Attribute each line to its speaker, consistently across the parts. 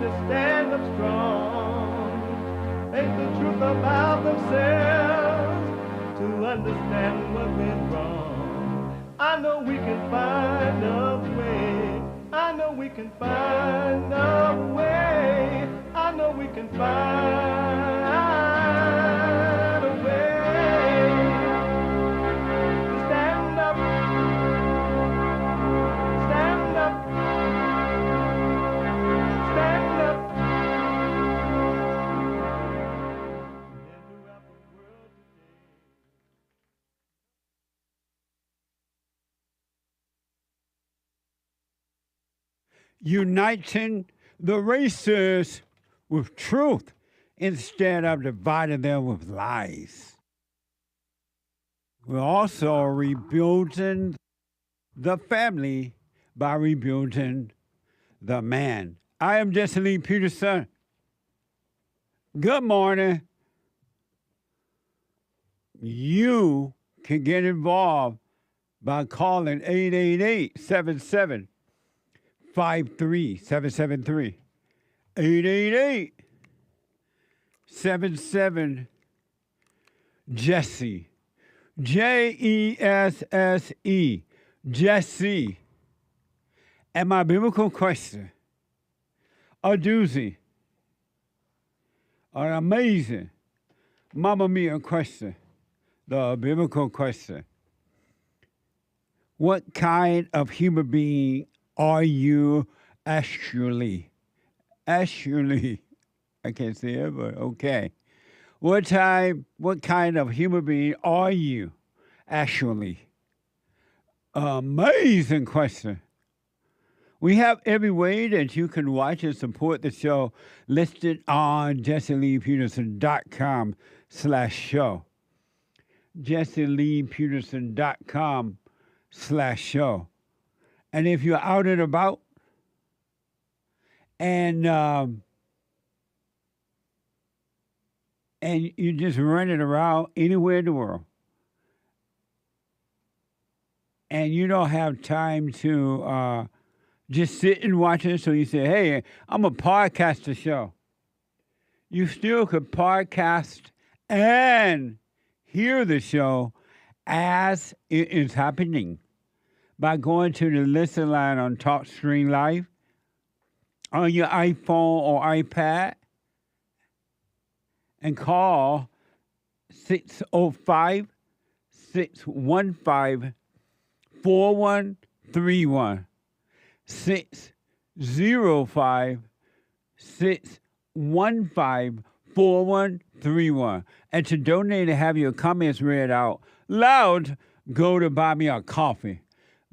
Speaker 1: to stand up strong, face the truth about themselves, to understand what went wrong. I know we can find a way. I know we can find a way. I know we can find a way to stand up, stand up, stand up.
Speaker 2: Uniting the races with truth instead of dividing them with lies. We're also rebuilding the family by rebuilding the man. I am Jasmine Peterson. Good morning. You can get involved by calling 888-77 53773 888-77 Jesse Jesse Jesse. And my biblical question, a doozy, an amazing Mamma Mia question, the biblical question. What kind of human being are you actually? Actually, I can't say it, but okay. What kind of human being are you actually? Amazing question. We have every way that you can watch and support the show listed on JesseLeePeterson.com/show. JesseLeePeterson.com/show. And if you're out and about and you're just running around anywhere in the world and you don't have time to just sit and watch it, so you say, hey, I'm a podcast the show. You still could podcast and hear the show as it is happening by going to the listen line on TalkStream Live on your iPhone or iPad and call 605-615-4131. 605-615-4131. And to donate and have your comments read out loud, go to Buy Me a Coffee.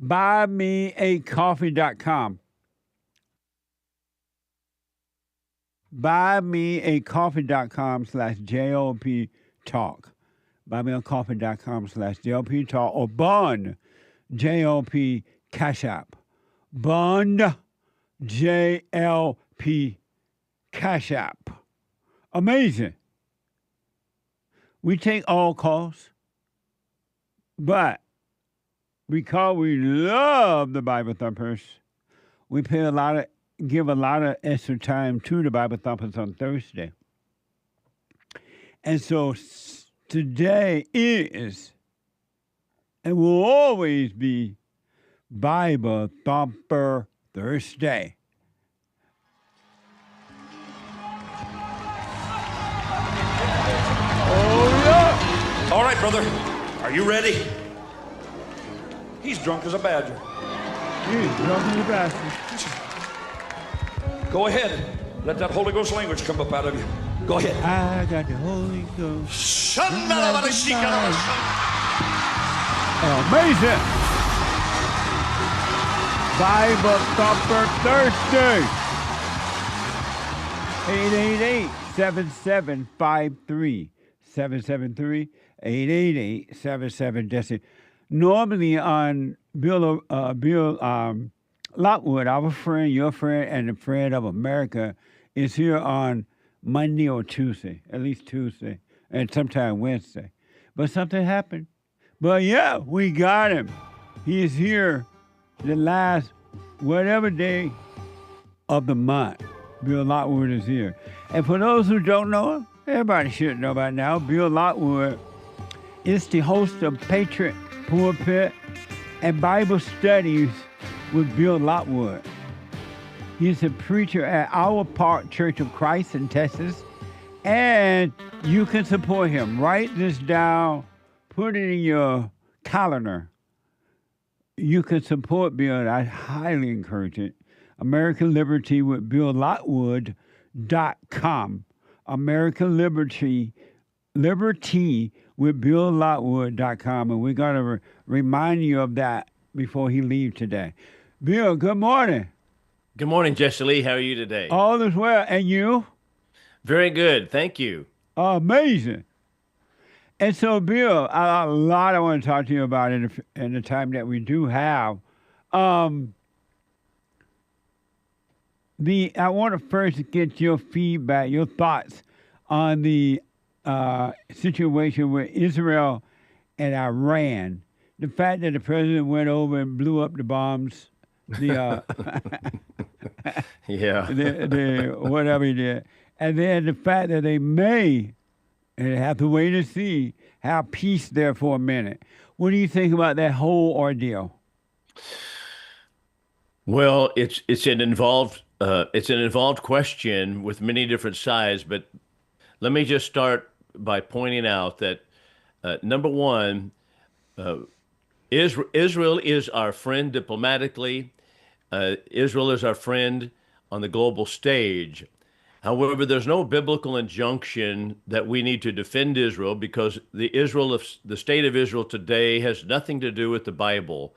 Speaker 2: BuyMeACoffee.com. BuyMeACoffee.com/JLP Talk. BuyMeACoffee.com/JLP Talk or Bond JLP Cash App. Bond JLP Cash App. Amazing. We take all calls, but because we love the Bible Thumpers, we give a lot of extra time to the Bible Thumpers on Thursday. And so today is, and will always be, Bible Thumper Thursday.
Speaker 3: Oh, yeah. All right, brother. Are you ready? He's drunk as a badger.
Speaker 2: He's drunk as a bastard.
Speaker 3: Go ahead. Let that Holy Ghost language come up out of you. Go ahead.
Speaker 2: I got the Holy Ghost. Amazing. Bible Thumper Thursday. 888-7753-773. 888-77 Jesse. Normally on Bill Lockwood, our friend, your friend, and the friend of America, is here on Monday or Tuesday, at least Tuesday, and sometime Wednesday. But something happened. But yeah, we got him. He is here the last whatever day of the month. Bill Lockwood is here. And for those who don't know him, everybody should know by now, Bill Lockwood is the host of Patriotic, Pulpit, and Bible Studies with Bill Lockwood. He's a preacher at Our Park Church of Christ in Texas, and you can support him. Write this down, put it in your calendar. You can support Bill. I highly encourage it. American Liberty with BillLockwood.com. American Liberty with BillLockwood.com. And we got to remind you of that before he leaves today. Bill, good morning.
Speaker 4: Good morning, Jesse Lee. How are you today?
Speaker 2: All is well. And you?
Speaker 4: Very good. Thank you.
Speaker 2: Amazing. And so, Bill, a lot I want to talk to you about in the time that we do have. I want to first get your feedback, your thoughts on the situation with Israel and Iran. The fact that the president went over and blew up the bombs, yeah, the whatever he did, and then the fact that they may have to wait and see, have peace there for a minute. What do you think about that whole ordeal?
Speaker 4: Well, it's an involved question with many different sides, but let me just start by pointing out that number one, Israel is our friend diplomatically. Israel is our friend on the global stage. However, there's no biblical injunction that we need to defend Israel, because the state of Israel today has nothing to do with the Bible.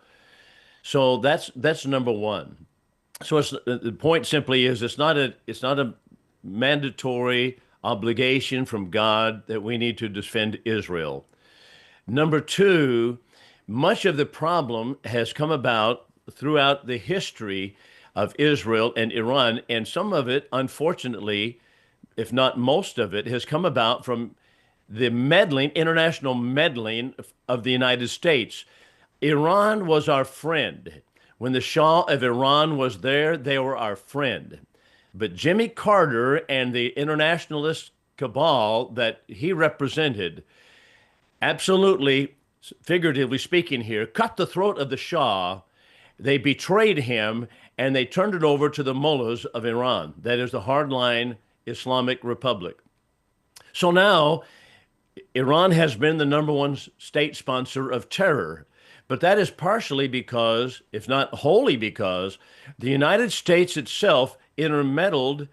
Speaker 4: So that's number one. So the point simply is it's not a mandatory obligation from God that we need to defend Israel. Number two, much of the problem has come about throughout the history of Israel and Iran, and some of it, unfortunately, if not most of it, has come about from the international meddling of the United States. Iran was our friend. When the Shah of Iran was there, they were our friend. But Jimmy Carter and the internationalist cabal that he represented absolutely, figuratively speaking here, cut the throat of the Shah. They betrayed him, and they turned it over to the mullahs of Iran. That is the hardline Islamic Republic. So now, Iran has been the number one state sponsor of terror. But that is partially because, if not wholly because, the United States itself intermeddled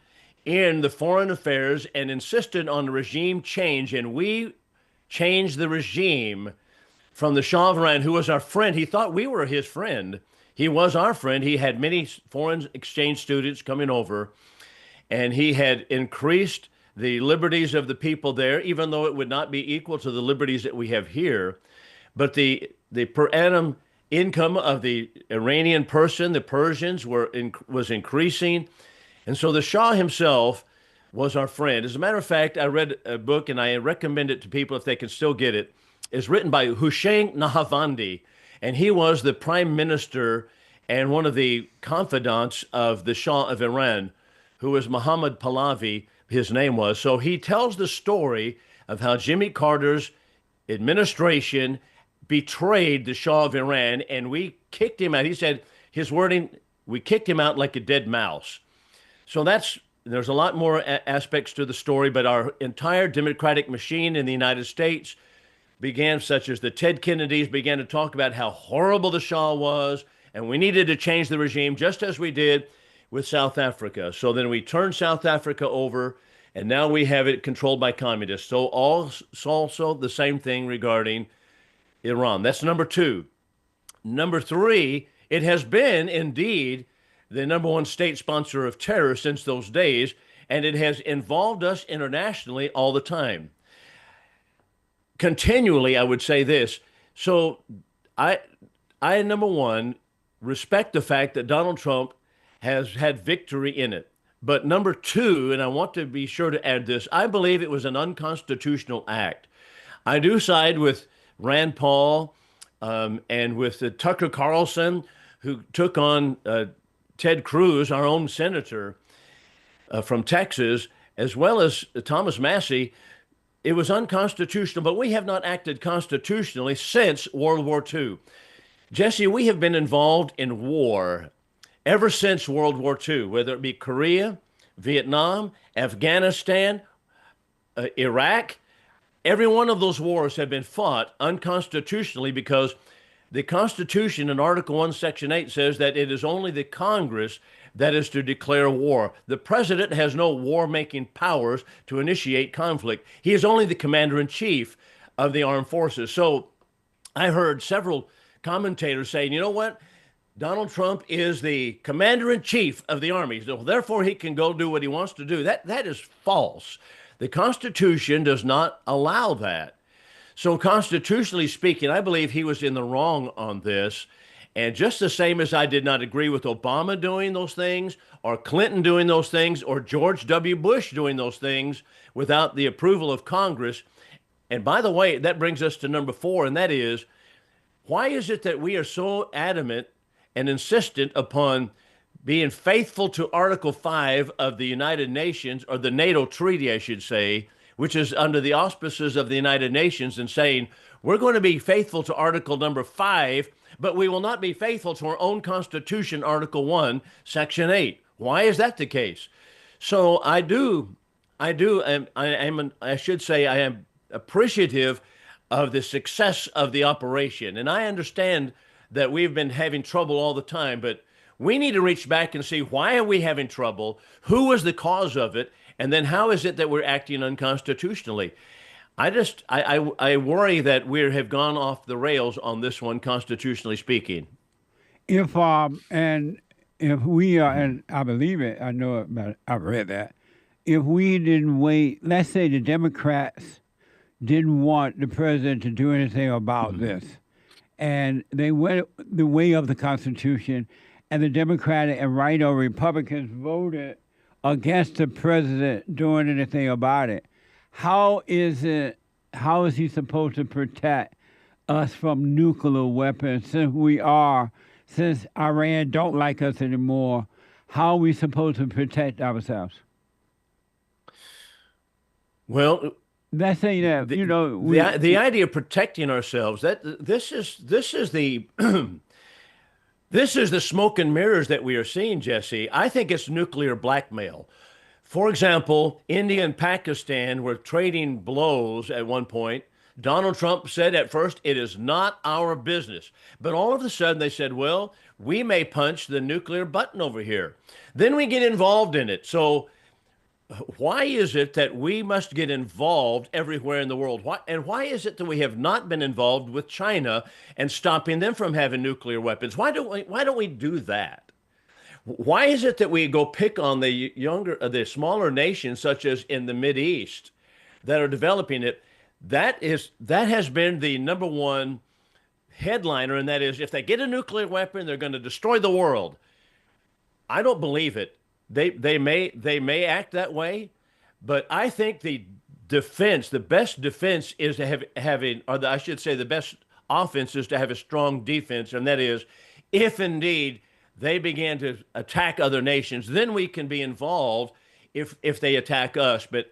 Speaker 4: in the foreign affairs and insisted on the regime change. And we changed the regime from the Shah of Iran, who was our friend. He thought we were his friend. He was our friend. He had many foreign exchange students coming over, and he had increased the liberties of the people there, even though it would not be equal to the liberties that we have here. But the per annum income of the Iranian person, the Persians, was increasing. And so the Shah himself was our friend. As a matter of fact, I read a book, and I recommend it to people if they can still get it. It's written by Hussein Nahavandi, and he was the prime minister and one of the confidants of the Shah of Iran, who was Mohammad Pahlavi, his name was. So he tells the story of how Jimmy Carter's administration betrayed the Shah of Iran, and we kicked him out. He said, his wording, we kicked him out like a dead mouse. So there's a lot more aspects to the story, but our entire democratic machine in the United States began, such as the Ted Kennedys began to talk about how horrible the Shah was, and we needed to change the regime, just as we did with South Africa. So then we turned South Africa over, and now we have it controlled by communists. So also the same thing regarding Iran. That's number two. Number three, it has been indeed the number one state sponsor of terror since those days, and it has involved us internationally all the time. Continually, I would say this. So I number one, respect the fact that Donald Trump has had victory in it. But number two, and I want to be sure to add this, I believe it was an unconstitutional act. I do side with Rand Paul and with Tucker Carlson, who took on Ted Cruz, our own senator. from Texas, as well as Thomas Massey, it was unconstitutional, but we have not acted constitutionally since World War II. Jesse, we have been involved in war ever since World War II, whether it be Korea, Vietnam, Afghanistan, Iraq. Every one of those wars have been fought unconstitutionally because the Constitution in Article 1, Section 8 says that it is only the Congress that is to declare war. The president has no war-making powers to initiate conflict. He is only the commander-in-chief of the armed forces. So I heard several commentators saying, you know what? Donald Trump is the commander-in-chief of the army, so therefore he can go do what he wants to do. That is false. The Constitution does not allow that. So constitutionally speaking, I believe he was in the wrong on this. And just the same as I did not agree with Obama doing those things, or Clinton doing those things, or George W. Bush doing those things without the approval of Congress. And by the way, that brings us to number 4, and that is, why is it that we are so adamant and insistent upon being faithful to Article 5 of the United Nations, or the NATO treaty, I should say, which is under the auspices of the United Nations, and saying, we're going to be faithful to Article number 5, but we will not be faithful to our own Constitution, Article 1, Section 8. Why is that the case? So I should say I am appreciative of the success of the operation. And I understand that we've been having trouble all the time, but we need to reach back and see, why are we having trouble? Who was the cause of it? And then how is it that we're acting unconstitutionally? I worry that we have gone off the rails on this one, constitutionally speaking.
Speaker 2: If we are, and I believe it, I know it, but I've read that. If we didn't wait, let's say the Democrats didn't want the president to do anything about this, and they went the way of the Constitution, and the Democratic and right or Republicans voted against the president doing anything about it, how is he supposed to protect us from nuclear weapons since Iran don't like us anymore? How are we supposed to protect ourselves?
Speaker 4: Well,
Speaker 2: let's say that
Speaker 4: the idea of protecting ourselves, this is the this is the smoke and mirrors that we are seeing, Jesse. I think it's nuclear blackmail. For example, India and Pakistan were trading blows at one point. Donald Trump said at first, it is not our business. But all of a sudden they said, well, we may punch the nuclear button over here. Then we get involved in it. So why is it that we must get involved everywhere in the world? Why is it that we have not been involved with China and stopping them from having nuclear weapons? Why don't we do that? Why is it that we go pick on the smaller nations, such as in the Mideast, that are developing it? That has been the number one headliner, and that is, if they get a nuclear weapon, they're going to destroy the world. I don't believe it. They may act that way, but I think the best defense is to the best offense is to have a strong defense, and that is, if indeed they began to attack other nations, then we can be involved if they attack us. But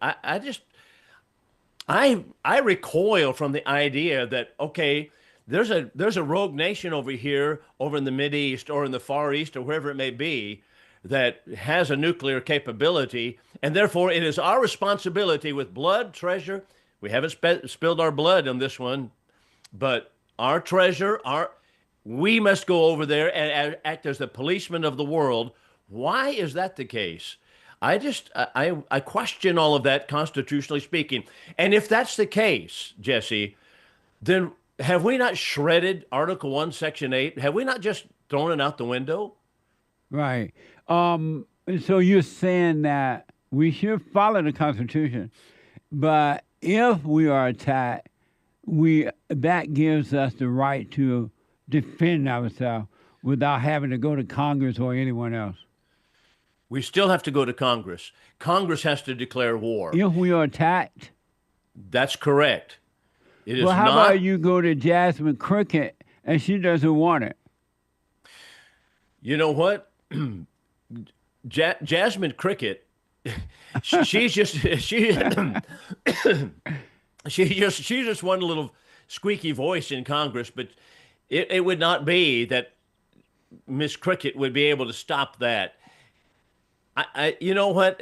Speaker 4: I recoil from the idea that, okay, there's a rogue nation over here, over in the Mideast or in the Far East or wherever it may be, that has a nuclear capability, and therefore it is our responsibility with blood, treasure. We haven't spilled our blood on this one, but our treasure, we must go over there and act as the policeman of the world. Why is that the case? I question all of that, constitutionally speaking. And if that's the case, Jesse, then have we not shredded Article 1, Section 8? Have we not just thrown it out the window?
Speaker 2: Right. So you're saying that we should follow the Constitution, but if we are attacked, that gives us the right to defend ourselves without having to go to Congress or anyone else.
Speaker 4: We still have to go to Congress. Congress has to declare war.
Speaker 2: If we are attacked?
Speaker 4: That's correct. It is
Speaker 2: well, how
Speaker 4: not...
Speaker 2: about you go to Jasmine Crockett and she doesn't want it?
Speaker 4: You know what? Jasmine Crockett she's just she's just one little squeaky voice in Congress, but it would not be that Miss Cricket would be able to stop that. You know what?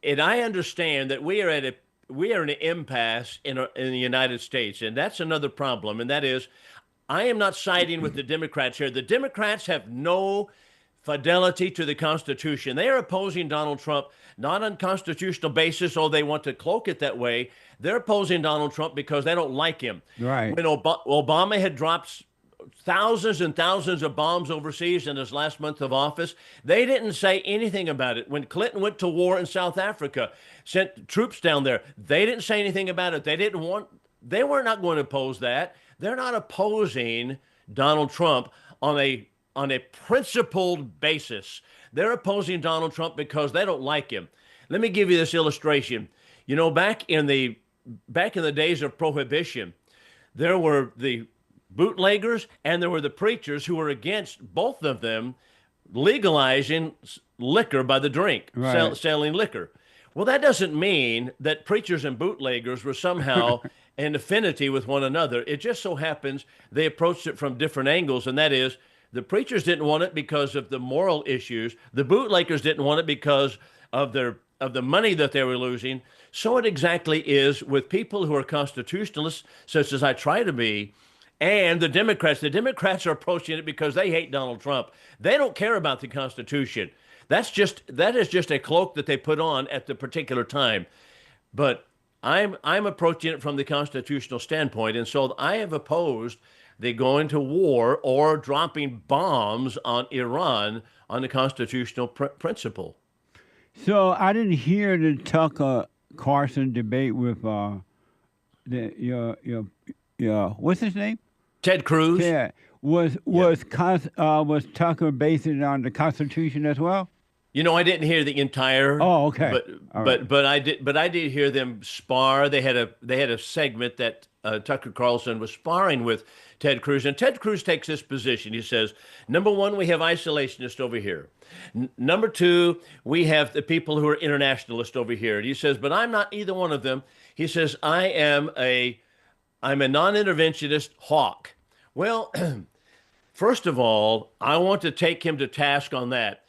Speaker 4: And I understand that we are in an impasse in the United States, and that's another problem. And that is, I am not siding with the Democrats here. The Democrats have no fidelity to the Constitution. They are opposing Donald Trump not on constitutional basis, or they want to cloak it that way. They're opposing Donald Trump because they don't like him.
Speaker 2: Right.
Speaker 4: When Obama had dropped thousands and thousands of bombs overseas in his last month of office, they didn't say anything about it. When Clinton went to war in South Africa, sent troops down there, they didn't say anything about it. They were not going to oppose that. They're not opposing Donald Trump on a principled basis. They're opposing Donald Trump because they don't like him. Let me give you this illustration. You know, back in the days of Prohibition, there were the bootleggers and there were the preachers who were against both of them legalizing liquor by the drink,
Speaker 2: right.
Speaker 4: Selling liquor. Well, that doesn't mean that preachers and bootleggers were somehow in affinity with one another. It just so happens they approached it from different angles, and that is, the preachers didn't want it because of the moral issues. The bootleggers didn't want it because of the money that they were losing. So it exactly is with people who are constitutionalists, such as I try to be, and the Democrats. The Democrats are approaching it because they hate Donald Trump. They don't care about the Constitution. That is just a cloak that they put on at the particular time. But I'm approaching it from the constitutional standpoint, and so I have opposed the going to war or dropping bombs on Iran on the constitutional principle.
Speaker 2: So I didn't hear the Tucker Carlson debate with your what's his name?
Speaker 4: Ted Cruz.
Speaker 2: Yeah. Was Tucker basing it on the Constitution as well?
Speaker 4: You know, I didn't hear the entire.
Speaker 2: Oh, okay.
Speaker 4: But I did hear them spar. They had a segment that Tucker Carlson was sparring with Ted Cruz, and Ted Cruz takes this position. He says, number one, we have isolationists over here. Number two, we have the people who are internationalists over here. And he says, but I'm not either one of them. He says, I'm a non-interventionist hawk. Well, first of all, I want to take him to task on that.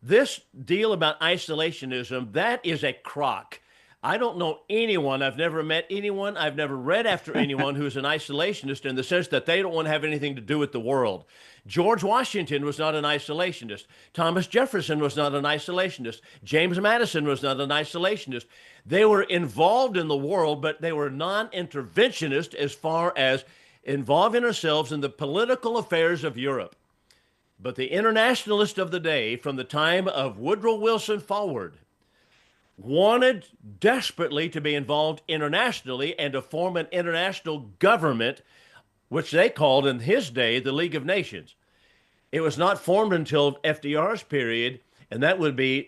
Speaker 4: This deal about isolationism, that is a crock. I don't know anyone, I've never met anyone, I've never read after anyone who's an isolationist in the sense that they don't want to have anything to do with the world. George Washington was not an isolationist. Thomas Jefferson was not an isolationist. James Madison was not an isolationist. They were involved in the world, but they were non-interventionist as far as involving ourselves in the political affairs of Europe. But the internationalists of the day, from the time of Woodrow Wilson forward, wanted desperately to be involved internationally and to form an international government, which they called in his day the League of Nations. It was not formed until FDR's period, and that would be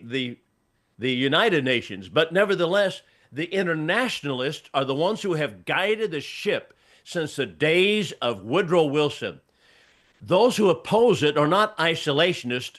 Speaker 4: the United Nations. But nevertheless, the internationalists are the ones who have guided the ship since the days of Woodrow Wilson. Those who oppose it are not isolationists.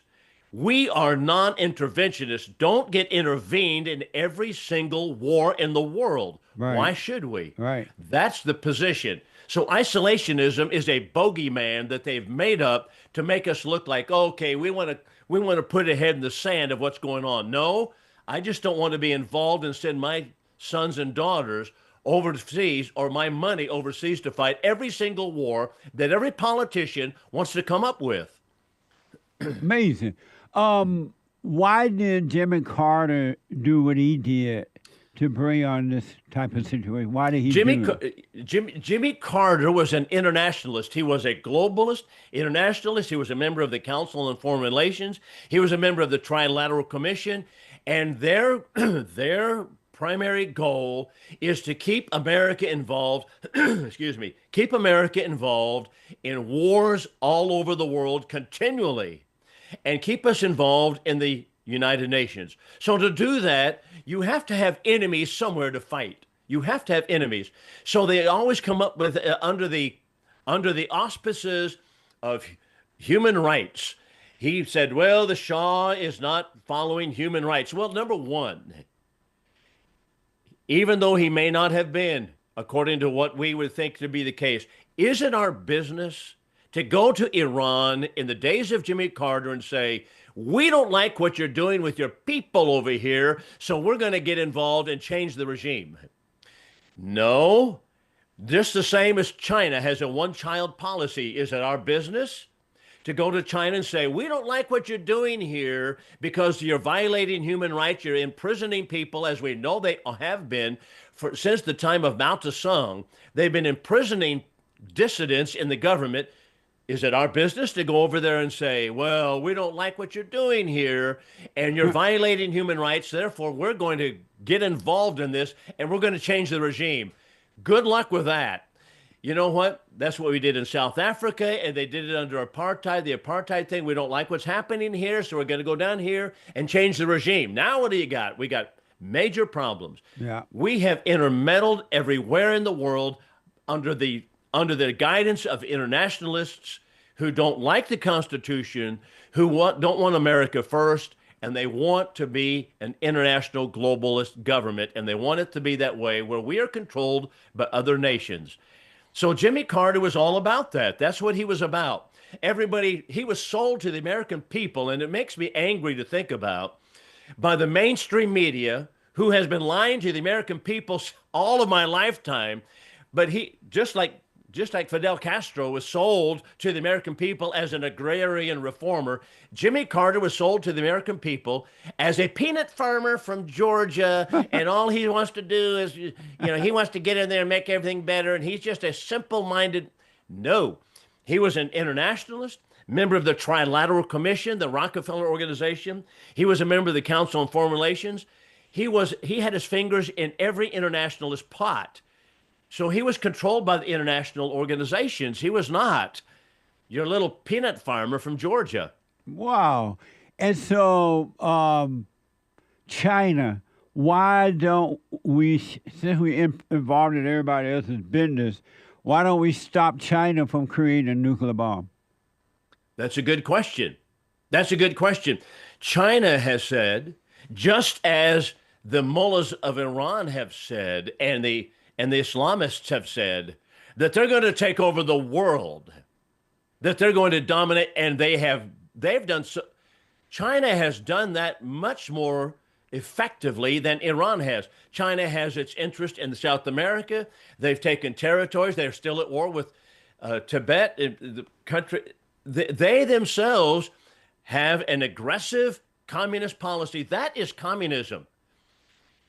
Speaker 4: We are non-interventionists. Don't get intervened in every single war in the world.
Speaker 2: Right.
Speaker 4: Why should we?
Speaker 2: Right.
Speaker 4: That's the position. So isolationism is a bogeyman that they've made up to make us look like, okay, we want to put a head in the sand of what's going on. No, I just don't want to be involved and send my sons and daughters overseas or my money overseas to fight every single war that every politician wants to come up with.
Speaker 2: Amazing. Why did Jimmy Carter do what he did to bring on this type of situation? Why did he do it?
Speaker 4: Jimmy Carter was an internationalist. He was a globalist, internationalist. He was a member of the Council on Foreign Relations. He was a member of the Trilateral Commission. And their primary goal is to keep America involved, keep America involved in wars all over the world continually, and keep us involved in the United Nations. So to do that, you have to have enemies somewhere to fight. You have to have enemies. So they always come up with, under the auspices of human rights. He said, well, the Shah is not following human rights. Well, number one, even though he may not have been, according to what we would think to be the case. Is it our business to go to Iran in the days of Jimmy Carter and say, we don't like what you're doing with your people over here, so we're going to get involved and change the regime? No. Just the same as China has a one-child policy. Is it our business to go to China and say, we don't like what you're doing here because you're violating human rights, you're imprisoning people, as we know they have been since the time of Mao Zedong. They've been imprisoning dissidents in the government. Is it our business to go over there and say, well, we don't like what you're doing here and you're violating human rights, therefore we're going to get involved in this and we're going to change the regime? Good luck with that. You know what? That's what we did in South Africa, and they did it under apartheid. The apartheid thing, we don't like what's happening here, so we're going to go down here and change the regime. Now what do you got? We got major problems.
Speaker 2: Yeah.
Speaker 4: We have intermeddled everywhere in the world under the guidance of internationalists who don't like the Constitution, who don't want America first, and they want to be an international globalist government, and they want it to be that way where we are controlled by other nations. So Jimmy Carter was all about that. That's what he was about. He was sold to the American people, and it makes me angry to think about, by the mainstream media, who has been lying to the American people all of my lifetime. But he, just like Fidel Castro was sold to the American people as an agrarian reformer, Jimmy Carter was sold to the American people as a peanut farmer from Georgia, and all he wants to do is, he wants to get in there and make everything better, and he's just a simple-minded. No, he was an internationalist, member of the Trilateral Commission, the Rockefeller Organization. He was a member of the Council on Foreign Relations. He had his fingers in every internationalist pot. So he was controlled by the international organizations. He was not your little peanut farmer from Georgia.
Speaker 2: Wow. And so China, why don't we, since we're involved in everybody else's business, why don't we stop China from creating a nuclear bomb?
Speaker 4: That's a good question. China has said, just as the mullahs of Iran have said, and the Islamists have said, that they're going to take over the world, that they're going to dominate, and they've done so. China has done that much more effectively than Iran has. China has its interest in South America. They've taken territories. They're still at war with Tibet, the country. They themselves have an aggressive communist policy. That is communism.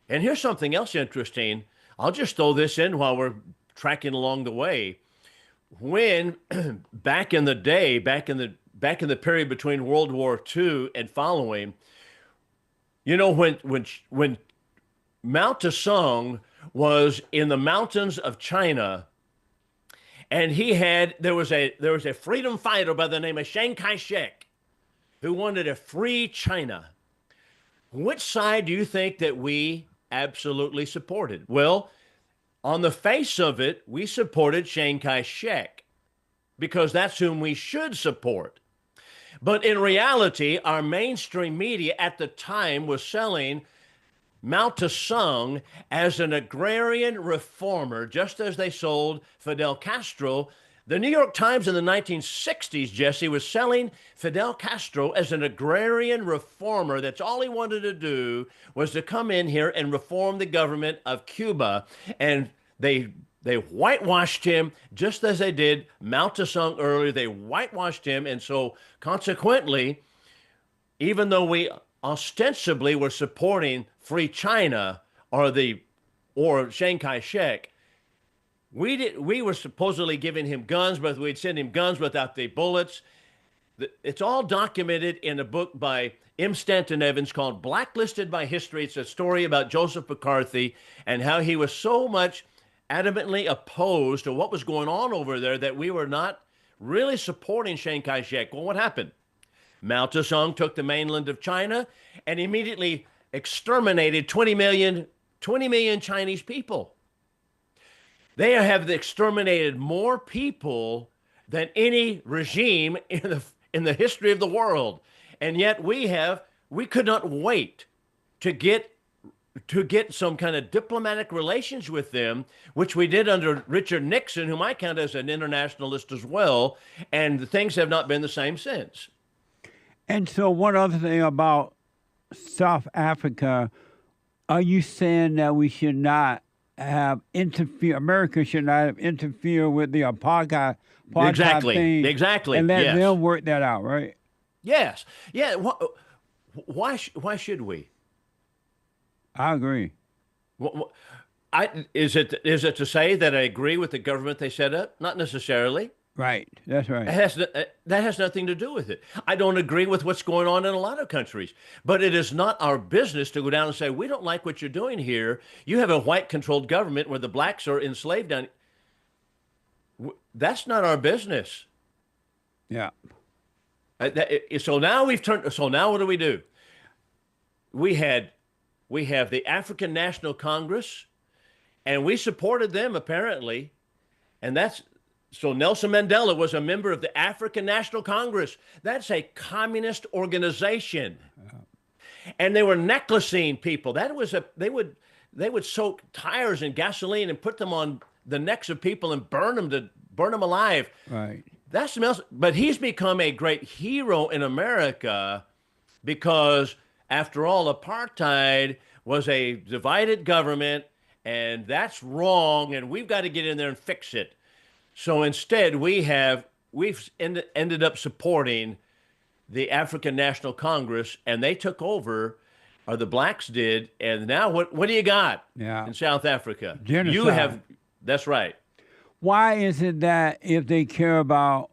Speaker 4: And here's something else interesting. I'll just throw this in while we're tracking along the way. When back in the day, back in the period between World War II and following, when Mao Zedong was in the mountains of China, and there was a freedom fighter by the name of Chiang Kai-shek who wanted a free China. Which side do you think that we absolutely supported? Well, on the face of it, we supported Chiang Kai-shek because that's whom we should support. But in reality, our mainstream media at the time was selling Mao Zedong as an agrarian reformer, just as they sold Fidel Castro. The New York Times in the 1960s, Jesse, was selling Fidel Castro as an agrarian reformer. That's all he wanted to do, was to come in here and reform the government of Cuba. And they whitewashed him just as they did Mao Zedong earlier. They whitewashed him. And so consequently, even though we ostensibly were supporting Free China or Chiang Kai-shek, we were supposedly giving him guns, but we'd send him guns without the bullets. It's all documented in a book by M. Stanton Evans called Blacklisted by History. It's a story about Joseph McCarthy and how he was so much adamantly opposed to what was going on over there that we were not really supporting Chiang Kai-shek. Well, what happened? Mao Zedong took the mainland of China and immediately exterminated 20 million Chinese people. They have exterminated more people than any regime in the history of the world. And yet we could not wait to get to get some kind of diplomatic relations with them, which we did under Richard Nixon, whom I count as an internationalist as well, and things have not been the same since.
Speaker 2: And so one other thing about South Africa, are you saying that we should not have America should not have interfere with the apartheid thing?
Speaker 4: Exactly.
Speaker 2: And let
Speaker 4: yes.
Speaker 2: them work that out, right?
Speaker 4: Yes. Yeah. Why should we?
Speaker 2: I agree.
Speaker 4: Is it to say that I agree with the government they set up? Not necessarily.
Speaker 2: Right. That's right.
Speaker 4: That has nothing to do with it. I don't agree with what's going on in a lot of countries, but it is not our business to go down and say, we don't like what you're doing here. You have a white-controlled government where the blacks are enslaved down. That's not our business.
Speaker 2: Yeah.
Speaker 4: So now we've turned. So now what do? We have the African National Congress, and we supported them apparently, and that's. So Nelson Mandela was a member of the African National Congress. That's a communist organization. And they were necklacing people. They would soak tires in gasoline and put them on the necks of people and burn them alive.
Speaker 2: Right.
Speaker 4: That's Nelson, but he's become a great hero in America because after all, apartheid was a divided government, and that's wrong, and we've got to get in there and fix it. So instead, we've ended up supporting the African National Congress, and they took over, or the blacks did, and now what do you got in South Africa?
Speaker 2: Genocide.
Speaker 4: That's right.
Speaker 2: Why is it that if they care about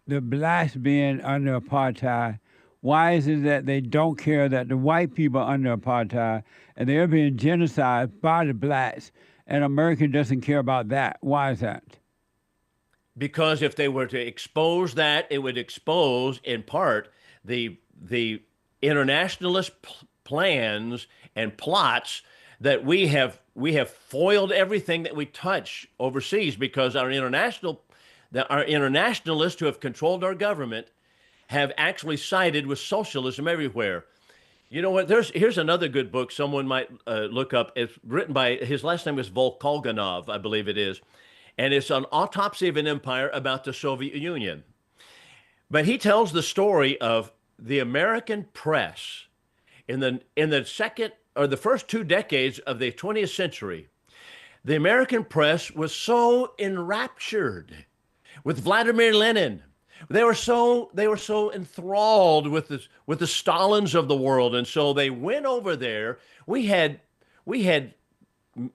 Speaker 2: the blacks being under apartheid, why is it that they don't care that the white people are under apartheid and they're being genocide by the blacks, and America doesn't care about that? Why is that?
Speaker 4: Because if they were to expose that, it would expose, in part, the internationalist plans and plots that we have foiled everything that we touch overseas, because our internationalists who have controlled our government have actually sided with socialism everywhere. You know what? Here's another good book someone might look up. It's written by, his last name is Volkolganov, I believe it is. And it's an autopsy of an empire about the Soviet Union. But he tells the story of the American press in the second or the first 2 decades of the 20th century. The American press was so enraptured with Vladimir Lenin. They were so enthralled with the Stalins of the world, and so they went over there. We had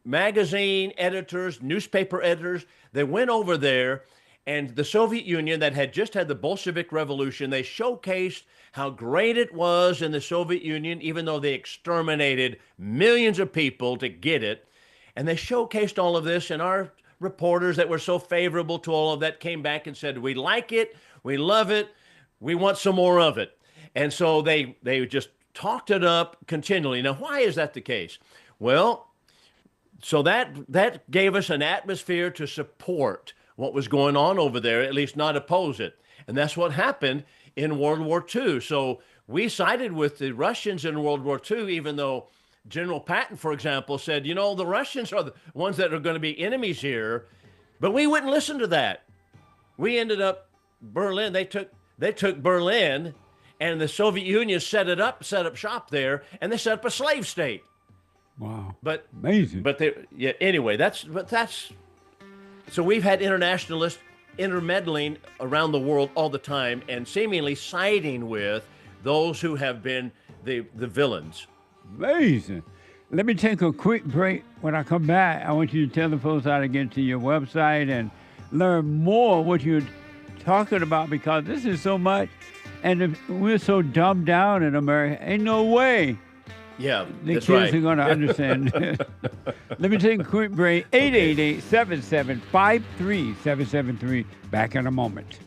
Speaker 4: magazine editors, newspaper editors. They went over there, and the Soviet Union that had just had the Bolshevik Revolution, they showcased how great it was in the Soviet Union, even though they exterminated millions of people to get it. And they showcased all of this, and our reporters that were so favorable to all of that came back and said, we like it, we love it, we want some more of it. And so they just talked it up continually. Now, why is that the case? Well, so that gave us an atmosphere to support what was going on over there, at least not oppose it. And that's what happened in World War II. So we sided with the Russians in World War II, even though General Patton, for example, said, the Russians are the ones that are going to be enemies here. But we wouldn't listen to that. We ended up Berlin. They took Berlin, and the Soviet Union set up shop there, and they set up a slave state.
Speaker 2: Wow.
Speaker 4: But
Speaker 2: amazing.
Speaker 4: But anyway, that's so we've had internationalists intermeddling around the world all the time and seemingly siding with those who have been the villains.
Speaker 2: Amazing. Let me take a quick break. When I come back, I want you to tell the folks how to get to your website and learn more what you're talking about, because this is so much, and we're so dumbed down in America. Ain't no way.
Speaker 4: Yeah,
Speaker 2: the
Speaker 4: that's
Speaker 2: kids
Speaker 4: right.
Speaker 2: are going to understand. Let me take a quick break. 888-7753-773. Back in a moment.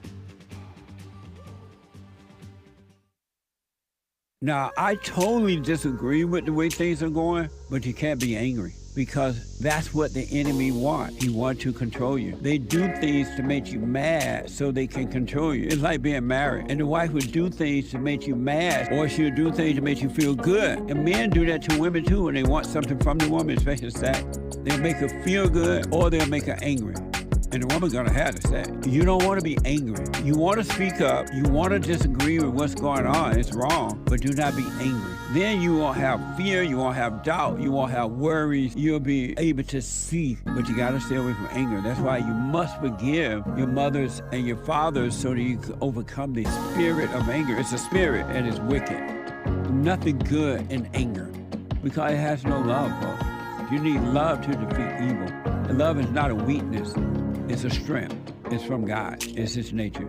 Speaker 2: Now, I totally disagree with the way things are going, but you can't be angry. because that's what the enemy wants. He wants to control you. They do things to make you mad so they can control you. It's like being married. And the wife would do things to make you mad, or she'll do things to make you feel good. And men do that to women too when they want something from the woman, especially sex. They'll make her feel good or they'll make her angry. And the woman's gonna have the sex. You don't wanna be angry. You wanna speak up. You wanna disagree with what's going on. It's wrong, but do not be angry. Then you won't have fear, you won't have doubt, you won't have worries. You'll be able to see, but you gotta stay away from anger. That's why you must forgive your mothers and your fathers so that you can overcome the spirit of anger. It's a spirit and it's wicked. Nothing good in anger because it has no love, folks. You need love to defeat evil. And love is not a weakness. It's a strength. It's from God. It's His nature.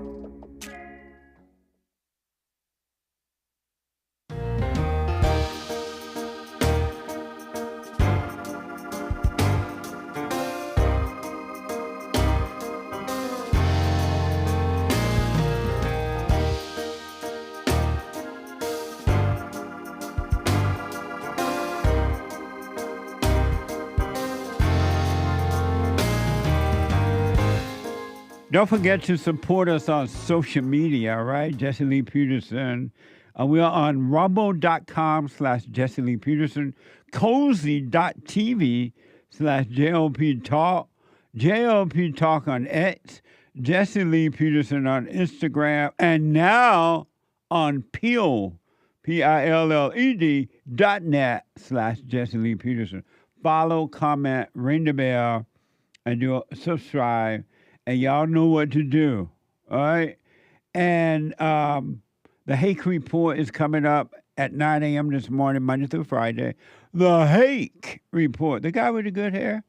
Speaker 2: Don't forget to support us on social media, all right? Jesse Lee Peterson. We are on rumble.com/Jesse Lee Peterson, cozy.tv/JLP Talk, JLP Talk on X, Jesse Lee Peterson on Instagram, and now on Pilled, PILLED.net/Jesse Lee Peterson. Follow, comment, ring the bell, and do subscribe. And y'all know what to do, all right? And the Hake Report is coming up at 9 a.m. this morning, Monday through Friday. The Hake Report, the guy with the good hair.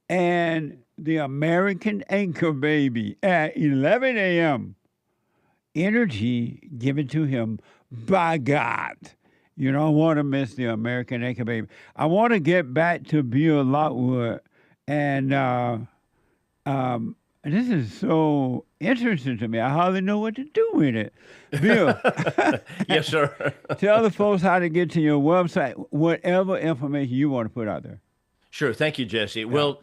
Speaker 2: And the American Anchor Baby at 11 a.m. Energy given to him by God. You don't want to miss the American Anchor Baby. I want to get back to Bill Lockwood and this is so interesting to me. I hardly know what to do with it. Bill.
Speaker 4: Yes, sir.
Speaker 2: Tell the folks how to get to your website, whatever information you want to put out there.
Speaker 4: Sure. Thank you, Jesse. Yeah. Well,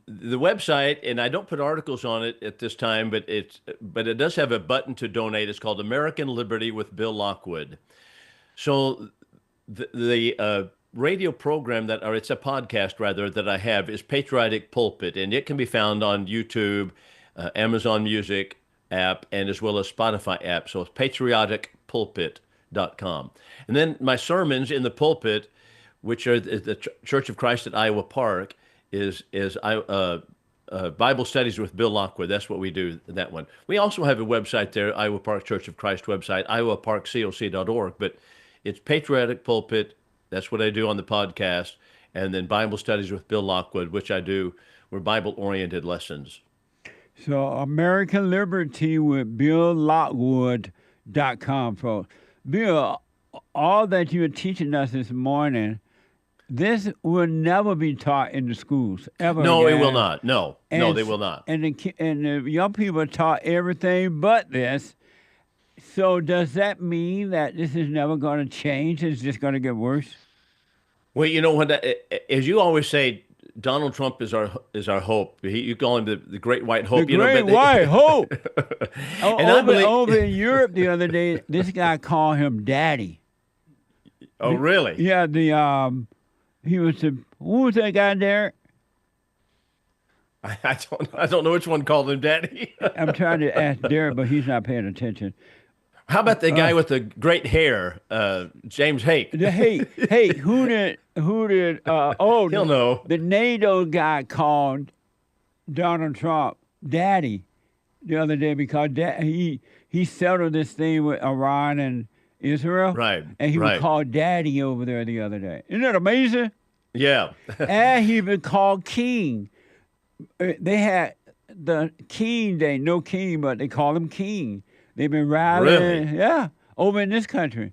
Speaker 4: the website, and I don't put articles on it at this time, but it does have a button to donate. It's called American Liberty with Bill Lockwood. So the radio program it's a podcast rather that I have is Patriotic Pulpit, and it can be found on YouTube, Amazon Music app, and as well as Spotify app. So it's patrioticpulpit.com. And then my sermons in the pulpit, which are the Church of Christ at Iowa Park, is Bible Studies with Bill Lockwood. That's what we do, that one. We also have a website there, Iowa Park Church of Christ website, iowaparkcoc.org, but it's Patriotic Pulpit. That's what I do on the podcast. And then Bible Studies with Bill Lockwood, which I do. We're Bible-oriented lessons.
Speaker 2: So American Liberty with BillLockwood.com, folks. Bill, all that you're teaching us this morning, this will never be taught in the schools, ever
Speaker 4: No,
Speaker 2: again.
Speaker 4: It will not. No, they will not.
Speaker 2: And the young people are taught everything but this. So does that mean that this is never going to change? It's just going to get worse?
Speaker 4: Well, you know, as you always say, Donald Trump is our hope. You call him the Great White Hope.
Speaker 2: The Great White Hope. Over in Europe the other day, this guy called him Daddy.
Speaker 4: Oh, really?
Speaker 2: Yeah. Who was that guy there?
Speaker 4: I don't know which one called him Daddy.
Speaker 2: I'm trying to ask Derek, but he's not paying attention.
Speaker 4: How about the guy with the great hair, James Hake?
Speaker 2: The Hake. Who did? He'll know. The NATO guy called Donald Trump Daddy the other day because he settled this thing with Iran and Israel.
Speaker 4: Right.
Speaker 2: And he was called Daddy over there the other day. Isn't that amazing?
Speaker 4: Yeah.
Speaker 2: And he been called King. They had the King Day, no king, but they call him King. They've been rallying,
Speaker 4: really?
Speaker 2: over in this country.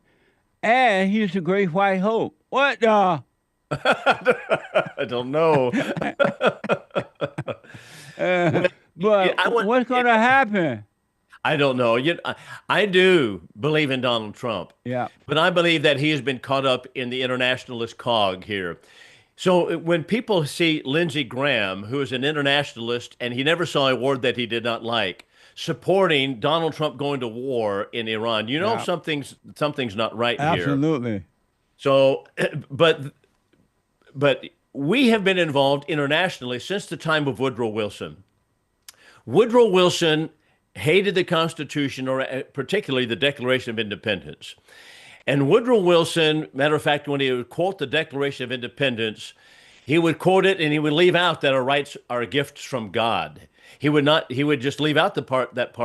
Speaker 2: And he's the Great White Hope. What the?
Speaker 4: I don't know.
Speaker 2: What's going to happen?
Speaker 4: I don't know. I do believe in Donald Trump.
Speaker 2: Yeah.
Speaker 4: But I believe that he has been caught up in the internationalist cog here. So when people see Lindsey Graham, who is an internationalist, and he never saw a war that he did not like, supporting Donald Trump going to war in Iran, you know
Speaker 2: Yeah.
Speaker 4: something's not right here.
Speaker 2: Absolutely.
Speaker 4: So, but we have been involved internationally since the time of Woodrow Wilson. Woodrow Wilson hated the Constitution, or particularly the Declaration of Independence. And Woodrow Wilson, matter of fact, when he would quote the Declaration of Independence, he would quote it and he would leave out that our rights are gifts from God. He would not. He would just leave out that part, that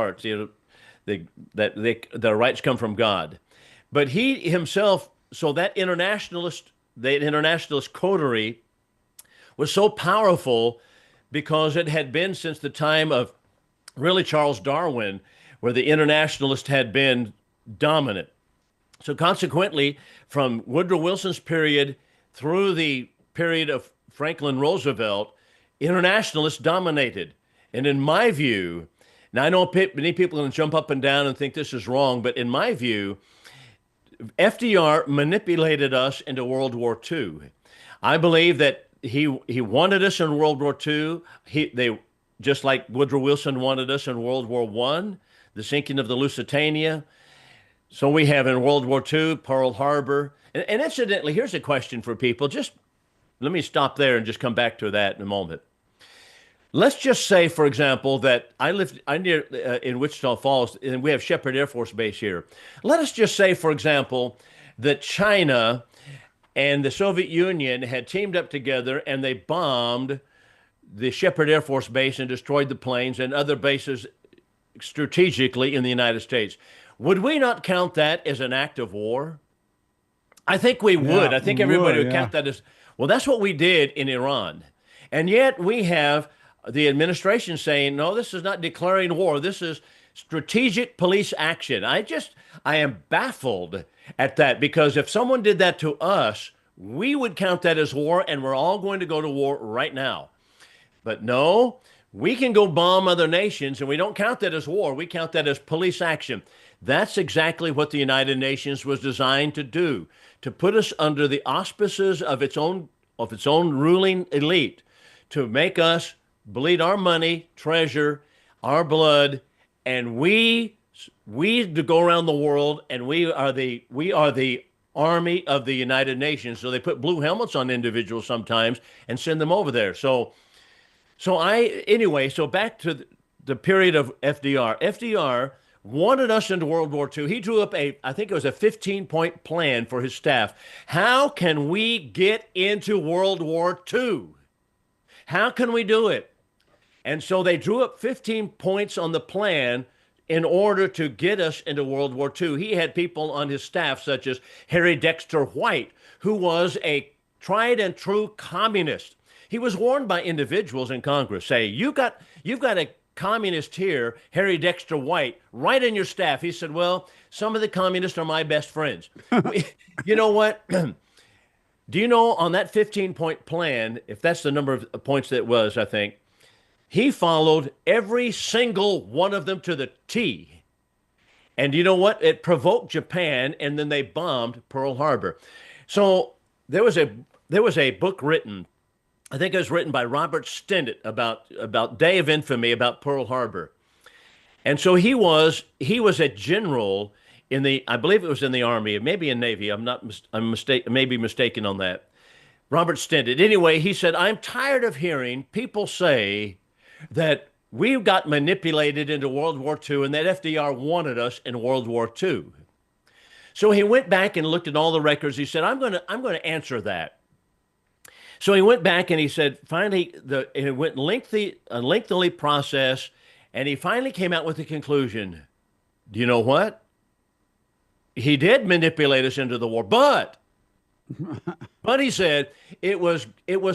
Speaker 4: our rights come from God. But he himself, so the internationalist coterie was so powerful because it had been since the time of really Charles Darwin, where the internationalist had been dominant. So consequently, from Woodrow Wilson's period through the period of Franklin Roosevelt, internationalists dominated. And in my view, now I know many people are going to jump up and down and think this is wrong, but in my view, FDR manipulated us into World War II. I believe that he wanted us in World War II. They just like Woodrow Wilson wanted us in World War I, the sinking of the Lusitania. So we have in World War II, Pearl Harbor. And incidentally, here's a question for people. Just let me stop there and just come back to that in a moment. Let's just say, for example, that I near in Wichita Falls, and we have Shepherd Air Force Base here. Let us just say, for example, that China and the Soviet Union had teamed up together and they bombed the Shepherd Air Force Base and destroyed the planes and other bases strategically in the United States. Would we not count that as an act of war? I think we would.
Speaker 2: Yeah,
Speaker 4: I think everybody would
Speaker 2: yeah.
Speaker 4: count that as, well, that's what we did in Iran. And yet we have the administration saying, no, this is not declaring war. This is strategic police action. I am baffled at that, because if someone did that to us, we would count that as war, and we're all going to go to war right now. But no, we can go bomb other nations, and we don't count that as war. We count that as police action. That's exactly what the United Nations was designed to do, to put us under the auspices of its own ruling elite, to make us bleed our money, treasure, our blood, and we to go around the world, and we are the army of the United Nations. So they put blue helmets on individuals sometimes and send them over there. So back to the period of FDR. FDR wanted us into World War II. He drew up I think it was a 15-point plan for his staff. How can we get into World War II? How can we do it? And so they drew up 15 points on the plan in order to get us into World War II. He had people on his staff such as Harry Dexter White, who was a tried and true communist. He was warned by individuals in Congress, say, you've got a communist here, Harry Dexter White, right in your staff. He said, well, some of the communists are my best friends. You know what? Do you know on that 15-point plan, if that's the number of points that it was, I think, he followed every single one of them to the T. And you know what? It provoked Japan, and then they bombed Pearl Harbor. So there was a book written, I think it was written by Robert Stennett about Day of Infamy, about Pearl Harbor. And so he was a general in I believe it was in the Army, maybe in Navy. I'm maybe mistaken on that. Robert Stennett. Anyway, he said, I'm tired of hearing people say that we got manipulated into World War II and that FDR wanted us in World War II. So he went back and looked at all the records. He said, I'm going to answer that. So he went back and he said, finally, it went a lengthy process, and he finally came out with the conclusion. Do you know what? He did manipulate us into the war, but he said it was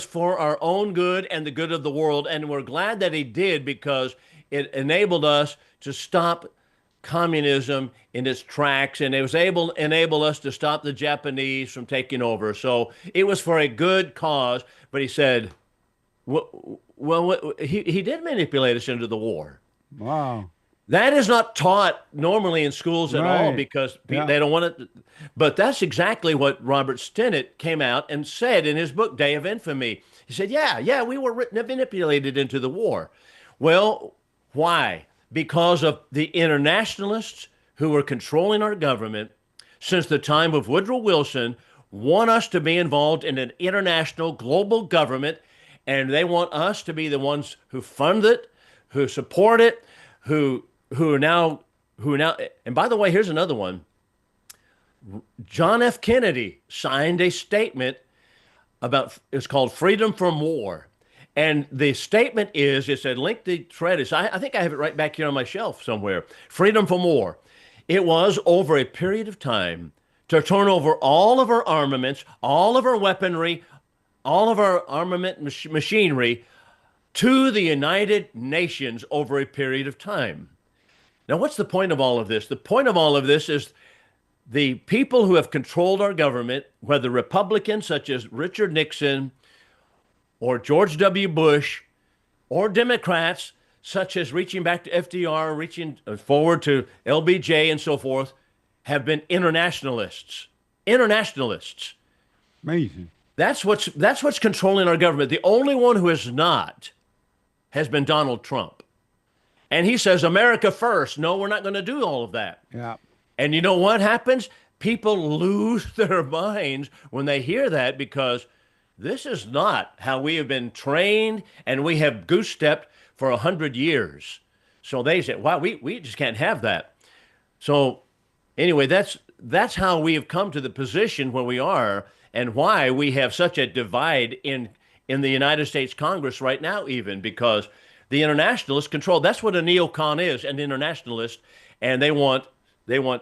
Speaker 4: for our own good and the good of the world, and we're glad that he did, because it enabled us to stop communism in its tracks, and it was enable us to stop the Japanese from taking over. So it was for a good cause. But he said, well, he did manipulate us into the war.
Speaker 2: Wow.
Speaker 4: That is not taught normally in schools at all
Speaker 2: Right.
Speaker 4: because
Speaker 2: Yeah.
Speaker 4: they don't want it. But that's exactly what Robert Stinnett came out and said in his book, Day of Infamy. He said, yeah, we were manipulated into the war. Well, why? Because of the internationalists who were controlling our government since the time of Woodrow Wilson want us to be involved in an international global government, and they want us to be the ones who fund it, who support it, who now, and by the way, here's another one. John F. Kennedy signed a statement it's called Freedom from War. And the statement it's a lengthy treatise. I think I have it right back here on my shelf somewhere. Freedom from War. It was over a period of time to turn over all of our armaments, all of our weaponry, all of our armament machinery to the United Nations over a period of time. Now, what's the point of all of this? The point of all of this is the people who have controlled our government, whether Republicans such as Richard Nixon or George W. Bush, or Democrats such as reaching back to FDR, reaching forward to LBJ and so forth, have been internationalists. Internationalists.
Speaker 2: Amazing.
Speaker 4: That's what's controlling our government. The only one who is not has been Donald Trump. And he says, America first. No, we're not going to do all of that.
Speaker 2: Yeah.
Speaker 4: And you know what happens? People lose their minds when they hear that, because this is not how we have been trained, and we have goose-stepped for 100 years. So they say, wow, we just can't have that. So anyway, that's how we have come to the position where we are, and why we have such a divide in the United States Congress right now, even because the internationalists control. That's what a neocon is, an internationalist, and they want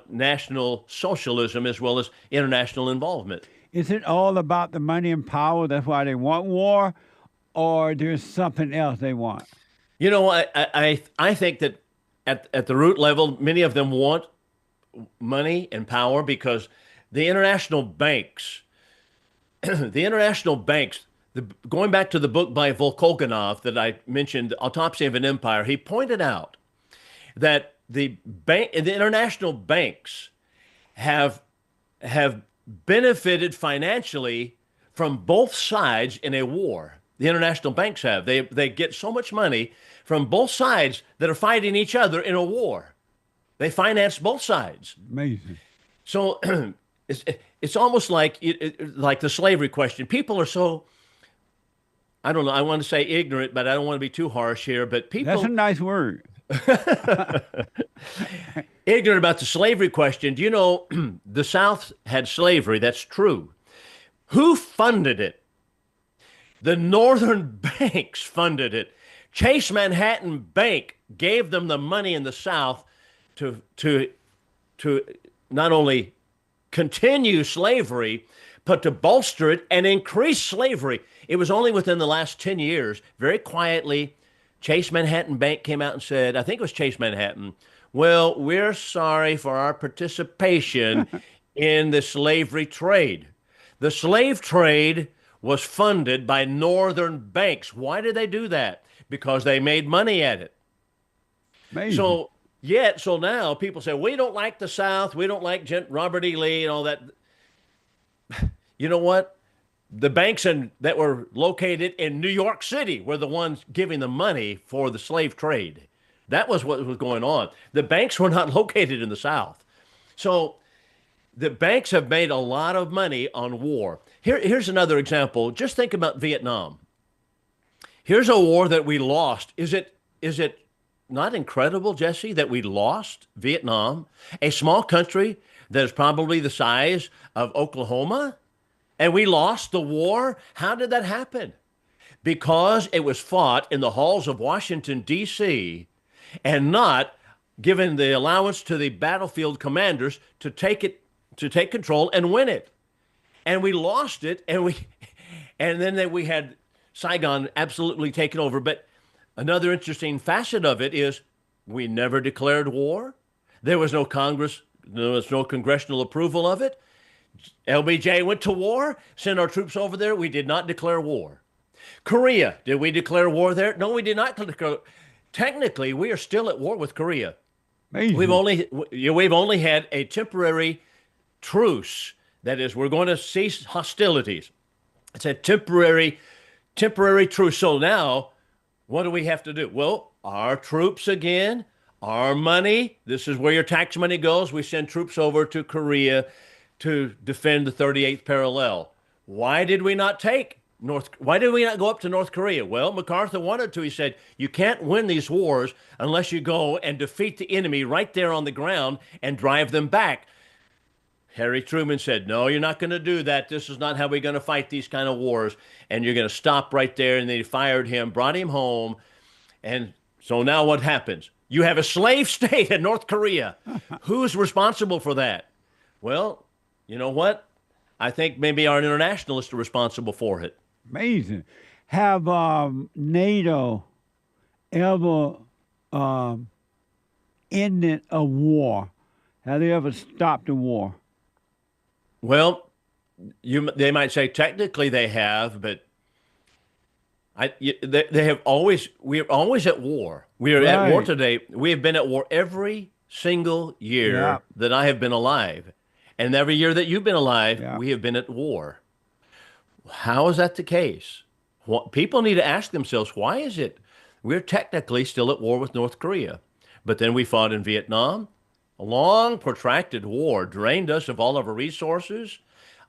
Speaker 4: national socialism as well as international involvement.
Speaker 2: Is it all about the money and power? That's why they want war, or there's something else they want?
Speaker 4: You know, I think that at the root level, many of them want money and power because the international banks, going back to the book by Volkoganov that I mentioned, Autopsy of an Empire, he pointed out that the international banks have benefited financially from both sides in a war. The international banks have. They get so much money from both sides that are fighting each other in a war. They finance both sides.
Speaker 2: Amazing.
Speaker 4: So it's almost like like the slavery question. People are so, I don't know, I want to say ignorant, but I don't want to be too harsh here. But people,
Speaker 2: That's a nice word.
Speaker 4: ignorant about the slavery question. Do you know the South had slavery? That's true. Who funded it? The Northern banks funded it. Chase Manhattan Bank gave them the money in the South to not only continue slavery, but to bolster it and increase slavery. It was only within the last 10 years, very quietly, Chase Manhattan Bank came out and said, I think it was Chase Manhattan, well, we're sorry for our participation in the slavery trade. The slave trade was funded by Northern banks. Why did they do that? Because they made money at it.
Speaker 2: Amazing.
Speaker 4: So now people say, we don't like the South, we don't like Robert E. Lee and all that. You know what? The banks that were located in New York City were the ones giving the money for the slave trade. That was what was going on. The banks were not located in the South. So the banks have made a lot of money on war. Here's another example. Just think about Vietnam. Here's a war that we lost. Is it not incredible, Jesse, that we lost Vietnam, a small country that is probably the size of Oklahoma, and we lost the war? How did that happen? Because it was fought in the halls of Washington, D.C., and not given the allowance to the battlefield commanders to take control and win it. And we lost it, and then we had Saigon absolutely taken over. But another interesting facet of it is we never declared war. There was no Congress, there was no congressional approval of it. LBJ went to war, sent our troops over there. We did not declare war. Korea, did we declare war there? No, we did not declare. Technically, we are still at war with Korea.
Speaker 2: Crazy.
Speaker 4: We've only had a temporary truce. That is, we're going to cease hostilities. It's a temporary truce. So now, what do we have to do? Well, our troops again, our money. This is where your tax money goes. We send troops over to Korea to defend the 38th parallel. Why did we not go up to North Korea? Well, MacArthur wanted to. He said, you can't win these wars unless you go and defeat the enemy right there on the ground and drive them back. Harry Truman said, no, you're not going to do that. This is not how we're going to fight these kind of wars. And you're going to stop right there. And they fired him, brought him home. And so now what happens? You have a slave state in North Korea. Who's responsible for that? Well, you know what? I think maybe our internationalists are responsible for it.
Speaker 2: Amazing. Have NATO ever ended a war? Have they ever stopped a war?
Speaker 4: Well, they might say technically they have, but they have always. We're always at war. We are at war today. We have been at war every single year that I have been alive, and every year that you've been alive, we have been at war. How is that the case? People need to ask themselves, why is it we're technically still at war with North Korea, but then we fought in Vietnam? A long, protracted war drained us of all of our resources,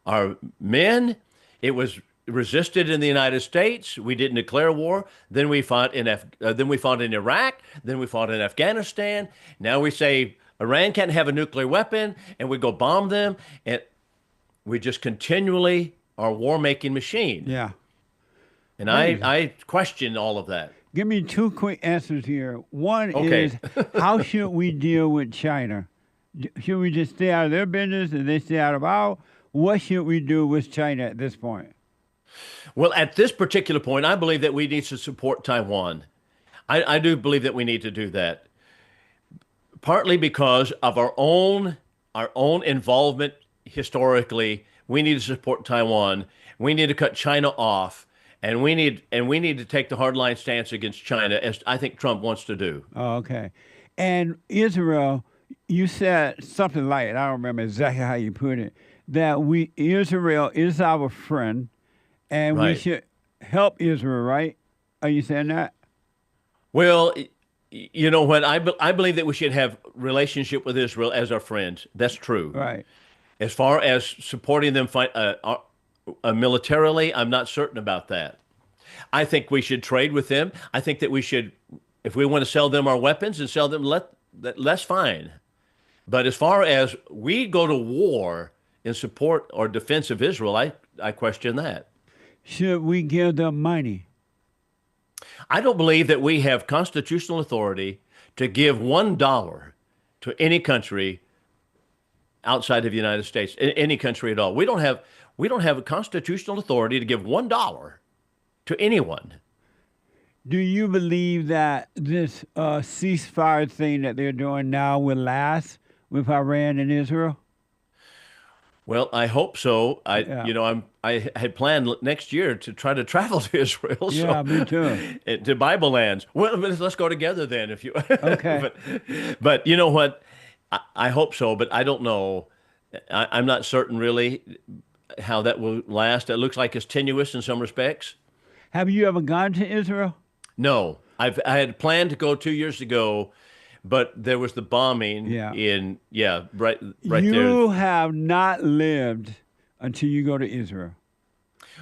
Speaker 4: our men. It was resisted in the United States. We didn't declare war. Then we fought in Iraq. Then we fought in Afghanistan. Now we say Iran can't have a nuclear weapon, and we go bomb them, and we just continually are a war-making machine.
Speaker 2: Yeah.
Speaker 4: And I question all of that.
Speaker 2: Give me two quick answers here. One is, how should we deal with China? Should we just stay out of their business and they stay out of ours? What should we do with China at this point?
Speaker 4: Well, at this particular point, I believe that we need to support Taiwan. I do believe that we need to do that, partly because of our own involvement historically. We need to support Taiwan. We need to cut China off. And we need to take the hardline stance against China, as I think Trump wants to do.
Speaker 2: Oh, okay. And Israel, you said something like, I don't remember exactly how you put it, that Israel is our friend, and we should help Israel, right? Are you saying that?
Speaker 4: Well, you know what? I believe that we should have relationship with Israel as our friends. That's true.
Speaker 2: Right.
Speaker 4: As far as supporting them militarily, I'm not certain about that. I think we should trade with them. I think that we should, if we want to sell them our weapons and sell them, that's fine. But as far as we go to war in support or defense of Israel, I question that.
Speaker 2: Should we give them money?
Speaker 4: I don't believe that we have constitutional authority to give $1 to any country outside of the United States, any country at all. We don't have a constitutional authority to give $1 to anyone.
Speaker 2: Do you believe that this ceasefire thing that they're doing now will last with Iran and Israel?
Speaker 4: Well, I hope so. I had planned next year to try to travel to Israel.
Speaker 2: Yeah, me too.
Speaker 4: To Bible lands. Well, let's go together then, if you.
Speaker 2: Okay.
Speaker 4: but you know what? I hope so, but I don't know. I'm not certain really how that will last. It looks like it's tenuous in some respects.
Speaker 2: Have you ever gone to Israel?
Speaker 4: No, I had planned to go 2 years ago, but there was the bombing right there.
Speaker 2: You have not lived until you go to Israel.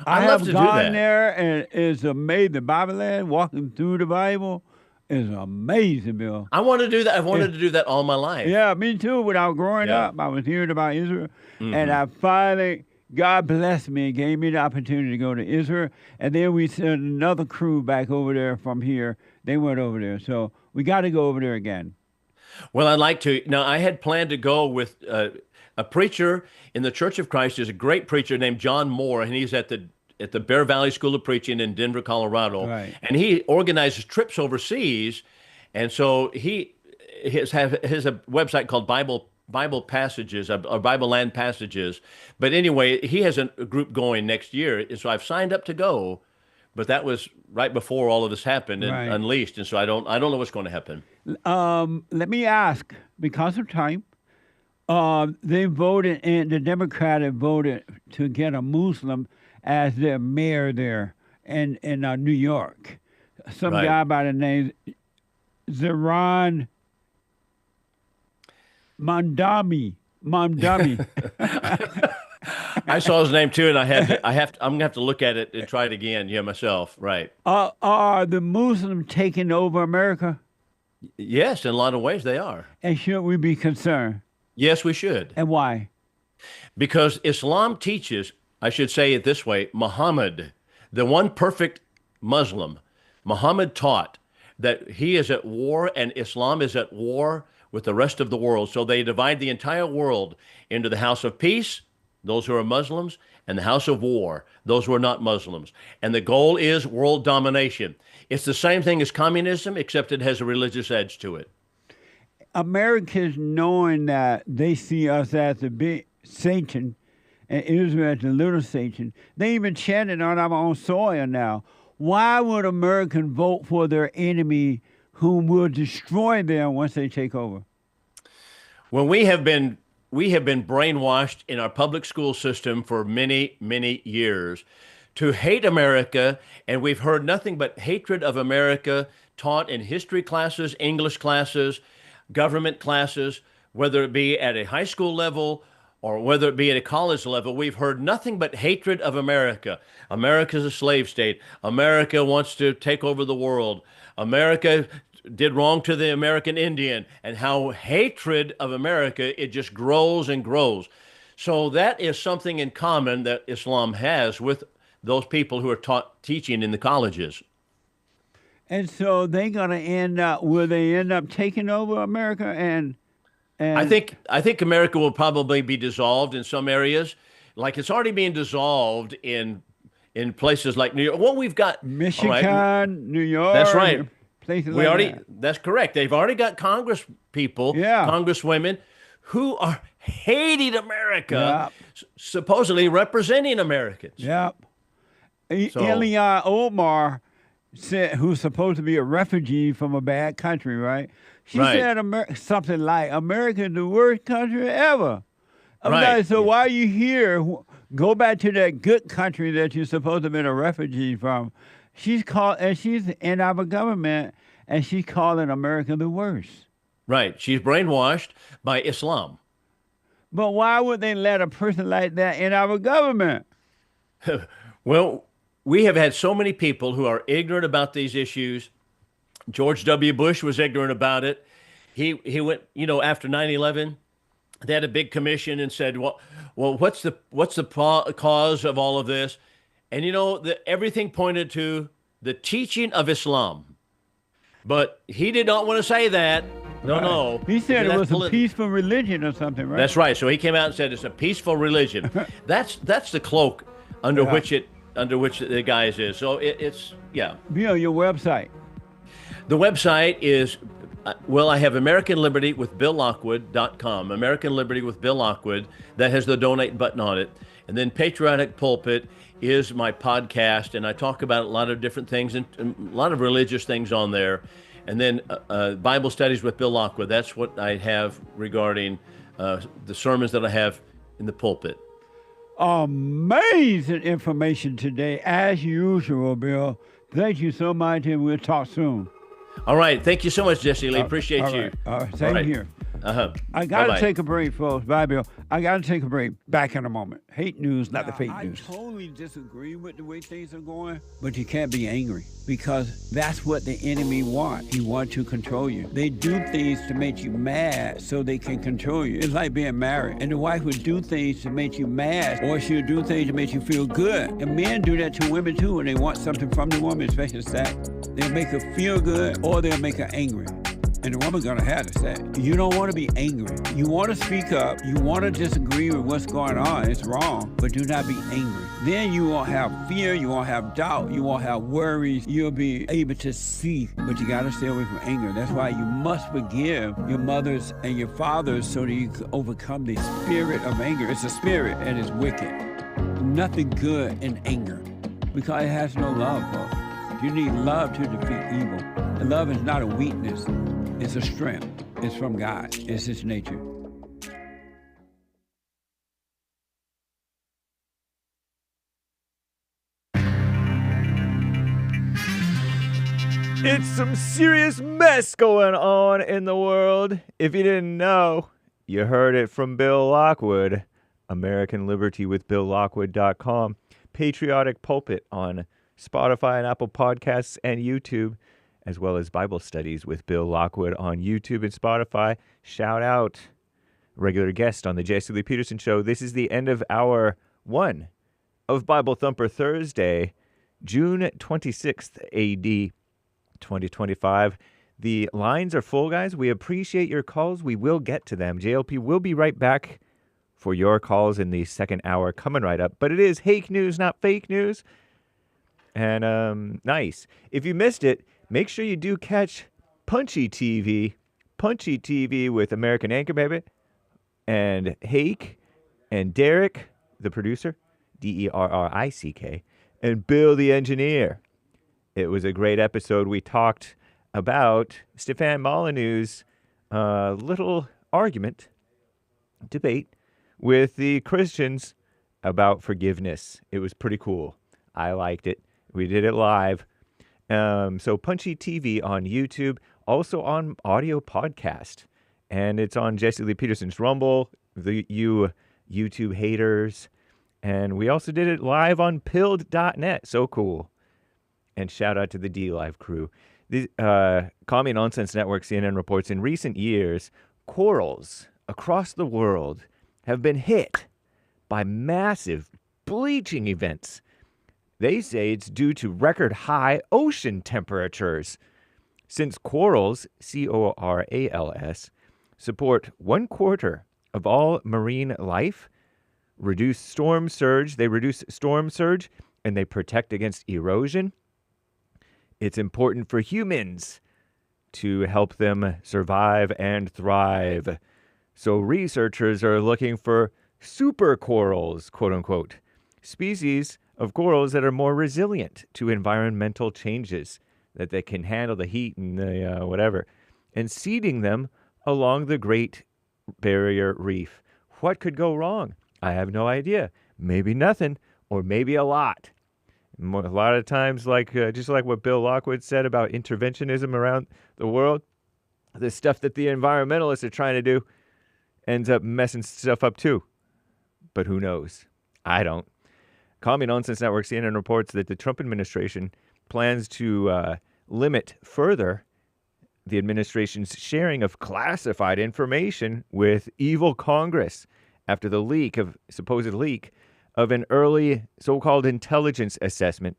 Speaker 4: I'd love to do that.
Speaker 2: I have gone there, and it's amazing. The Bible land, walking through the Bible is amazing, Bill.
Speaker 4: I want to do that. I've wanted to do that all my life.
Speaker 2: Yeah, me too. When I was growing up, I was hearing about Israel, and I finally, God blessed me and gave me the opportunity to go to Israel. And then we sent another crew back over there from here. They went over there. So we got to go over there again.
Speaker 4: Well, I'd like to. Now, I had planned to go with a preacher in the Church of Christ. There's a great preacher named John Moore, and he's at the Bear Valley School of Preaching in Denver, Colorado.
Speaker 2: Right.
Speaker 4: And he organizes trips overseas. And so he has a website called Bible Passages, or Bible Land Passages. But anyway, he has a group going next year. And so I've signed up to go. but that was right before all of this happened and
Speaker 2: Right.
Speaker 4: unleashed. And so I don't know what's going to happen.
Speaker 2: Let me ask, because of time, they voted, and the Democratic voted to get a Muslim as their mayor there in New York. Some
Speaker 4: Right.
Speaker 2: guy by the name Zohran Mamdani.
Speaker 4: I saw his name too, and I'm gonna have to look at it and try it again. Yeah, myself. Right.
Speaker 2: Are the Muslims taking over America?
Speaker 4: Yes, in a lot of ways they are.
Speaker 2: And should we be concerned?
Speaker 4: Yes, we should.
Speaker 2: And why?
Speaker 4: Because Islam teaches, I should say it this way, Muhammad, the one perfect Muslim, Muhammad taught that he is at war and Islam is at war with the rest of the world. So they divide the entire world into the house of peace, those who are Muslims, and the house of war, those who are not Muslims. And the goal is world domination. It's the same thing as communism, except it has a religious edge to it.
Speaker 2: Americans, knowing that they see us as the big Satan and Israel as the little Satan, they even chanted on our own soil now. Why would Americans vote for their enemy whom will destroy them once they take over?
Speaker 4: Well, we have been brainwashed in our public school system for many, many years to hate America, and we've heard nothing but hatred of America taught in history classes, English classes, government classes, whether it be at a high school level or whether it be at a college level. We've heard nothing but hatred of America. America's a slave state. America wants to take over the world. America did wrong to the American Indian, and how hatred of America, it just grows and grows. So that is something in common that Islam has with those people who are teaching in the colleges.
Speaker 2: And so they're going to will they end up taking over America? And
Speaker 4: I think America will probably be dissolved in some areas. Like it's already being dissolved in places like New York. Well, we've got
Speaker 2: Michigan,
Speaker 4: right,
Speaker 2: New York.
Speaker 4: That's right.
Speaker 2: Places like that.
Speaker 4: That's correct. They've already got Congress people, Congresswomen, who are hating America, supposedly representing Americans.
Speaker 2: Yep.
Speaker 4: So,
Speaker 2: Ilya Omar said, who's supposed to be a refugee from a bad country, right? She said something like, America is the worst country ever. I'm like, so why are you here? Go back to that good country that you're supposed to have been a refugee from. She's in our government, and she's calling America the worst.
Speaker 4: Right. She's brainwashed by Islam.
Speaker 2: But why would they let a person like that in our government?
Speaker 4: Well, we have had so many people who are ignorant about these issues. George W. Bush was ignorant about it. He went, after 9/11, they had a big commission and said, well, what's the cause of all of this? And everything pointed to the teaching of Islam. But he did not want to say that. No.
Speaker 2: He said it was a peaceful religion or something, right?
Speaker 4: That's right. So he came out and said it's a peaceful religion. That's the cloak under which the guise is. So it's.
Speaker 2: Bill, your website.
Speaker 4: The website is, I have AmericanLibertyWithBillLockwood.com, American Liberty with Bill Lockwood. That has the donate button on it. And then Patriotic Pulpit is my podcast, and I talk about a lot of different things and a lot of religious things on there. And then Bible Studies with Bill Lockwood. That's what I have regarding the sermons that I have in the pulpit.
Speaker 2: Amazing information today, as usual, Bill. Thank you so much, and we'll talk soon.
Speaker 4: All right. Thank you so much, Jesse Lee. Appreciate you.
Speaker 2: All right. Same here. I got to take a break, folks. Bye, Bill. I got to take a break. Back in a moment. Hate news, not the fake news. I totally disagree with the way things are going, but you can't be angry because that's what the enemy wants. He wants to control you. They do things to make you mad so they can control you. It's like being married, and the wife would do things to make you mad, or she'll do things to make you feel good. And men do that to women too when they want something from the woman, especially sex. They'll make her feel good, or they'll make her angry. And the woman's gonna have to say, you don't want to be angry. You want to speak up. You want to disagree with what's going on. It's wrong, but do not be angry. Then you won't have fear. You won't have doubt. You won't have worries. You'll be able to see, but you got to stay away from anger. That's why you must forgive your mothers and your fathers so that you can overcome the spirit of anger. It's a spirit and it's wicked. Nothing good in anger. because it has no love, folks. You need love to defeat evil. And love is not a weakness. It's a strength. It's from God. It's His nature.
Speaker 5: It's some serious mess going on in the world. If you didn't know, you heard it from Bill Lockwood. American Liberty with BillLockwood.com. Patriotic Pulpit on Spotify and Apple Podcasts and YouTube, as well as Bible Studies with Bill Lockwood on YouTube and Spotify. Shout out regular guest on the J.C. Peterson Show. This is the end of hour 1 of Bible Thumper Thursday, June 26th, A.D. 2025. The lines are full, guys. We appreciate your calls. We will get to them. JLP will be right back for your calls in the second hour coming right up. But it is hake news, not fake news. And nice. If you missed it, make sure you do catch Punchy TV with American Anchor Baby and Hake and Derek, the producer, Derrick, and Bill the engineer. It was a great episode. We talked about Stefan Molyneux's little argument, debate, with the Christians about forgiveness. It was pretty cool. I liked it. We did it live. So Punchy TV on YouTube, also on audio podcast. And it's on Jesse Lee Peterson's Rumble, you YouTube haters. And we also did it live on pilled.net. So cool. And shout out to the D-Live crew. The Commie Nonsense Network, CNN, reports in recent years, corals across the world have been hit by massive bleaching events. They say it's due to record high ocean temperatures. Since corals, corals, support 1/4 of all marine life, they reduce storm surge, and they protect against erosion. It's important for humans to help them survive and thrive. So researchers are looking for super corals, quote unquote, species of corals that are more resilient to environmental changes, that they can handle the heat and the whatever, and seeding them along the Great Barrier Reef. What could go wrong? I have no idea. Maybe nothing, or maybe a lot. A lot of times, just like what Bill Lockwood said about interventionism around the world, the stuff that the environmentalists are trying to do ends up messing stuff up too. But who knows? I don't. Commie Nonsense Network, CNN, reports that the Trump administration plans to limit further the administration's sharing of classified information with evil Congress after the supposed leak of an early so-called intelligence assessment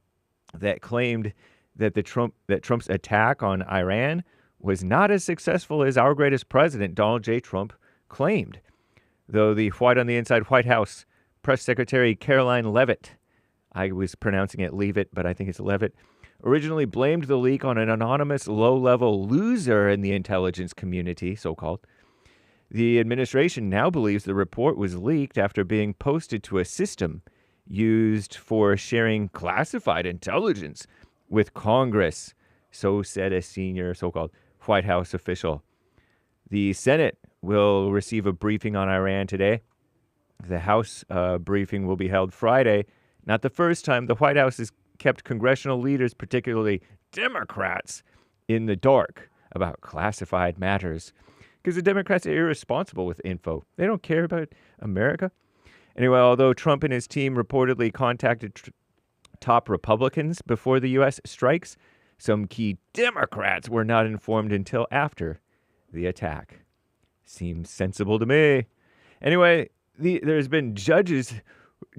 Speaker 5: that claimed that Trump's attack on Iran was not as successful as our greatest president, Donald J. Trump, claimed. Though the White on the Inside White House Press Secretary Caroline Leavitt, I was pronouncing it Leavitt, but I think it's Leavitt, originally blamed the leak on an anonymous low-level loser in the intelligence community, so-called. The administration now believes the report was leaked after being posted to a system used for sharing classified intelligence with Congress, so said a senior so-called White House official. The Senate will receive a briefing on Iran today. The House briefing will be held Friday. Not the first time the White House has kept congressional leaders, particularly Democrats, in the dark about classified matters. Because the Democrats are irresponsible with info. They don't care about America. Anyway, although Trump and his team reportedly contacted top Republicans before the U.S. strikes, some key Democrats were not informed until after the attack. Seems sensible to me. Anyway, there's been judges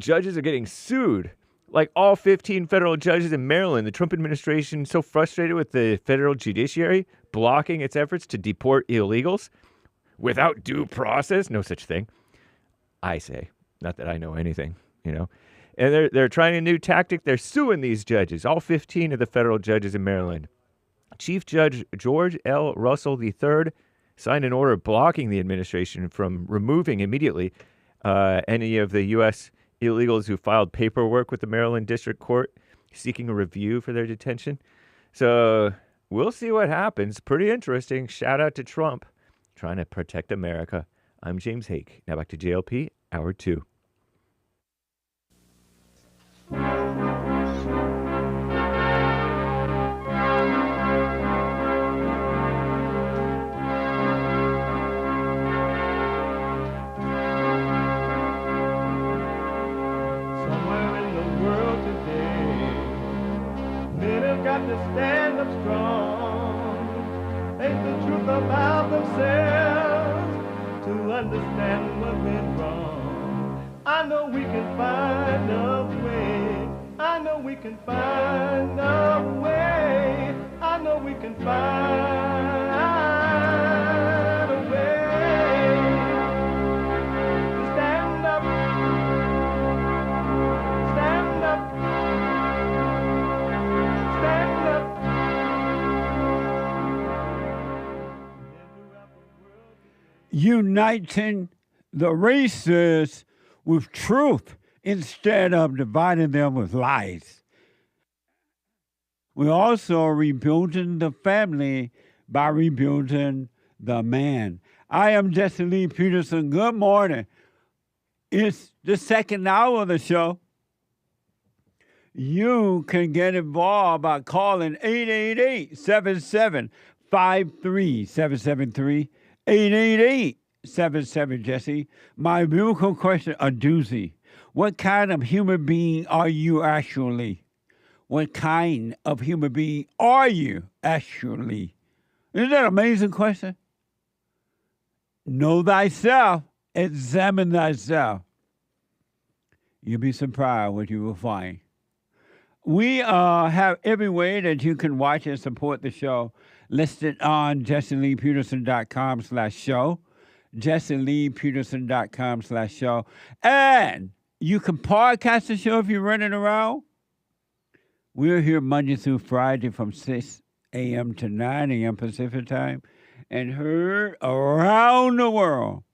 Speaker 5: are getting sued. Like all 15 federal judges in Maryland, the Trump administration is so frustrated with the federal judiciary blocking its efforts to deport illegals without due process. No such thing, I say. Not that I know anything, And they're trying a new tactic. They're suing these judges, all 15 of the federal judges in Maryland. Chief Judge George L. Russell III signed an order blocking the administration from removing immediately any of the U.S. illegals who filed paperwork with the Maryland District Court seeking a review for their detention. So we'll see what happens. Pretty interesting. Shout out to Trump trying to protect America. I'm James Hake. Now back to JLP, Hour 2.
Speaker 1: To stand up strong, face the truth about themselves, to understand what went wrong. I know we can find a way. I know we can find a way. I know we can find a way to stand up, stand up.
Speaker 2: Uniting the races with truth instead of dividing them with lies. We're also rebuilding the family by rebuilding the man. I am Jesse Lee Peterson. Good morning. It's the second hour of the show. You can get involved by calling 888-7753-773. 888-77-JESSE. My biblical question, a doozy. What kind of human being are you actually? What kind of human being are you actually? Isn't that an amazing question? Know thyself, examine thyself. You'll be surprised what you will find. We have every way that you can watch and support the show listed on JesseLeePeterson.com/show, JesseLeePeterson.com/show. And you can podcast the show if you're running around. We're here Monday through Friday from 6 a.m. to 9 a.m. Pacific time and heard around the world.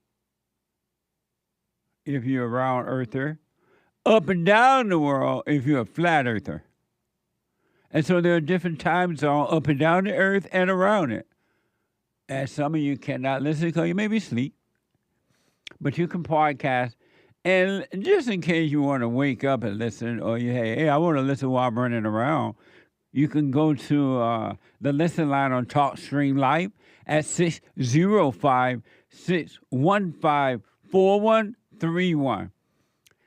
Speaker 2: If you're a round earther, up and down the world if you're a flat earther. And so there are different time zones up and down the earth and around it. And some of you cannot listen because you may be asleep. But you can podcast. And just in case you want to wake up and listen, or hey, I want to listen while I'm running around, you can go to the listen line on TalkStream Live at 605-615-4131.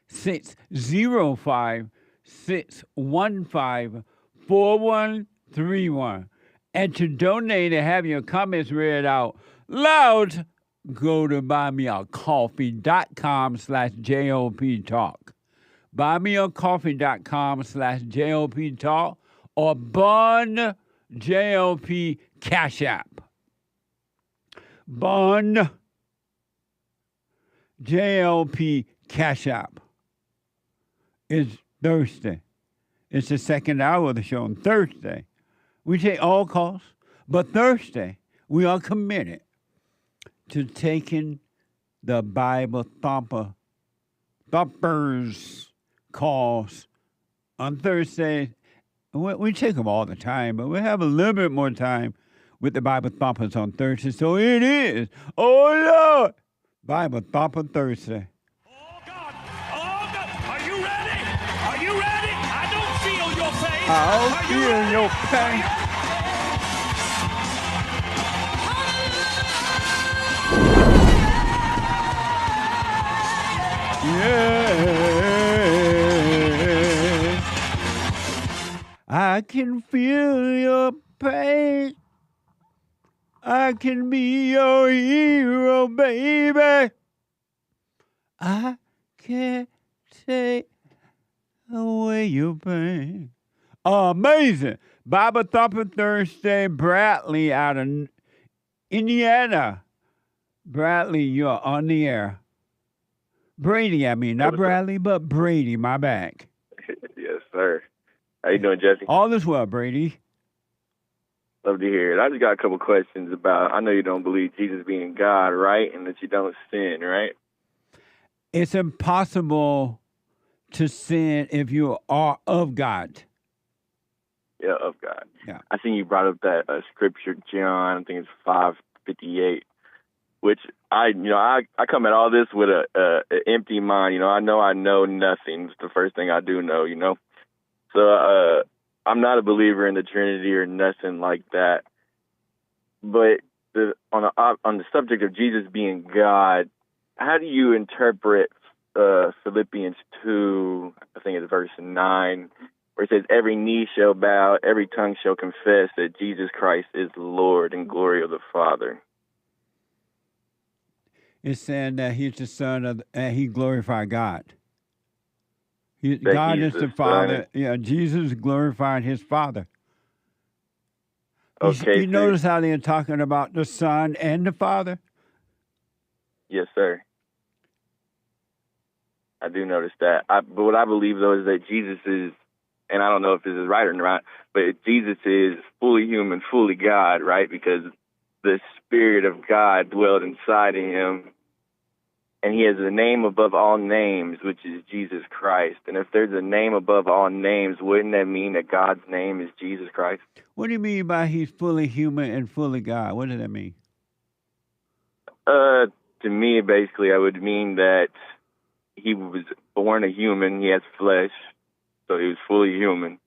Speaker 2: 605-615-4131. And to donate and have your comments read out loud, go to buymeacoffee.com/JLP Talk. Buymeacoffee.com/JLP Talk or Bond JLP Cash App. Bond JLP Cash App. It's Thursday. It's the second hour of the show on Thursday. We take all calls, but Thursday we are committed to taking the Bible thumpers calls on Thursday. We take them all the time, but we have a little bit more time with the Bible thumpers on Thursday. So it is, oh Lord, Bible Thumper Thursday.
Speaker 3: Oh God! Oh God! Are you ready? Are you ready? I don't feel your pain.
Speaker 2: I'll
Speaker 3: Are you
Speaker 2: feel
Speaker 3: ready?
Speaker 2: your pain. Yeah. I can feel your pain. I can be your hero, baby. I can't take away your pain. Amazing. Bible Thumper Thursday, Bradley out of Indiana. Bradley, you're on the air. Brady, I mean, not Bradley, but Brady, my back.
Speaker 6: Yes, sir. How you doing, Jesse?
Speaker 2: All is well, Brady.
Speaker 6: Love to hear it. I just got a couple questions about, I know you don't believe Jesus being God, right? And that you don't sin, right?
Speaker 2: It's impossible to sin if you are of God.
Speaker 6: Yeah, of God.
Speaker 2: Yeah.
Speaker 6: I think you brought up that scripture, John, I think it's 5:58, which I come at all this with a empty mind. I know nothing. It's the first thing I do know. So I'm not a believer in the Trinity or nothing like that. But on the subject of Jesus being God, how do you interpret Philippians 2, I think it's verse 9, where it says, every knee shall bow, every tongue shall confess that Jesus Christ is Lord in glory of the Father?
Speaker 2: It's saying that he's the son of, and he glorified God.
Speaker 6: That
Speaker 2: God
Speaker 6: he's
Speaker 2: is the
Speaker 6: the
Speaker 2: Father.
Speaker 6: Son.
Speaker 2: Yeah, Jesus glorified his Father.
Speaker 6: Okay,
Speaker 2: You notice how they're talking about the Son and the Father?
Speaker 6: Yes, sir. I do notice that. But what I believe, though, is that Jesus is, and I don't know if this is right or not, but Jesus is fully human, fully God, right? Because the Spirit of God dwelled inside of him, and he has a name above all names, which is Jesus Christ. And if there's a name above all names, wouldn't that mean that God's name is Jesus Christ?
Speaker 2: What do you mean by he's fully human and fully God? What does that mean?
Speaker 6: To me, basically, I would mean that he was born a human. He has flesh, so he was fully human.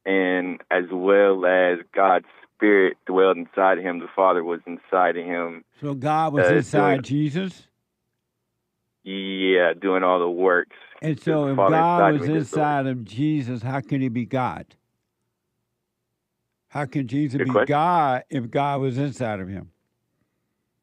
Speaker 6: And as well as God's Spirit dwelled inside of him, the Father was inside of him.
Speaker 2: So God was inside Jesus?
Speaker 6: Yeah, doing all the works.
Speaker 2: And so if God was inside of Jesus, how can he be God? How can Jesus be God if God was inside of him?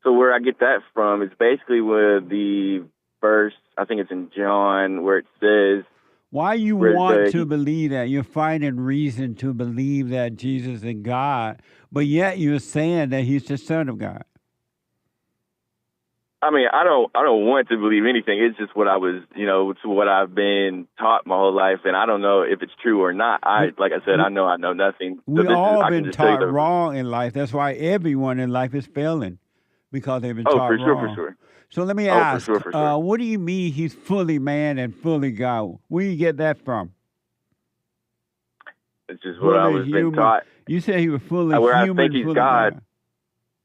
Speaker 6: So where I get that from is basically with the verse, I think it's in John, where it says...
Speaker 2: Why you want to believe that? You're finding reason to believe that Jesus is God, but yet you're saying that he's the Son of God.
Speaker 6: I mean, I don't want to believe anything. It's just what I was, it's what I've been taught my whole life, and I don't know if it's true or not. Like I said, I know nothing.
Speaker 2: We've all been taught wrong in life. That's why everyone in life is failing, because they've been taught wrong.
Speaker 6: For sure.
Speaker 2: So let me ask,
Speaker 6: for sure.
Speaker 2: What do you mean he's fully man and fully God? Where do you get that from?
Speaker 6: It's just what I was been taught.
Speaker 2: You said he was fully
Speaker 6: where
Speaker 2: human,
Speaker 6: I think he's God.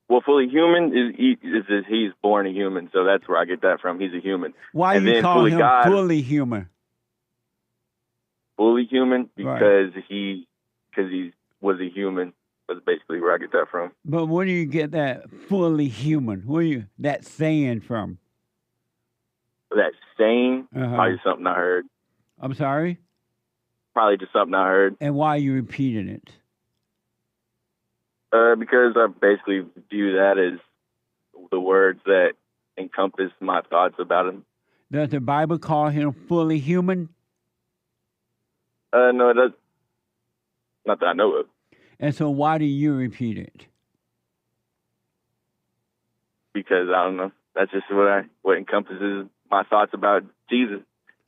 Speaker 6: Well, fully human is he's born a human, so that's where I get that from. He's a human.
Speaker 2: Why do you call him God, fully human?
Speaker 6: Fully human because he was a human. That's basically where I get that from.
Speaker 2: But where do you get that fully human? Where you that saying from?
Speaker 6: That saying? Probably something I heard.
Speaker 2: I'm sorry?
Speaker 6: Probably just something I heard.
Speaker 2: And why are you repeating it?
Speaker 6: Because I basically view that as the words that encompass my thoughts about him.
Speaker 2: Does the Bible call him fully human?
Speaker 6: No, it doesn't. Not that I know of.
Speaker 2: And so why do you repeat it?
Speaker 6: Because I don't know. That's just what encompasses my thoughts about Jesus.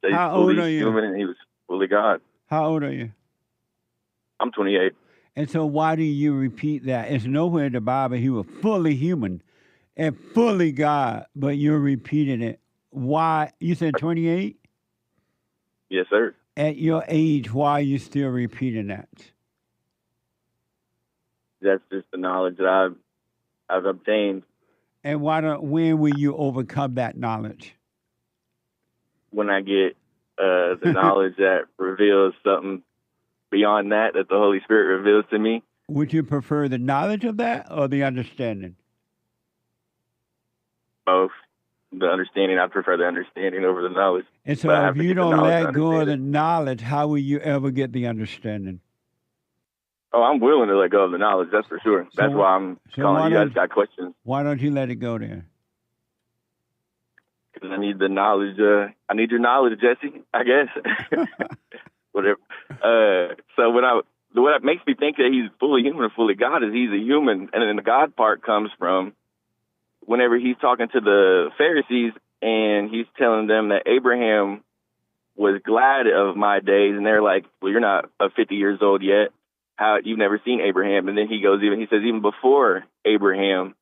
Speaker 6: That he's fully human and he was fully God.
Speaker 2: How old are you?
Speaker 6: I'm 28.
Speaker 2: And so why do you repeat that? It's nowhere in the Bible he was fully human and fully God, but you're repeating it. Why? You said 28?
Speaker 6: Yes, sir.
Speaker 2: At your age, why are you still repeating that?
Speaker 6: That's just the knowledge that I've obtained.
Speaker 2: And when will you overcome that knowledge?
Speaker 6: When I get the knowledge that reveals something beyond that the Holy Spirit reveals to me.
Speaker 2: Would you prefer the knowledge of that or the understanding?
Speaker 6: Both. The understanding, I prefer the understanding over the knowledge.
Speaker 2: And so if you don't let go of the knowledge, how will you ever get the understanding?
Speaker 6: Oh, I'm willing to let go of the knowledge, that's for sure. That's why I'm calling you guys got questions.
Speaker 2: Why don't you let it go then?
Speaker 6: Because I need the knowledge. I need your knowledge, Jesse, I guess. Whatever. So what makes me think that he's fully human and fully God is he's a human. And then the God part comes from whenever he's talking to the Pharisees and he's telling them that Abraham was glad of my days. And they're like, well, you're not 50 years old yet. How you've never seen Abraham. And then he says, even before Abraham,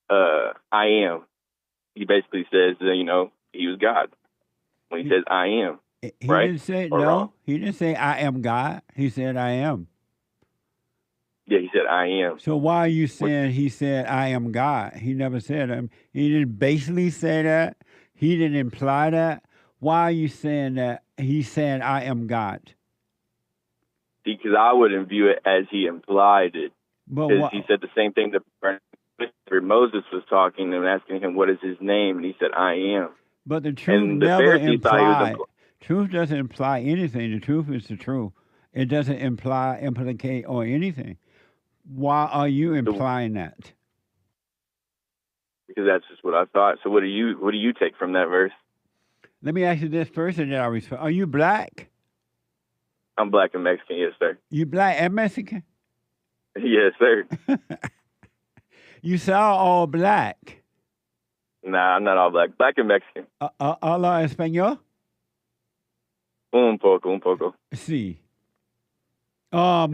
Speaker 6: I am. He basically says, he was God when he says, I am.
Speaker 2: He didn't say, no, he didn't say, I am God. He said, I am.
Speaker 6: Yeah, he said, I am.
Speaker 2: So why are you saying he said, I am God? He never said that. He didn't basically say that. He didn't imply that. Why are you saying that he said, I am God?
Speaker 6: Because I wouldn't view it as he implied it.
Speaker 2: But
Speaker 6: Because he said the same thing that Moses was talking and asking him, what is his name? And he said, I am.
Speaker 2: But the truth
Speaker 6: And the
Speaker 2: never
Speaker 6: Pharisees thought he was
Speaker 2: implies. Truth doesn't imply anything. The truth is the truth. It doesn't implicate, or anything. Why are you implying that?
Speaker 6: Because that's just what I thought. So what do you take from that verse?
Speaker 2: Let me ask you this first, and then I'll respond. Are you black?
Speaker 6: I'm black and Mexican, yes, sir.
Speaker 2: You black and Mexican?
Speaker 6: Yes, sir.
Speaker 2: You sound all black.
Speaker 6: Nah, I'm not all black. Black and Mexican.
Speaker 2: ¿Habla español?
Speaker 6: Un poco.
Speaker 2: Sí. What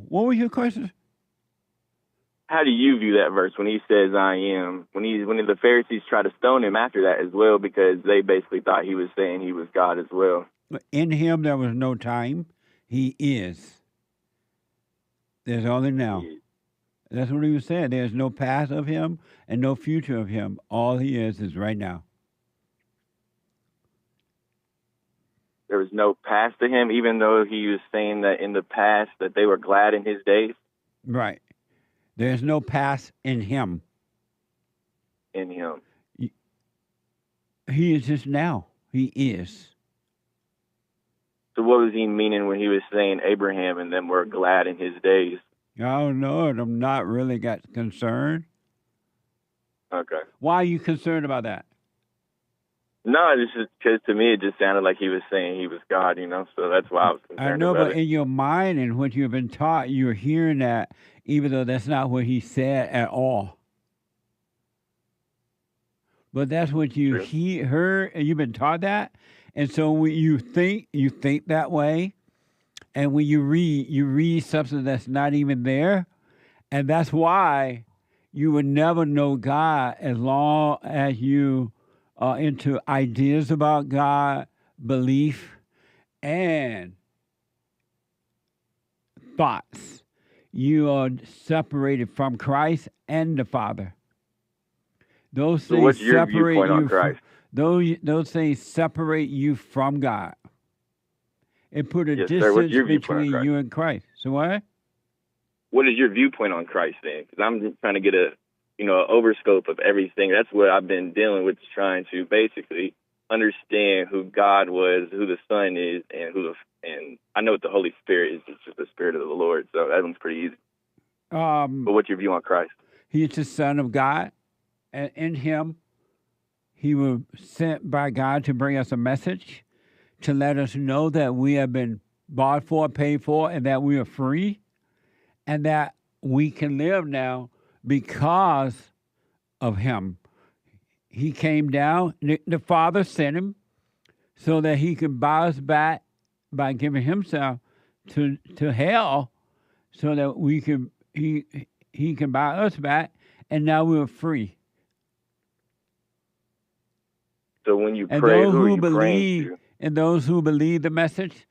Speaker 2: was your question?
Speaker 6: How do you view that verse when he says I am? When the Pharisees try to stone him after that as well, because they basically thought he was saying he was God as well.
Speaker 2: In him there was no time. He is. There's only now. That's what he was saying. There's no past of him and no future of him. All he is right now.
Speaker 6: There was no past to him, even though he was saying that in the past that they were glad in his days.
Speaker 2: Right. There's no past in him.
Speaker 6: In him.
Speaker 2: He is just now. He is.
Speaker 6: So what was he meaning when he was saying Abraham and them were glad in his days?
Speaker 2: I don't know. I'm not really got concerned.
Speaker 6: Okay.
Speaker 2: Why are you concerned about that?
Speaker 6: No, just because to me it just sounded like he was saying he was God, so that's why I was concerned.
Speaker 2: I know,
Speaker 6: about
Speaker 2: but
Speaker 6: it.
Speaker 2: in your mind and what you've been taught, you're hearing that, even though that's not what he said at all. But that's what you heard, and you've been taught that. And so when you think that way, and when you read something that's not even there, and that's why you would never know God as long as you are into ideas about God, belief, and thoughts. You are separated from Christ and the Father. Those things
Speaker 6: what's your
Speaker 2: separate
Speaker 6: viewpoint on
Speaker 2: you
Speaker 6: Christ?
Speaker 2: Those things separate you from God. It put a
Speaker 6: Yes, sir. What's
Speaker 2: distance
Speaker 6: your viewpoint on
Speaker 2: between
Speaker 6: Christ?
Speaker 2: you and Christ. So what?
Speaker 6: What is your viewpoint on Christ then? Because I'm just trying to get an overscope of everything. That's what I've been dealing with, trying to basically understand who God was, who the Son is, and I know what the Holy Spirit is. It's just the Spirit of the Lord. So that one's pretty easy. But what's your view on Christ?
Speaker 2: He is the Son of God, and in him, he was sent by God to bring us a message, to let us know that we have been bought for, paid for, and that we are free, and that we can live now because of him. He came down, the Father sent him so that he could buy us back by giving himself to hell, so that he can buy us back, and now we're free.
Speaker 6: So when you pray, who are you praying to?
Speaker 2: And those who believe the message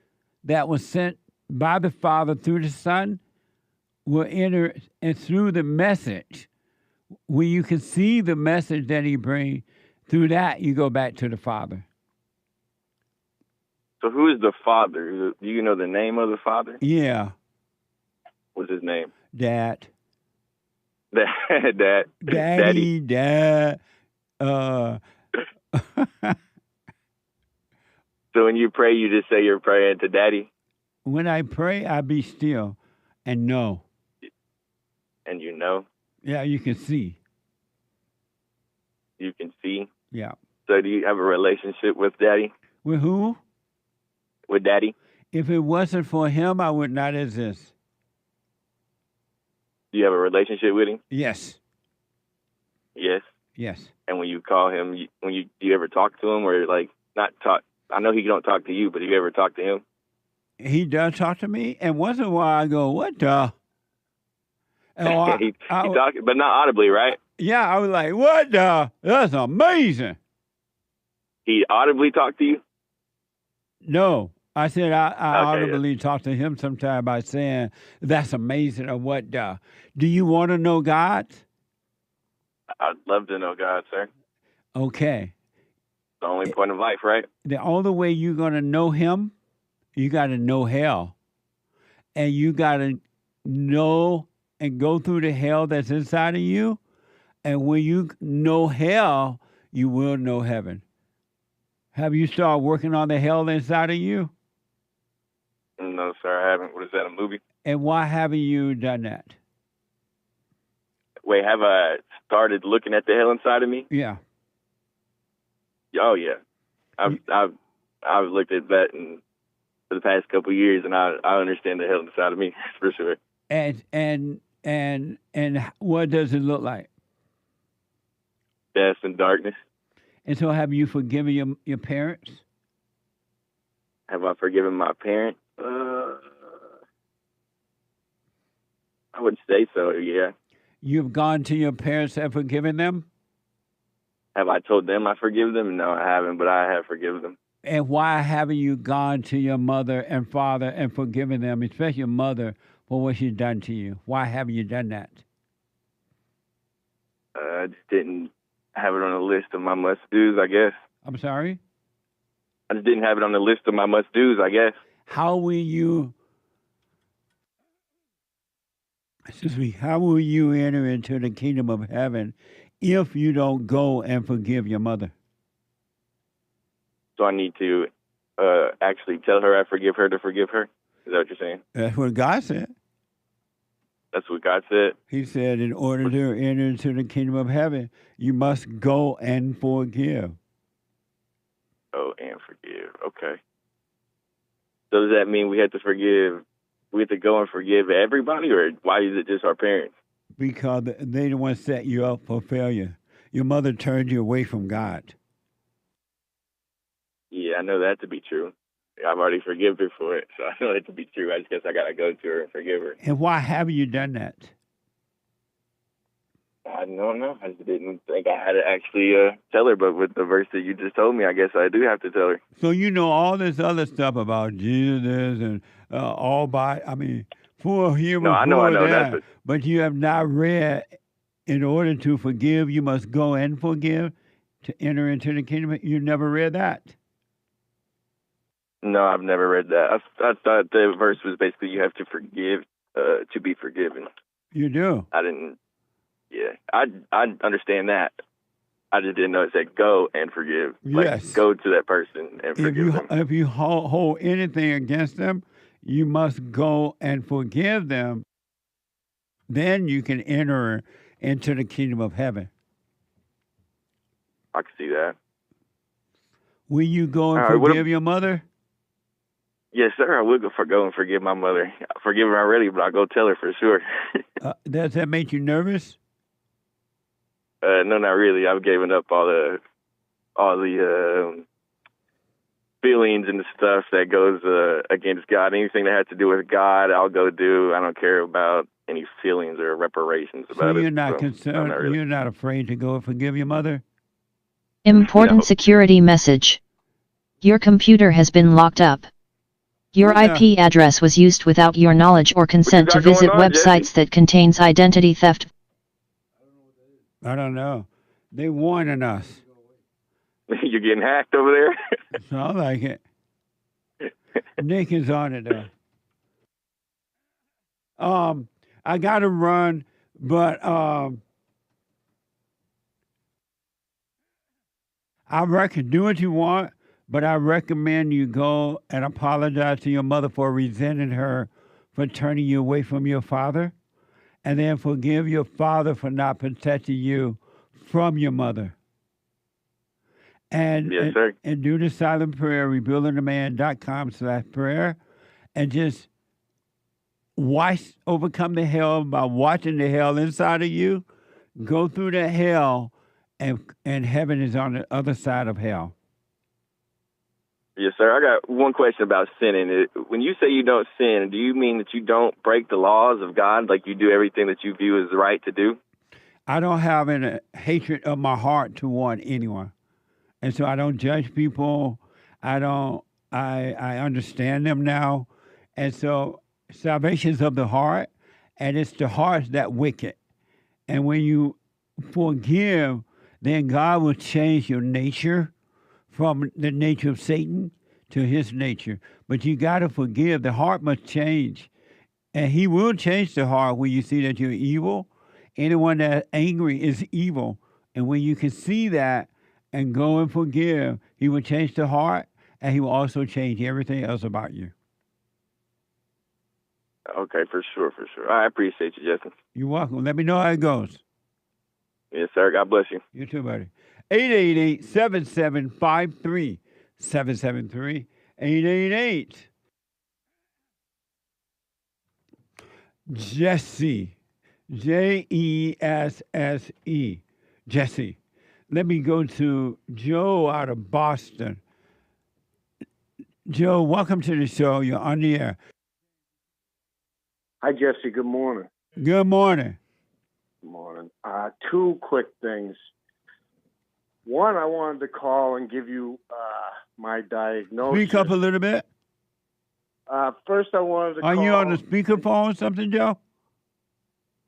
Speaker 2: that was sent by the Father through the Son will enter, and through the message, when you can see the message that he brings, through that you go back to the Father.
Speaker 6: So who is the Father? Do you know the name of the Father?
Speaker 2: Yeah.
Speaker 6: What's his name?
Speaker 2: Dad.
Speaker 6: Dad.
Speaker 2: Daddy. Dad.
Speaker 6: So when you pray, you just say you're praying to Daddy?
Speaker 2: When I pray, I be still and know.
Speaker 6: And you know?
Speaker 2: Yeah, you can see.
Speaker 6: You can see?
Speaker 2: Yeah.
Speaker 6: So do you have a relationship with Daddy?
Speaker 2: With who?
Speaker 6: With Daddy?
Speaker 2: If it wasn't for him, I would not exist.
Speaker 6: Do you have a relationship with him?
Speaker 2: Yes.
Speaker 6: Yes?
Speaker 2: Yes.
Speaker 6: And when you call him, do you ever talk to him, or not talk? I know he don't talk to you, but do you ever talk to him?
Speaker 2: He does talk to me, and once in a while I go, "What the?" And
Speaker 6: he talk, but not audibly, right?
Speaker 2: Yeah, I was like, "What the? That's amazing."
Speaker 6: He audibly talked to you?
Speaker 2: No, I said I
Speaker 6: Okay, yeah.
Speaker 2: audibly talked to him sometime by saying that's amazing. Or what? Do you want to know God?
Speaker 6: I'd love to know God, sir.
Speaker 2: Okay.
Speaker 6: The only point of life, right?
Speaker 2: The only way you're gonna know Him, you got to know hell, and you got to know and go through the hell that's inside of you. And when you know hell, you will know heaven. Have you started working on the hell inside of you?
Speaker 6: No, sir, I haven't. What is that, a movie?
Speaker 2: And why haven't you done that?
Speaker 6: Wait, have I started looking at the hell inside of me?
Speaker 2: Yeah.
Speaker 6: Oh, yeah. I've looked at that for the past couple of years, and I understand the hell inside of me for sure.
Speaker 2: And what does it look like?
Speaker 6: Death and darkness.
Speaker 2: And so, have you forgiven your parents?
Speaker 6: Have I forgiven my parents? I would say so, yeah.
Speaker 2: You've gone to your parents and forgiven them?
Speaker 6: Have I told them I forgive them? No, I haven't, but I have forgiven them.
Speaker 2: And why haven't you gone to your mother and father and forgiven them, especially your mother, for what she's done to you? Why haven't you done that?
Speaker 6: I just didn't have it on the list of my must-dos, I guess.
Speaker 2: I'm sorry?
Speaker 6: I just didn't have it on the list of my must-dos, I guess.
Speaker 2: How will you enter into the kingdom of heaven if you don't go and forgive your mother?
Speaker 6: So I need to actually tell her I forgive her to forgive her? Is that what you're saying?
Speaker 2: That's what God said.
Speaker 6: That's what God said?
Speaker 2: He said in order to enter into the kingdom of heaven, you must go and forgive.
Speaker 6: Oh, and forgive. Okay. So does that mean we have to forgive? We have to go and forgive everybody, or why is it just our parents?
Speaker 2: Because they the ones set you up for failure. Your mother turned you away from God.
Speaker 6: Yeah, I know that to be true. I've already forgiven her for it, so I know that to be true. I just guess I got to go to her and forgive her.
Speaker 2: And why haven't you done that?
Speaker 6: I don't know. I just didn't think I had to actually tell her, but with the verse that you just told me, I guess I do have to tell her.
Speaker 2: So you know all this other stuff about Jesus and full humor.
Speaker 6: No, I know
Speaker 2: that. But you have not read, in order to forgive, you must go and forgive to enter into the kingdom. You never read that.
Speaker 6: No, I've never read that. I thought the verse was basically you have to forgive to be forgiven.
Speaker 2: You do.
Speaker 6: I didn't. Yeah, I understand that. I just didn't know it said go and forgive.
Speaker 2: Yes.
Speaker 6: Like, go to that person and forgive them.
Speaker 2: If you hold anything against them, you must go and forgive them. Then you can enter into the kingdom of heaven.
Speaker 6: I can see that.
Speaker 2: Will you go and forgive your mother?
Speaker 6: Yes, sir. I will go and forgive my mother. I forgive her already, but I'll go tell her for sure.
Speaker 2: Does that make you nervous?
Speaker 6: No, not really. I've given up all the feelings and the stuff that goes against God. Anything that has to do with God, I'll go do. I don't care about any feelings or reparations about it.
Speaker 2: So you're not concerned? Not really. You're not afraid to go and forgive your mother?
Speaker 7: Important security message. Your computer has been locked up. Your IP address was used without your knowledge or consent to visit websites that contains identity theft.
Speaker 2: I don't know. They warning us.
Speaker 6: You're getting hacked over there?
Speaker 2: Sounds like it. Nick is on it though. I gotta run, but I reckon do what you want, but I recommend you go and apologize to your mother for resenting her for turning you away from your father, and then forgive your father for not protecting you from your mother. And,
Speaker 6: yes, sir.
Speaker 2: And do the silent prayer, rebuildingtheman.com/prayer, and just overcome the hell by watching the hell inside of you. Go through the hell, and heaven is on the other side of hell.
Speaker 6: Yes, sir. I got one question about sinning. When you say you don't sin, do you mean that you don't break the laws of God, like you do everything that you view as right to do?
Speaker 2: I don't have any hatred of my heart toward anyone. And so I don't judge people. I don't I understand them now. And so salvation is of the heart, and it's the heart that wicked. And when you forgive, then God will change your nature from the nature of Satan to his nature. But you got to forgive. The heart must change. And he will change the heart when you see that you're evil. Anyone that's angry is evil. And when you can see that and go and forgive, he will change the heart, and he will also change everything else about you.
Speaker 6: Okay, for sure. I appreciate you, Justin.
Speaker 2: You're welcome. Let me know how it goes.
Speaker 6: Yes, sir. God bless you.
Speaker 2: You too, buddy. 888-7753-773. 888. Jesse. Jesse. Jesse. Let me go to Joe out of Boston. Joe, welcome to the show. You're on the air.
Speaker 8: Hi, Jesse. Good morning.
Speaker 2: Good morning.
Speaker 8: Good morning. Two quick things. One, I wanted to call and give you my diagnosis.
Speaker 2: Speak up a little bit.
Speaker 8: First, I wanted to call.
Speaker 2: Are you on the speakerphone or something, Joe?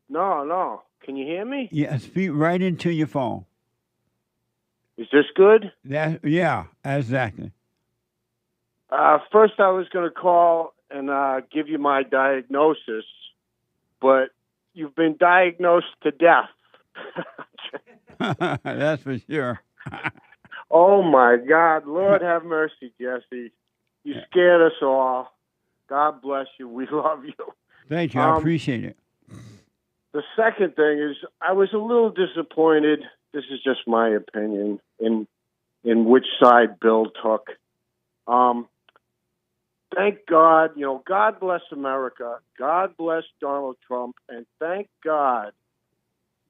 Speaker 8: No. Can you hear me?
Speaker 2: Yeah, speak right into your phone.
Speaker 8: Is this good?
Speaker 2: Yeah, exactly.
Speaker 8: First, I was going to call and give you my diagnosis, but you've been diagnosed to death.
Speaker 2: That's for sure.
Speaker 8: Oh, my God. Lord have mercy, Jesse. You scared us all. God bless you. We love you.
Speaker 2: Thank you. I appreciate it.
Speaker 8: The second thing is I was a little disappointed. This is just my opinion in which side Bill took. Thank God, God bless America. God bless Donald Trump. And thank God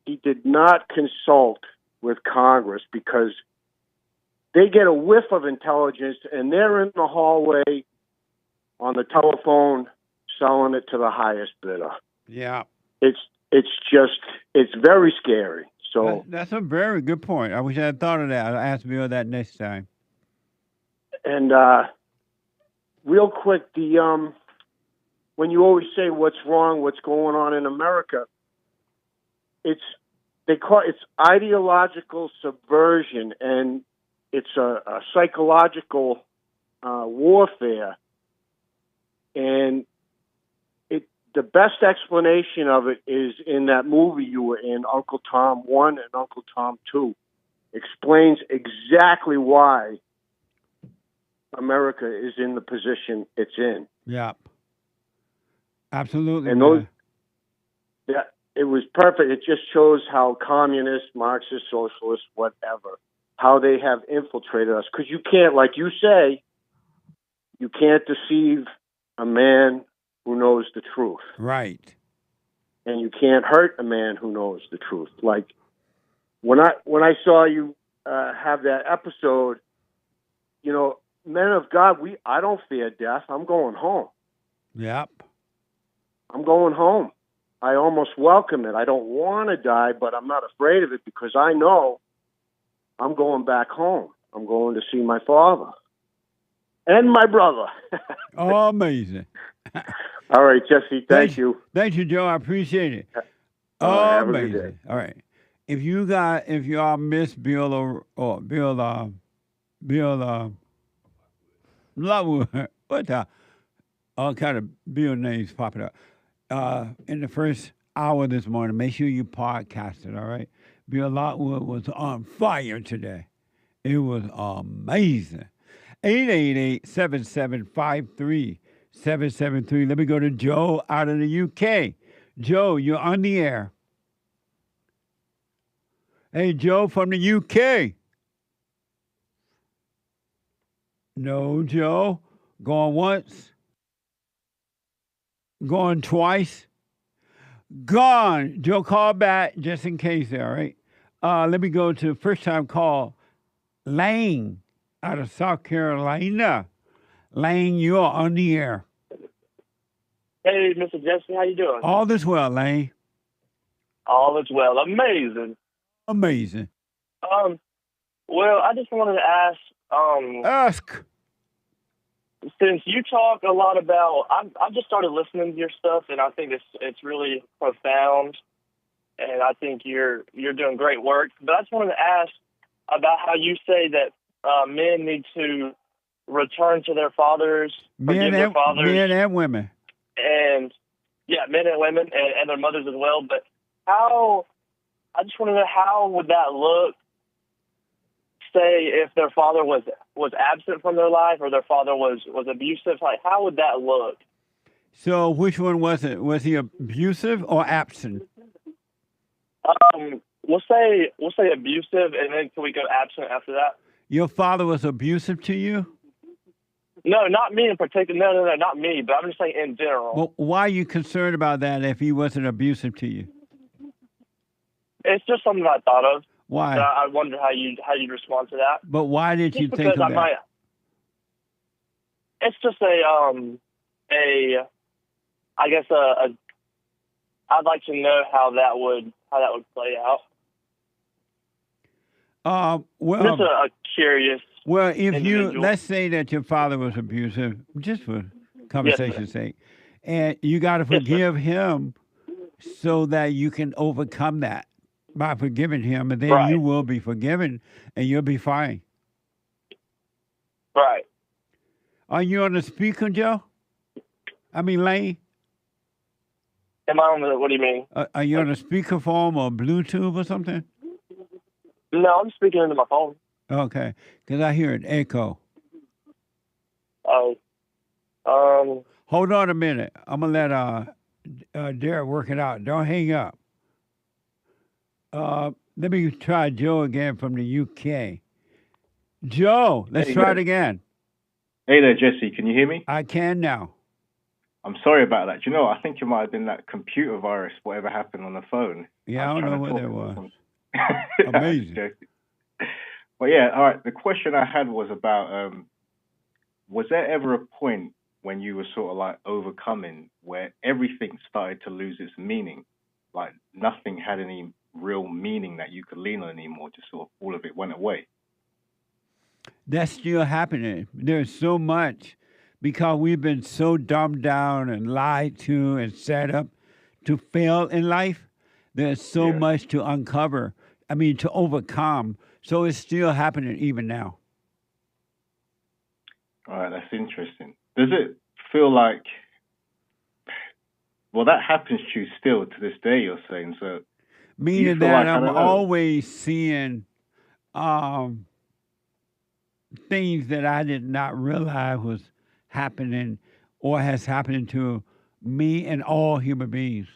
Speaker 8: he did not consult with Congress, because they get a whiff of intelligence and they're in the hallway on the telephone selling it to the highest bidder.
Speaker 2: Yeah.
Speaker 8: It's very scary. So
Speaker 2: that's a very good point. I wish I had thought of that. I'll ask Bill that next time.
Speaker 8: And real quick, when you always say what's wrong, what's going on in America, it's ideological subversion, and it's a psychological warfare. And the best explanation of it is in that movie you were in, Uncle Tom 1 and Uncle Tom 2. Explains exactly why America is in the position it's in.
Speaker 2: Yeah. Absolutely.
Speaker 8: And it was perfect. It just shows how communists, Marxists, socialists, whatever, how they have infiltrated us. Because you can't, like you say, you can't deceive a man who knows the truth.
Speaker 2: Right.
Speaker 8: And you can't hurt a man who knows the truth. Like when I saw you have that episode, men of God, I don't fear death. I'm going home.
Speaker 2: Yep.
Speaker 8: I'm going home. I almost welcome it. I don't want to die, but I'm not afraid of it, because I know I'm going back home. I'm going to see my father and my brother.
Speaker 2: Oh, amazing.
Speaker 8: All right, Jesse, thank you.
Speaker 2: Thank you, Joe. I appreciate it.
Speaker 8: Have
Speaker 2: amazing.
Speaker 8: a good day.
Speaker 2: All right. If y'all miss Bill Lockwood, what the all kind of Bill names popping up. In the first hour this morning, make sure you podcast it, all right? Bill Lockwood was on fire today. It was amazing. 888-7753-773. Let me go to Joe out of the UK. Joe, you're on the air. Hey, Joe from the UK. No, Joe. Going once. Going twice. Gone. Joe, call back just in case, all right? Let me go to first time call. Lane out of South Carolina. Lane, you're on the air.
Speaker 9: Hey, Mr. Justin, how you doing?
Speaker 2: All is well, Lane.
Speaker 9: All is well. Amazing.
Speaker 2: Amazing.
Speaker 9: Well, I just wanted to ask.
Speaker 2: Ask.
Speaker 9: since you talk a lot about, I've just started listening to your stuff, and I think it's really profound, and I think you're doing great work. But I just wanted to ask about how you say that men need to return to their fathers, forgive their fathers,
Speaker 2: men and women,
Speaker 9: and men and women and their mothers as well. But how? I just want to know, how would that look? Say if their father was absent from their life, or their father was abusive, like how would that look?
Speaker 2: So which one was it? Was he abusive or absent?
Speaker 9: We'll say abusive, and then can we go absent after that?
Speaker 2: Your father was abusive to you?
Speaker 9: No, not me in particular. No, not me. But I'm just saying in general.
Speaker 2: Well, why are you concerned about that if he wasn't abusive to you?
Speaker 9: It's just something I thought of.
Speaker 2: Why?
Speaker 9: So I wonder how you'd respond to that.
Speaker 2: But why did you think of that?
Speaker 9: It's just I guess I'd like to know how that would play out.
Speaker 2: Well,
Speaker 9: just a curious.
Speaker 2: Well, if
Speaker 9: individual.
Speaker 2: let's say that your father was abusive, just for conversation's sake, and you got to forgive him so that you can overcome that by forgiving him, and then you will be forgiven and you'll be fine.
Speaker 9: Right.
Speaker 2: Are you on the speaker, Joe? I mean, Lane?
Speaker 9: Am I on the, what do you mean?
Speaker 2: Are you on a speakerphone or Bluetooth or something?
Speaker 9: No, I'm speaking into my phone.
Speaker 2: Okay, because I hear an echo.
Speaker 9: Oh.
Speaker 2: Hold on a minute. I'm going to let Derek work it out. Don't hang up. Let me try Joe again from the UK. Joe, let's try it again.
Speaker 10: Hey there, Jesse. Can you hear me?
Speaker 2: I can now.
Speaker 10: I'm sorry about that. Do you know, I think it might have been that computer virus, whatever happened on the phone.
Speaker 2: Yeah, I don't know what that was. Amazing.
Speaker 10: Well, yeah, all right. The question I had was about, was there ever a point when you were sort of like overcoming where everything started to lose its meaning? Like nothing had any real meaning that you could lean on anymore, just sort of all of it went away.
Speaker 2: That's still happening. There's so much because we've been so dumbed down and lied to and set up to fail in life. There's so much to uncover. I mean, to overcome. So it's still happening even now.
Speaker 10: All right, that's interesting. Does it feel like, well, that happens to you still to this day, you're saying, so.
Speaker 2: Meaning that like, I'm always seeing things that I did not realize was happening or has happened to me and all human beings.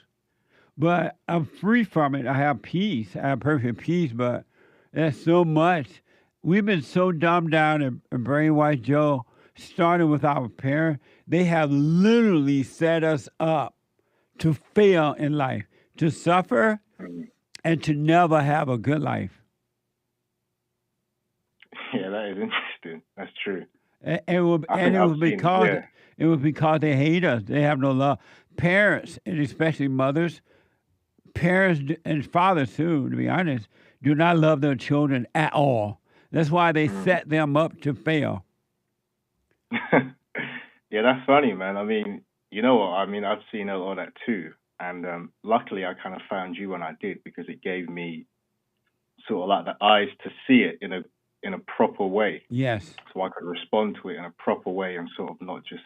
Speaker 2: But I'm free from it. I have peace. I have perfect peace, but there's so much. We've been so dumbed down and brainwashed, Joe, starting with our parents. They have literally set us up to fail in life, to suffer, and to never have a good life.
Speaker 10: Yeah, that is interesting. That's true.
Speaker 2: It was because they hate us. They have no love. Parents, and especially mothers, parents and fathers too, to be honest, do not love their children at all. That's why they set them up to fail.
Speaker 10: Yeah, that's funny, man. I mean, you know what? I mean, I've seen a lot of that too. And luckily, I kind of found you when I did, because it gave me sort of like the eyes to see it in a proper way.
Speaker 2: Yes.
Speaker 10: So I could respond to it in a proper way and sort of not just,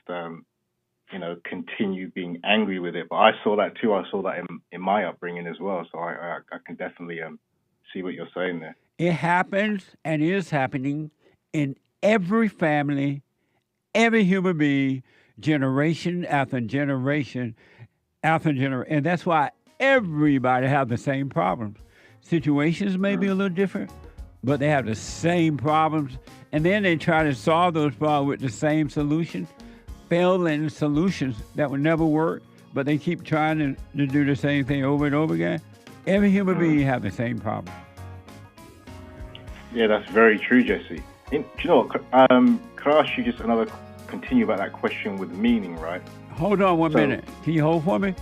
Speaker 10: continue being angry with it. But I saw that too. I saw that in my upbringing as well. So I can definitely see what you're saying there.
Speaker 2: It happens and is happening in every family, every human being, generation after generation after generation. And that's why everybody have the same problems. Situations may be a little different, but they have the same problems. And then they try to solve those problems with the same solution, failing solutions that would never work, but they keep trying to do the same thing over and over again. Every human being have the same problem.
Speaker 10: Yeah, that's very true, Jesse. Do you know what? Could I ask you just continue about that question with meaning, right?
Speaker 2: Hold on one minute. Can you hold for me?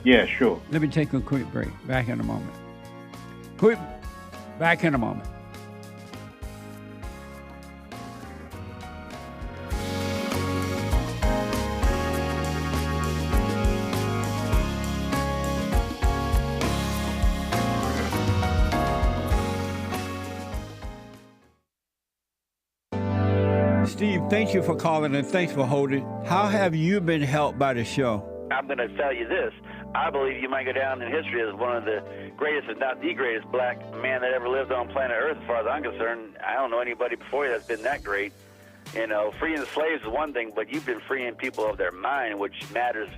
Speaker 10: Yeah, sure.
Speaker 2: Let me take a quick break. Back in a moment. Back in a moment. Steve, thank you for calling and thanks for holding. How have you been helped by the show?
Speaker 11: I'm going to tell you this. I believe you might go down in history as one of the greatest, if not the greatest, black man that ever lived on planet Earth, as far as I'm concerned. I don't know anybody before you that's been that great. You know, freeing the slaves is one thing, but you've been freeing people of their mind, which matters,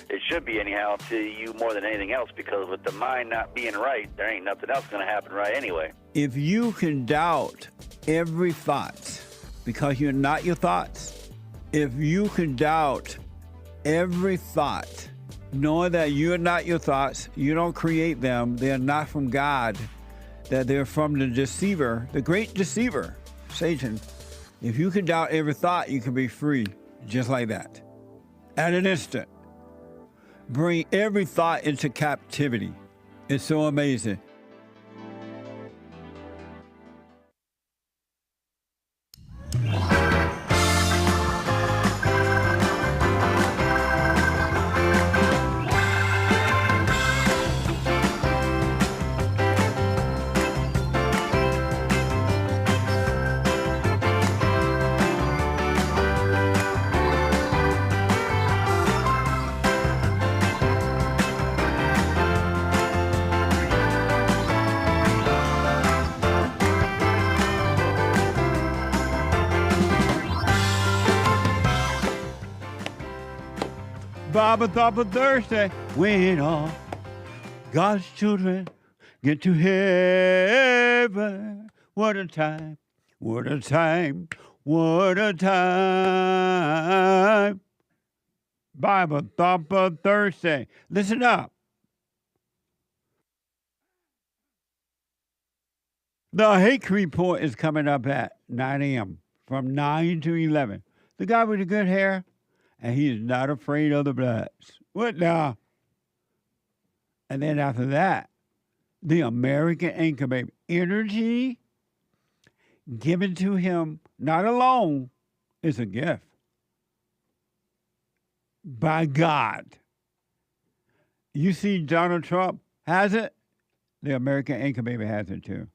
Speaker 11: it should be anyhow, to you more than anything else, because with the mind not being right, there ain't nothing else going to happen right anyway.
Speaker 2: If you can doubt every thought because you're not your thoughts, if you can doubt every thought, knowing that you're not your thoughts, you don't create them, they're not from God, that they're from the deceiver, the great deceiver, Satan. If you can doubt every thought, you can be free just like that. At an instant. Bring every thought into captivity. It's so amazing. Baba Thumper Thursday, when all God's children get to heaven. What a time, what a time, what a time. Bible Thumper Thursday. Listen up. The Hake Report is coming up at 9 a.m. from 9 to 11. The guy with the good hair, and he is not afraid of the bloods. What now? And then after that, the American Anchor Baby. Energy given to him, not alone, is a gift by God. You see Donald Trump has it, the American Anchor Baby has it too.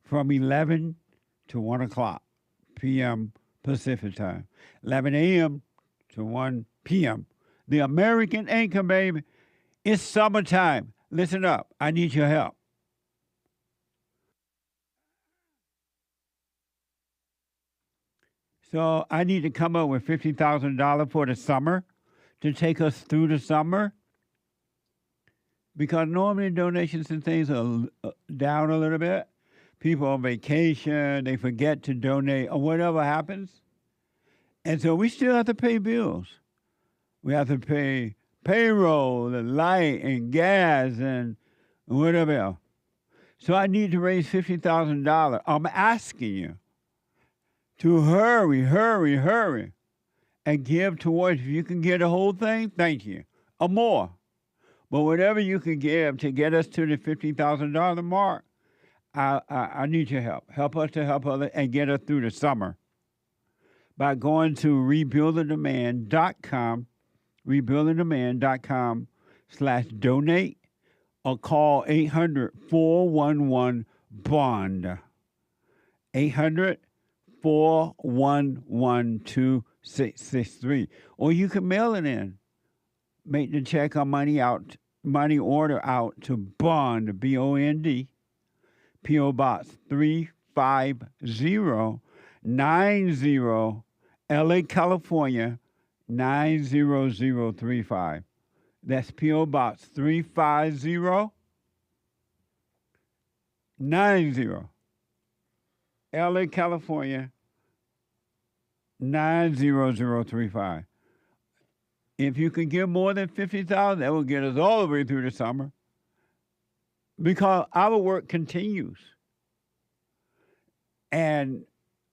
Speaker 2: From 11 to 1 o'clock p.m. Pacific time. 11 a.m. to 1 p.m. The American Anchor Baby. It's summertime. Listen up. I need your help. So I need to come up with $50,000 for the summer to take us through the summer. Because normally donations and things are down a little bit. People on vacation, they forget to donate or whatever happens. And so we still have to pay bills. We have to pay payroll and light and gas and whatever else. So I need to raise $50,000. I'm asking you to hurry, and give towards, if you can get the whole thing, thank you, or more. But whatever you can give to get us to the $50,000 mark, I need your help. Help us to help others and get us through the summer by going to rebuildingthemand.com, rebuildingthemand.com/donate, or call 800-411-BOND, 800-411-2663. Or you can mail it in. Make the check or money order out to BOND, B-O-N-D, P.O. Box 35090, LA, California, 90035. That's P.O. Box 35090, LA, California, 90035. If you can give more than $50,000, that will get us all the way through the summer. Because our work continues. And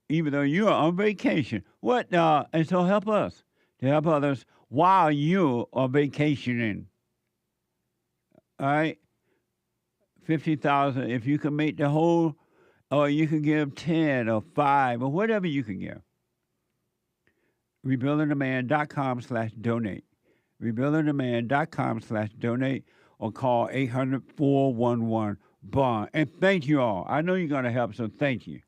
Speaker 2: even though you are on vacation, and so help us to help others while you are vacationing. All right? $50,000, if you can make the whole, or you can give 10 or 5 or whatever you can give. rebuildingthemand.com/donate. rebuildingthemand.com/donate, or call 800-411-BOND. And thank you all. I know you're going to help, so thank you.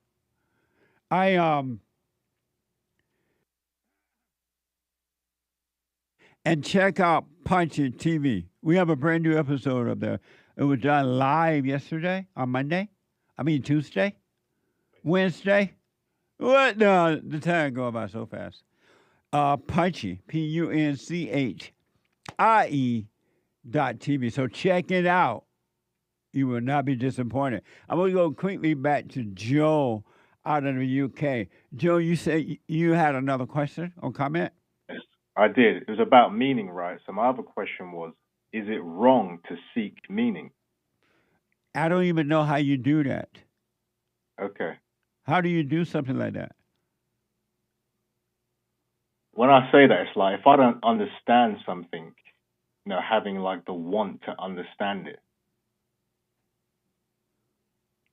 Speaker 2: And check out Punchy TV. We have a brand new episode up there. It was done live yesterday on Tuesday, Wednesday. What? No, the time going by so fast. Punchy, PUNCHIE.TV. So check it out. You will not be disappointed. I'm going to go quickly back to Joe out of the UK. Joe, you said you had another question or comment?
Speaker 10: Yes, I did. It was about meaning, right? So my other question was, is it wrong to seek meaning?
Speaker 2: I don't even know how you do that.
Speaker 10: Okay.
Speaker 2: How do you do something like that?
Speaker 10: When I say that, it's like if I don't understand something, having like the want to understand it.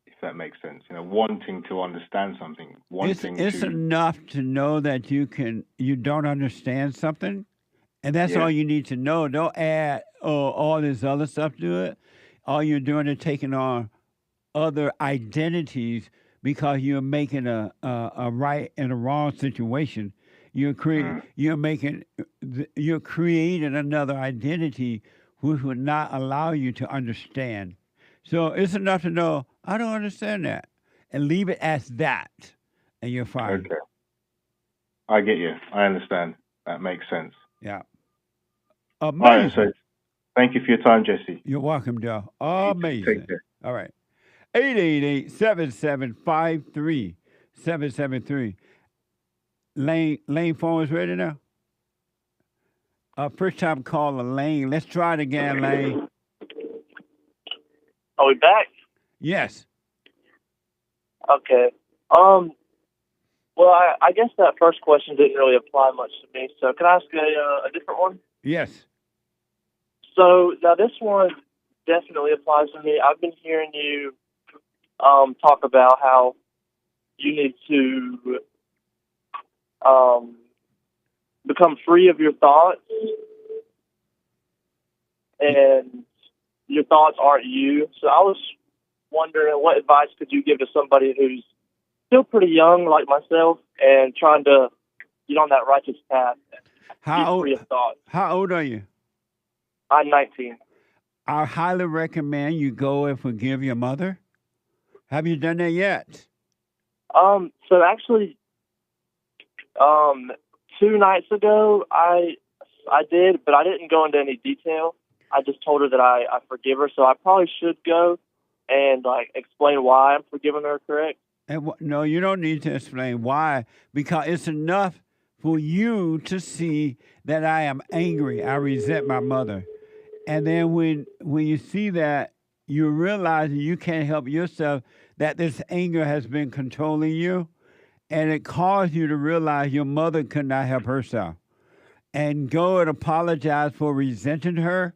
Speaker 10: If that makes sense. Wanting to understand something.
Speaker 2: It's enough to know that you don't understand something, and that's all you need to know. Don't add all this other stuff to it. All you're doing is taking on other identities because you're making a right and a wrong situation. You're creating another identity which would not allow you to understand. So it's enough to know, I don't understand that. And leave it as that. And you're fine.
Speaker 10: Okay. I get you. I understand. That makes sense.
Speaker 2: Yeah.
Speaker 10: Amazing. All right, so thank you for your time, Jesse.
Speaker 2: You're welcome, Joe. Amazing.
Speaker 10: Take care.
Speaker 2: All right. 888-7753-773. Lane phone is ready now? First time caller, Lane. Let's try it again, Lane.
Speaker 9: Are we back?
Speaker 2: Yes.
Speaker 9: Okay. Well, I guess that first question didn't really apply much to me. So can I ask a different one?
Speaker 2: Yes.
Speaker 9: So now this one definitely applies to me. I've been hearing you talk about how you need to become free of your thoughts, and your thoughts aren't you. So I was wondering, what advice could you give to somebody who's still pretty young, like myself, and trying to get on that righteous path?
Speaker 2: How
Speaker 9: free of thoughts.
Speaker 2: How old are you?
Speaker 9: I'm 19.
Speaker 2: I highly recommend you go and forgive your mother. Have you done that yet?
Speaker 9: So actually, 2 nights ago, I did, but I didn't go into any detail. I just told her that I forgive her, so I probably should go and explain why I'm forgiving her, correct?
Speaker 2: And no, you don't need to explain why, because it's enough for you to see that I am angry. I resent my mother. And then when you see that, you realize that you can't help yourself, that this anger has been controlling you, and it caused you to realize your mother could not help herself. And go and apologize for resenting her,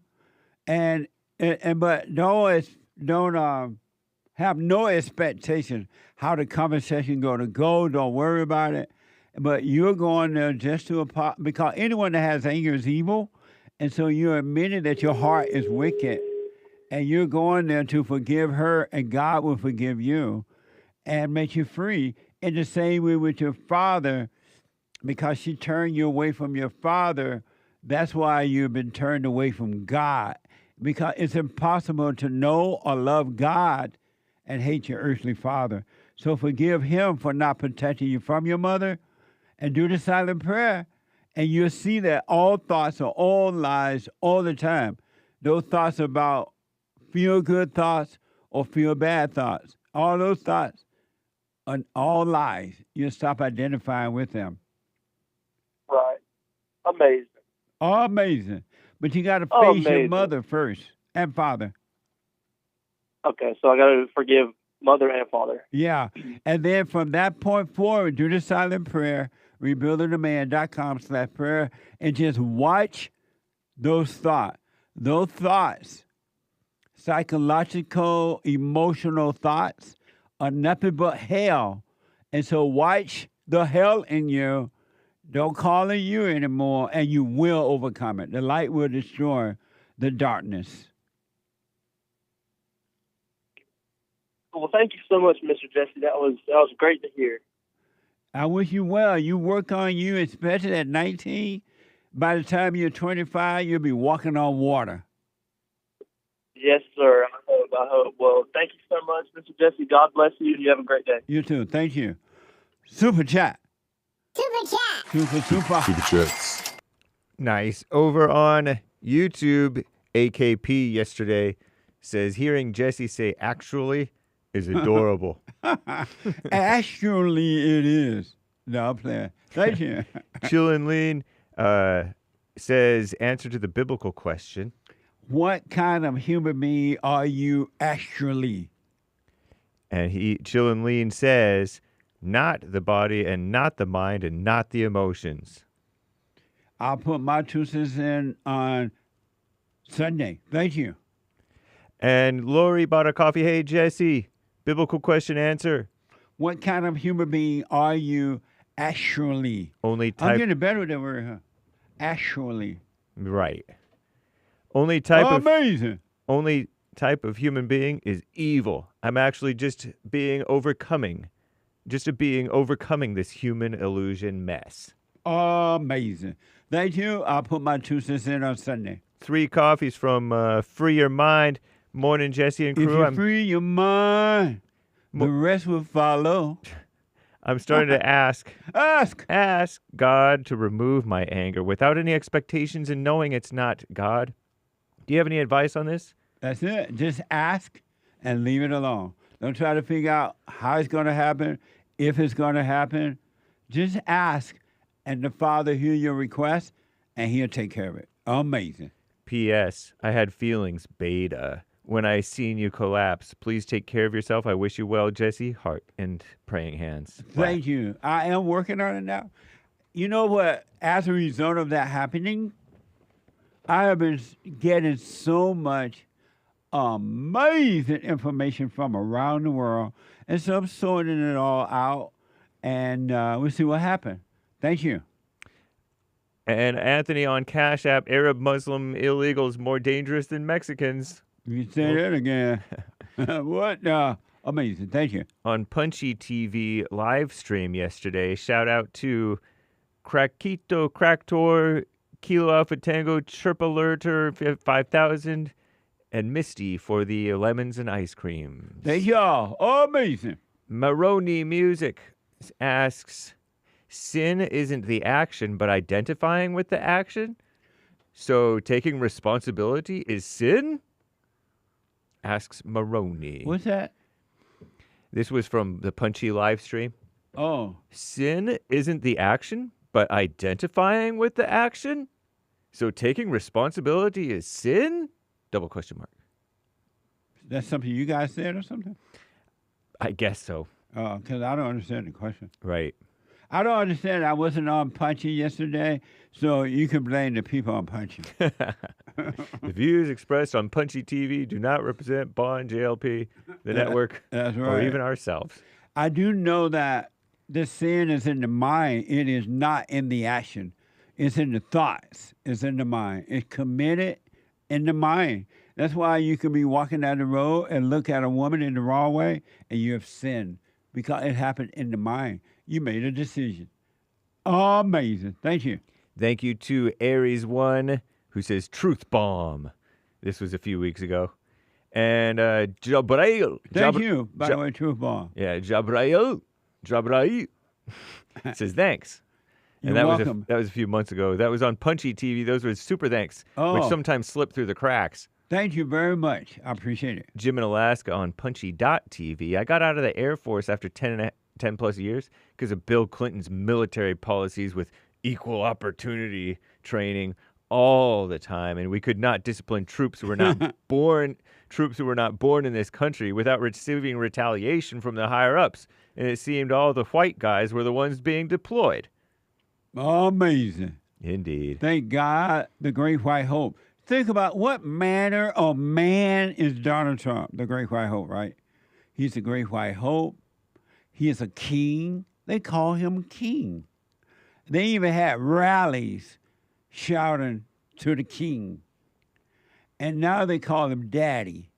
Speaker 2: but don't have no expectation how the conversation going to go. Don't worry about it. But you're going there just to apologize, because anyone that has anger is evil, and so you're admitting that your heart is wicked, and you're going there to forgive her, and God will forgive you and make you free. In the same way with your father, because she turned you away from your father, that's why you've been turned away from God. Because it's impossible to know or love God and hate your earthly father. So forgive him for not protecting you from your mother, and do the silent prayer, and you'll see that all thoughts are all lies all the time. Those thoughts about feel-good thoughts or feel-bad thoughts, all those thoughts are all lies. You'll stop identifying with them.
Speaker 9: Right. Amazing.
Speaker 2: Amazing. But you got to face your mother first and father.
Speaker 9: Okay, so I got to forgive mother and father.
Speaker 2: Yeah. And then from that point forward, do the silent prayer, rebuildingtheman.com/prayer, and just watch those thoughts. Those thoughts, psychological, emotional thoughts, are nothing but hell. And so watch the hell in you. Don't call it you anymore, and you will overcome it. The light will destroy the darkness.
Speaker 9: Well, thank you so much, Mr. Jesse. That was great to hear.
Speaker 2: I wish you well. You work on you, especially at 19. By the time you're 25, you'll be walking on water.
Speaker 9: Yes, sir. I hope. Well, thank you so much, Mr. Jesse. God bless you. You have a great day.
Speaker 2: You too. Thank you. Super chat. Super.
Speaker 12: chats.
Speaker 5: Nice. Over on YouTube, AKP yesterday says, hearing Jesse say actually is adorable.
Speaker 2: Actually, it is. No, I'm playing. Thank you.
Speaker 5: Chillin' Lean says, answer to the biblical question.
Speaker 2: What kind of human being are you actually?
Speaker 5: And Chillin' Lean says, not the body and not the mind and not the emotions.
Speaker 2: I'll put my 2 cents in on Sunday. Thank you.
Speaker 5: And Lori bought a coffee. Hey, Jesse, biblical question answer.
Speaker 2: What kind of human being are you actually?
Speaker 5: Only type.
Speaker 2: I'm getting better with that word, huh? Actually.
Speaker 5: Right. Only type
Speaker 2: Amazing.
Speaker 5: Only type of human being is evil. I'm actually just overcoming this human illusion mess.
Speaker 2: Amazing. Thank you. I'll put my 2 cents in on Sunday.
Speaker 5: 3 coffees from Free Your Mind. Morning, Jesse and crew.
Speaker 2: If you free your mind, the rest will follow.
Speaker 5: I'm starting to ask God to remove my anger without any expectations and knowing it's not God. Do you have any advice on this?
Speaker 2: That's it. Just ask and leave it alone. Don't try to figure out how it's going to happen, if it's going to happen. Just ask, and the Father hear your request, and He'll take care of it. Amazing.
Speaker 5: P.S. I had feelings, beta, when I seen you collapse. Please take care of yourself. I wish you well, Jesse. Heart and praying hands.
Speaker 2: Thank you. I am working on it now. You know what? As a result of that happening, I have been getting so much amazing information from around the world. And so I'm sorting it all out, and we'll see what happens. Thank you.
Speaker 5: And Anthony on Cash App, Arab Muslim illegals more dangerous than Mexicans.
Speaker 2: You say that again. What? Amazing. Thank you.
Speaker 5: On Punchy TV live stream yesterday, shout out to Crackito, Cracktor, Kilo Alpha Tango, Chirp Alerter 5000, and Misty for the lemons and ice cream.
Speaker 2: Thank y'all. Amazing.
Speaker 5: Maroni Music asks, sin isn't the action, but identifying with the action? So taking responsibility is sin? Asks Maroni.
Speaker 2: What's that?
Speaker 5: This was from the Punchy live stream.
Speaker 2: Oh.
Speaker 5: Sin isn't the action, but identifying with the action? So taking responsibility is sin? Double question mark.
Speaker 2: That's something you guys said or something?
Speaker 5: I guess so.
Speaker 2: Because I don't understand the question.
Speaker 5: Right.
Speaker 2: I don't understand. I wasn't on Punchy yesterday, so you can blame the people on Punchy.
Speaker 5: The views expressed on Punchy TV do not represent Bond, JLP, the network,
Speaker 2: That's right.
Speaker 5: or even ourselves.
Speaker 2: I do know that the sin is in the mind. It is not in the action. It's in the thoughts. It's in the mind. It's committed in the mind. That's why you can be walking down the road and look at a woman in the wrong way, and you have sinned because it happened in the mind. You made a decision. Amazing. Thank you.
Speaker 5: Thank you to Aries1, who says Truth Bomb. This was a few weeks ago. And Jabrail.
Speaker 2: Thank you, by the way, Truth Bomb.
Speaker 5: Yeah, Jabrail says thanks. And
Speaker 2: You're
Speaker 5: that
Speaker 2: welcome.
Speaker 5: that was a few months ago. That was on Punchy TV. Those were super thanks, which sometimes slip through the cracks.
Speaker 2: Thank you very much. I appreciate it.
Speaker 5: Jim in Alaska on Punchy.tv. I got out of the Air Force after 10 plus years because of Bill Clinton's military policies with equal opportunity training all the time, and we could not discipline troops who were not born in this country without receiving retaliation from the higher ups. And it seemed all the white guys were the ones being deployed.
Speaker 2: Amazing.
Speaker 5: Indeed.
Speaker 2: Thank God, the Great White Hope. Think about what manner of man is Donald Trump, the Great White Hope, right? He's the Great White Hope. He is a king. They call him king. They even had rallies shouting to the king. And now they call him daddy.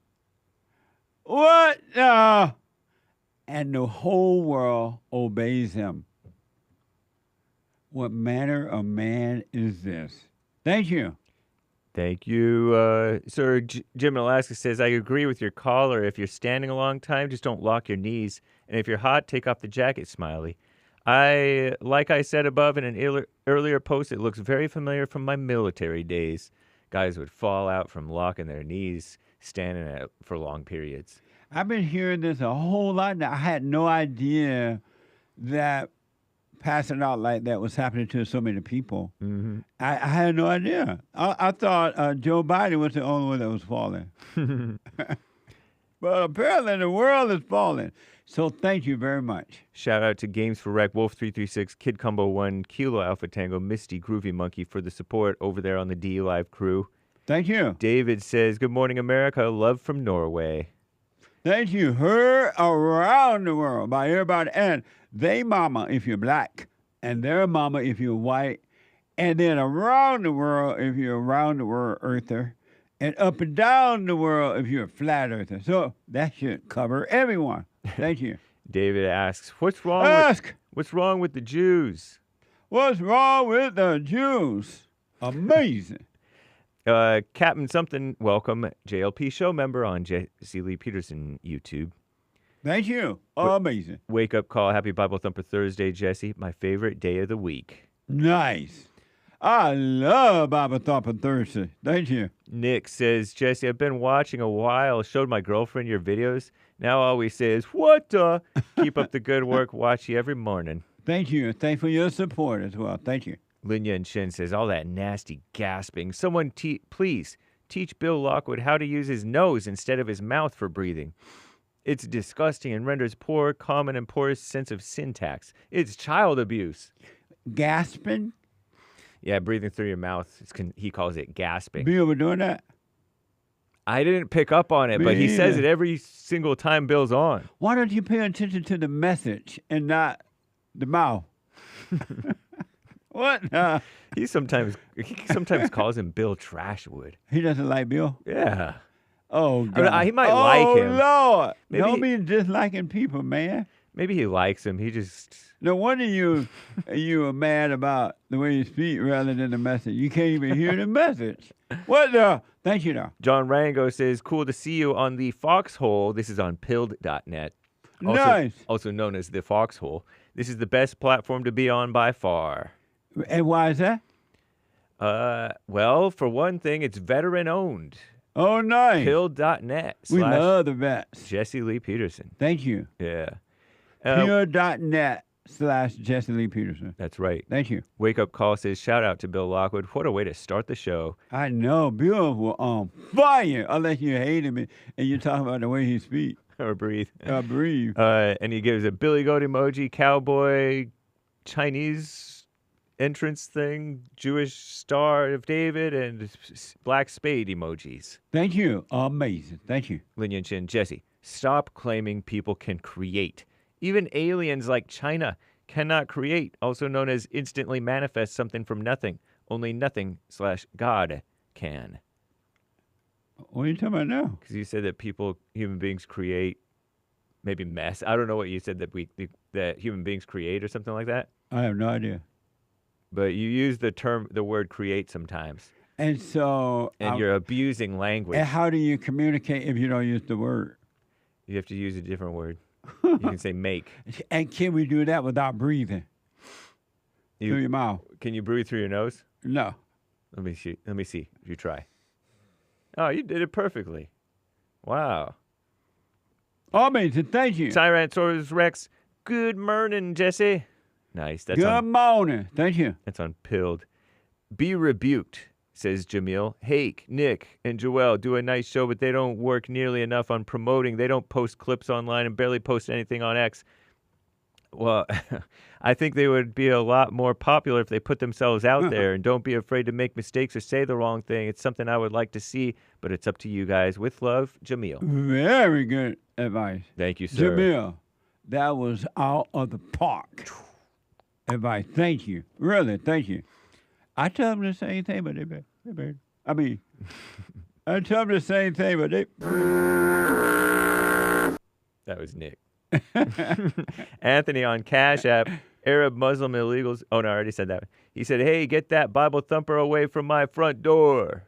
Speaker 2: What? And the whole world obeys him. What manner of man is this? Thank you.
Speaker 5: Thank you. Sir Jim in Alaska says, I agree with your caller. If you're standing a long time, just don't lock your knees. And if you're hot, take off the jacket, Smiley. Like I said above in an earlier post, it looks very familiar from my military days. Guys would fall out from locking their knees, standing for long periods.
Speaker 2: I've been hearing this a whole lot now. I had no idea that passing out like that was happening to so many people.
Speaker 5: Mm-hmm.
Speaker 2: I had no idea. I thought Joe Biden was the only one that was falling. But apparently the world is falling. So thank you very much.
Speaker 5: Shout out to Games for Rec, Wolf336, Kid Combo 1, Kilo Alpha Tango, Misty, Groovy Monkey for the support over there on the D Live crew.
Speaker 2: Thank you.
Speaker 5: David says, good morning, America. Love from Norway.
Speaker 2: Thank you. Heard around the world by everybody. And they mama if you're black, and their mama if you're white, and then around the world if you're around the world earther, and up and down the world if you're a flat earther. So that should cover everyone. Thank you.
Speaker 5: David asks, what's wrong with the Jews?
Speaker 2: What's wrong with the Jews? Amazing.
Speaker 5: Captain Something, welcome. JLP show member on Jesse Lee Peterson YouTube.
Speaker 2: Thank you. Amazing.
Speaker 5: Wake up call. Happy Bible Thumper Thursday, Jesse. My favorite day of the week.
Speaker 2: Nice. I love Bible Thumper Thursday. Thank you.
Speaker 5: Nick says, Jesse, I've been watching a while. Showed my girlfriend your videos. Now all we say is, what the? Keep up the good work. Watch you every morning.
Speaker 2: Thank you. Thanks for your support as well. Thank you.
Speaker 5: Lin Yun Shin says, all that nasty gasping. Someone please teach Bill Lockwood how to use his nose instead of his mouth for breathing. It's disgusting and renders poor, common, and poorest sense of syntax. It's child abuse.
Speaker 2: Gasping?
Speaker 5: Yeah, breathing through your mouth. He calls it gasping.
Speaker 2: Bill, we're doing that?
Speaker 5: I didn't pick up on it, but he says it every single time Bill's on.
Speaker 2: Why don't you pay attention to the message and not the mouth? What?
Speaker 5: He sometimes calls him Bill Trashwood.
Speaker 2: He doesn't like Bill?
Speaker 5: Yeah.
Speaker 2: Oh, God.
Speaker 5: He might like him.
Speaker 2: Oh, Lord. Don't be disliking people, man.
Speaker 5: Maybe he likes him. He just...
Speaker 2: No wonder you are mad about the way you speak rather than the message. You can't even hear the message. What the? Thank you, though.
Speaker 5: John Rango says, cool to see you on the Foxhole. This is on pilled.net.
Speaker 2: Nice.
Speaker 5: Also known as the Foxhole. This is the best platform to be on by far.
Speaker 2: And why is that?
Speaker 5: Well, for one thing, it's veteran-owned.
Speaker 2: Oh, nice.
Speaker 5: Pilled.net.
Speaker 2: We love the vets.
Speaker 5: Jesse Lee Peterson.
Speaker 2: Thank you.
Speaker 5: Yeah.
Speaker 2: Pilled.net/Jesse Lee Peterson.
Speaker 5: That's right.
Speaker 2: Thank you.
Speaker 5: Wake Up Call says, shout out to Bill Lockwood. What a way to start the show.
Speaker 2: I know. Bill was on fire, unless you hate him and you talk about the way he speaks.
Speaker 5: Or breathe.
Speaker 2: Breathe.
Speaker 5: And he gives a Billy Goat emoji, cowboy, Chinese entrance thing, Jewish Star of David, and black spade emojis.
Speaker 2: Thank you. Amazing. Thank you.
Speaker 5: Lin Yun Chin. Jesse, stop claiming people can create. Even aliens like China cannot create, also known as instantly manifest something from nothing. Only nothing/God can.
Speaker 2: What are you talking about now?
Speaker 5: Because you said that human beings create maybe mess. I don't know what you said that human beings create or something like that.
Speaker 2: I have no idea.
Speaker 5: But you use the word create sometimes.
Speaker 2: And so...
Speaker 5: And you're abusing language.
Speaker 2: And how do you communicate if you don't use the word?
Speaker 5: You have to use a different word. You can say make.
Speaker 2: And can we do that without breathing? Through your mouth.
Speaker 5: Can you breathe through your nose?
Speaker 2: No.
Speaker 5: Let me see if you try. Oh, you did it perfectly. Wow.
Speaker 2: Amazing. Thank you.
Speaker 5: Tyrannosaurus Rex. Good morning, Jesse. Nice.
Speaker 2: Good morning. Thank you.
Speaker 5: That's on Pilled. Be rebuked, says JAMIL. Hake, Nick, and Joelle do a nice show, but they don't work nearly enough on promoting. They don't post clips online and barely post anything on X. Well, I think they would be a lot more popular if they put themselves out there, and don't be afraid to make mistakes or say the wrong thing. It's something I would like to see, but it's up to you guys. With love, JAMIL.
Speaker 2: Very good advice.
Speaker 5: Thank you, sir.
Speaker 2: JAMIL, that was out of the park. Advice. Thank you. Really, thank you. I tell them the same thing, but they I mean, I tell them the same thing, but they...
Speaker 5: That was Nick. Anthony on Cash App. Arab Muslim illegals. Oh, no, I already said that. He said, hey, get that Bible thumper away from my front door.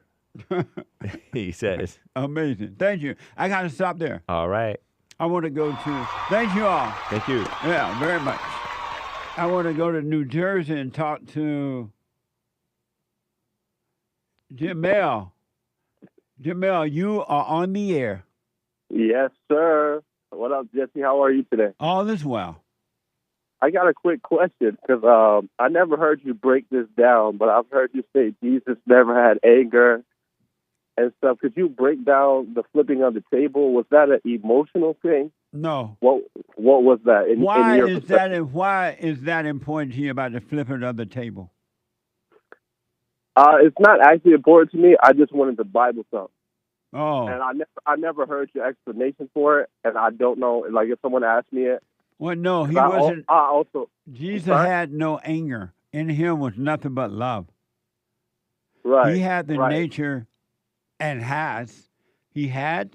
Speaker 5: He says.
Speaker 2: Amazing. Thank you. I got to stop there.
Speaker 5: All right.
Speaker 2: I want to go to, thank you all.
Speaker 5: Thank you.
Speaker 2: Yeah, very much. I want to go to New Jersey and talk to JAMIL. JAMIL, you are on the air.
Speaker 12: Yes, sir. What up, Jesse? How are you today?
Speaker 2: All is well.
Speaker 12: I got a quick question because I never heard you break this down, but I've heard you say Jesus never had anger and stuff. Could you break down the flipping of the table? Was that an emotional thing?
Speaker 2: No.
Speaker 12: What was that?
Speaker 2: Why is that important to you about the flipping of the table?
Speaker 12: It's not actually important to me. I just wanted the Bible something.
Speaker 2: Oh.
Speaker 12: And I never heard your explanation for it, and I don't know. Like if someone asked me it.
Speaker 2: Well, no, he wasn't. Jesus
Speaker 12: Sorry?
Speaker 2: had no anger. In him was nothing but love.
Speaker 12: Right.
Speaker 2: He had the
Speaker 12: right.
Speaker 2: nature and has. He had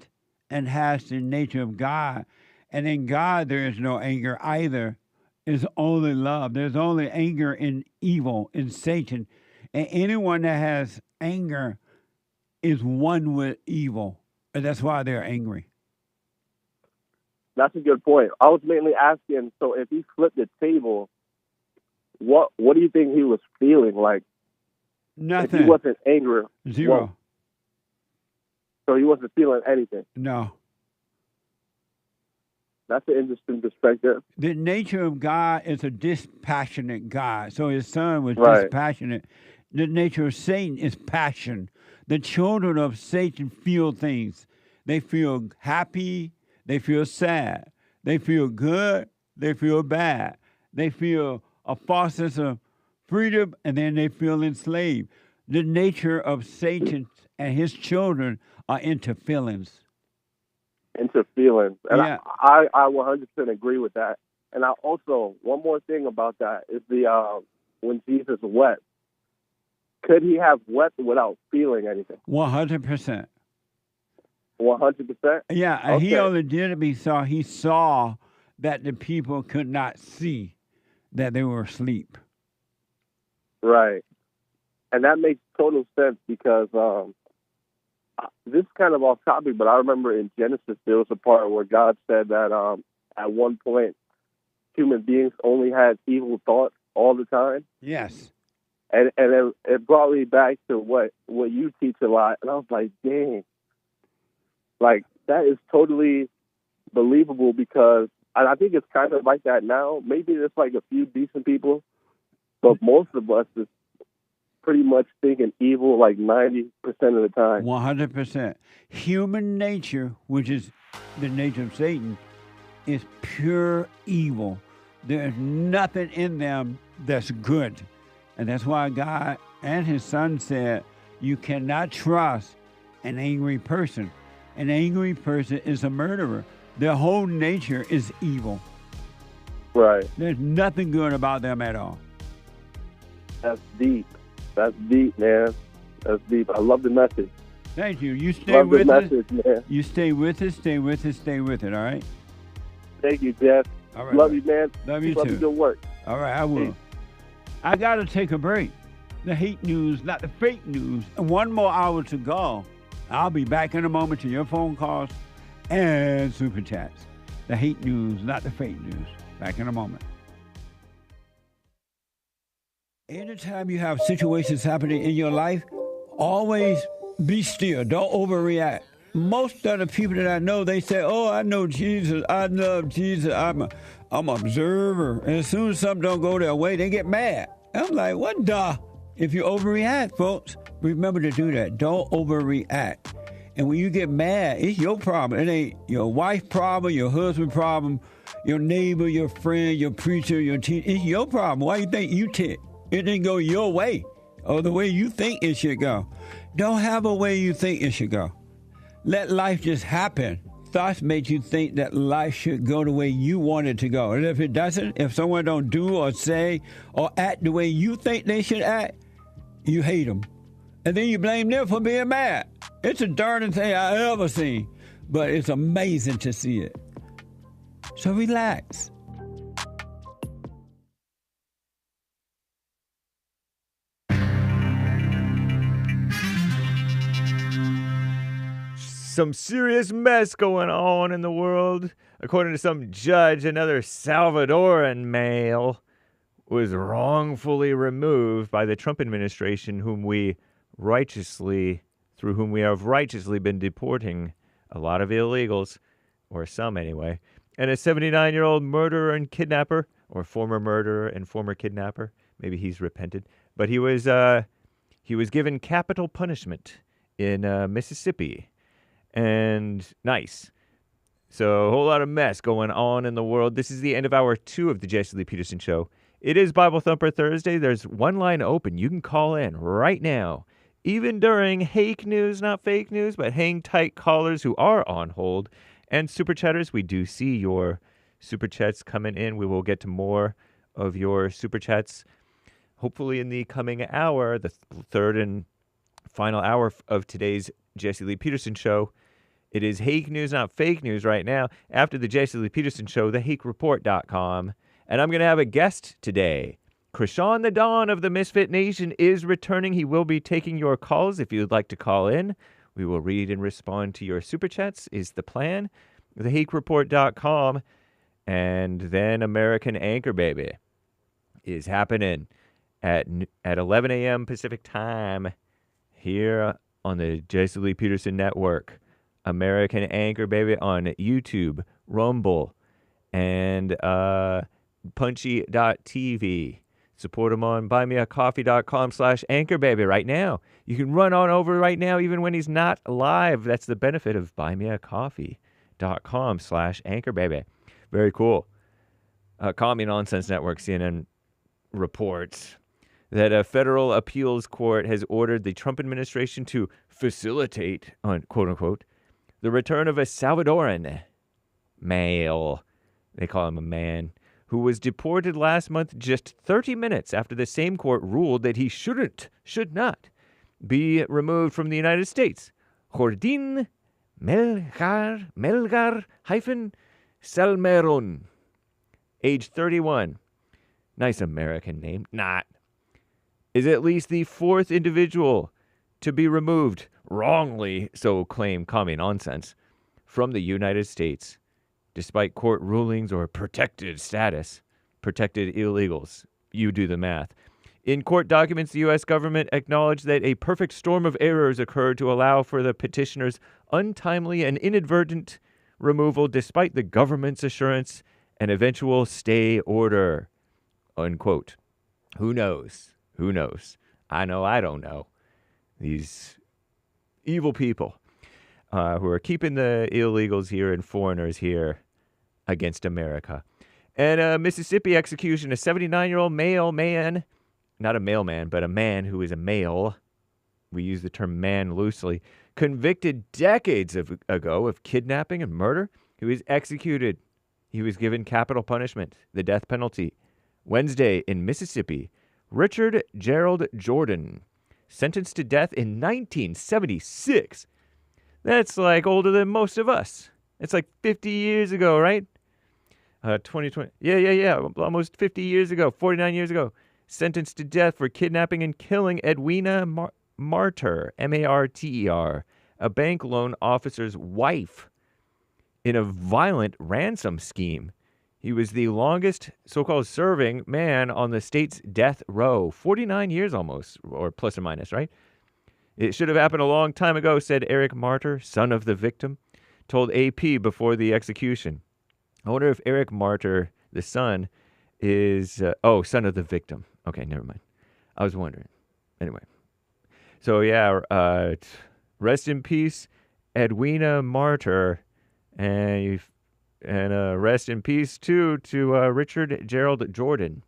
Speaker 2: and has the nature of God. And in God, there is no anger either. It's only love. There's only anger in evil, in Satan. And anyone that has anger is one with evil. And that's why they're angry.
Speaker 12: That's a good point. I was mainly asking, so if he flipped the table, what do you think he was feeling like?
Speaker 2: Nothing.
Speaker 12: If he wasn't angry.
Speaker 2: Zero.
Speaker 12: So he wasn't feeling anything.
Speaker 2: No.
Speaker 12: That's an interesting perspective.
Speaker 2: The nature of God is a dispassionate God. So his son was
Speaker 12: right.
Speaker 2: dispassionate. The nature of Satan is passion. The children of Satan feel things. They feel happy. They feel sad. They feel good. They feel bad. They feel a false sense of freedom, and then they feel enslaved. The nature of Satan and his children are into feelings.
Speaker 12: Into feelings. And
Speaker 2: yeah.
Speaker 12: I 100% agree with that. And I also, one more thing about that is the when Jesus wept. Could he have wept without feeling anything?
Speaker 2: 100%.
Speaker 12: 100%?
Speaker 2: Yeah,
Speaker 12: okay.
Speaker 2: He only did it because he saw that the people could not see that they were asleep.
Speaker 12: Right. And that makes total sense because this is kind of off topic, but I remember in Genesis there was a part where God said that at one point human beings only had evil thoughts all the time.
Speaker 2: Yes.
Speaker 12: And it brought me back to what you teach a lot. And I was like, dang. Like, that is totally believable because I think it's kind of like that now. Maybe there's like a few decent people, but most of us is pretty much thinking evil like 90% of the time.
Speaker 2: 100%. Human nature, which is the nature of Satan, is pure evil. There's nothing in them that's good. And that's why God and his son said, you cannot trust an angry person. An angry person is a murderer. Their whole nature is evil.
Speaker 12: Right.
Speaker 2: There's nothing good about them at all.
Speaker 12: That's deep. That's deep, man. That's deep. I love the message.
Speaker 2: Thank you. You stay with us.
Speaker 12: Man.
Speaker 2: You stay with us, stay with us, stay with it, all right?
Speaker 12: Thank you, Jeff.
Speaker 2: All right.
Speaker 12: Love you, man.
Speaker 2: Love you
Speaker 12: too.
Speaker 2: too.
Speaker 12: Good work.
Speaker 2: All right, I will.
Speaker 12: Peace.
Speaker 2: I got to take a break. The hate news, not the fake news. And 1 more hour to go. I'll be back in a moment to your phone calls and super chats. The hate news, not the fake news. Back in a moment. Anytime you have situations happening in your life, always be still. Don't overreact. Most of the people that I know, they say, oh, I know Jesus. I love Jesus. I'm an observer. And as soon as something don't go their way, they get mad. I'm like, what the? If you overreact, folks, remember to do that. Don't overreact. And when you get mad, it's your problem. It ain't your wife's problem, your husband's problem, your neighbor, your friend, your preacher, your teacher. It's your problem. Why you think you tick? It didn't go your way or the way you think it should go. Don't have a way you think it should go. Let life just happen. Thoughts make you think that life should go the way you want it to go. And if it doesn't, if someone don't do or say or act the way you think they should act, you hate them. And then you blame them for being mad. It's the darndest thing I ever seen. But it's amazing to see it. So relax.
Speaker 5: some serious mess going on in the world. According to some judge, another Salvadoran male was wrongfully removed by the Trump administration, through whom we have righteously been deporting a lot of illegals, or some anyway. And a 79-year-old murderer and kidnapper, or former murderer and former kidnapper, maybe he's repented, but he was given capital punishment in Mississippi. And nice. So a whole lot of mess going on in the world. This is the end of hour 2 of the Jesse Lee Peterson Show. It is Bible Thumper Thursday. There's one line open. You can call in right now, even during hake news, not fake news, but hang tight callers who are on hold. And super chatters, we do see your super chats coming in. We will get to more of your super chats, hopefully in the coming hour, the third and final hour of today's Jesse Lee Peterson Show. It is hake news, not fake news right now. After the Jesse Lee Peterson Show, thehakereport.com. And I'm going to have a guest today. Krishan the Dawn of the Misfit Nation is returning. He will be taking your calls if you'd like to call in. We will read and respond to your super chats is the plan. Thehakereport.com. And then American Anchor Baby is happening at 11 a.m. Pacific time here on the Jesse Lee Peterson Network. American Anchor Baby on YouTube, Rumble, and Punchy.tv. Support them on buymeacoffee.com/anchorbaby right now. You can run on over right now even when he's not live. That's the benefit of buymeacoffee.com/anchorbaby. Very cool. Call Me Nonsense Network, CNN reports that a federal appeals court has ordered the Trump administration to facilitate, quote-unquote, the return of a Salvadoran male, they call him a man, who was deported last month just 30 minutes after the same court ruled that he should not be removed from the United States. Jordin Melgar-Salmeron, age 31. Nice American name. Not. Is at least the fourth individual to be removed wrongly, so claim Commie Nonsense, from the United States, despite court rulings or protected status. Protected illegals. You do the math. In court documents, the U.S. government acknowledged that a perfect storm of errors occurred to allow for the petitioner's untimely and inadvertent removal despite the government's assurance and eventual stay order. Unquote. Who knows? Who knows? I know I don't know. These evil people who are keeping the illegals here and foreigners here against America. And a Mississippi execution, a 79-year-old male man, not a mailman, but a man who is a male, we use the term man loosely, convicted decades ago of kidnapping and murder. He was executed. He was given capital punishment, the death penalty. Wednesday in Mississippi, Richard Gerald Jordan, sentenced to death in 1976. That's like older than most of us. It's like 50 years ago, right? 2020. Yeah. Almost 50 years ago, 49 years ago. Sentenced to death for kidnapping and killing Edwina Marter, M-A-R-T-E-R, a bank loan officer's wife, in a violent ransom scheme. He was the longest so-called serving man on the state's death row. 49 years almost, or plus or minus, right? It should have happened a long time ago, said Eric Marter, son of the victim, told AP before the execution. I wonder if Eric Marter, the son, is... son of the victim. Okay, never mind. I was wondering. Anyway. So, yeah, rest in peace, Edwina Marter, and rest in peace, too, to Richard Gerald Jordan.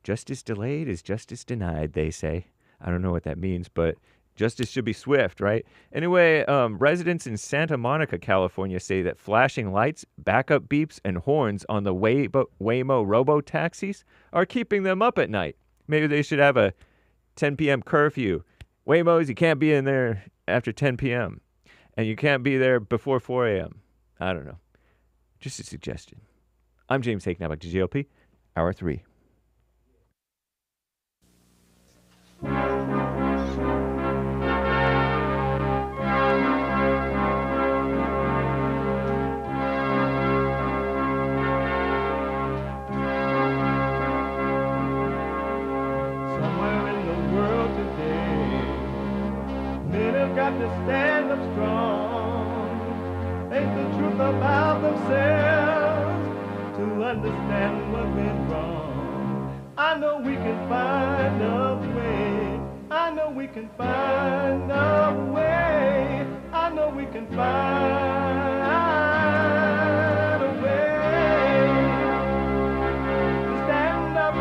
Speaker 5: Justice delayed is justice denied, they say. I don't know what that means, but justice should be swift, right? Anyway, residents in Santa Monica, California say that flashing lights, backup beeps, and horns on the Waymo robo-taxis are keeping them up at night. Maybe they should have a 10 p.m. curfew. Waymos, you can't be in there after 10 p.m. And you can't be there before 4 a.m. I don't know. Just a suggestion. I'm James Hake, now back to JLP, Hour 3.
Speaker 1: have to stand up strong, face the truth about themselves, to understand what went wrong. I know we can find a way. I know we can find a way. I know we can find a way to stand up,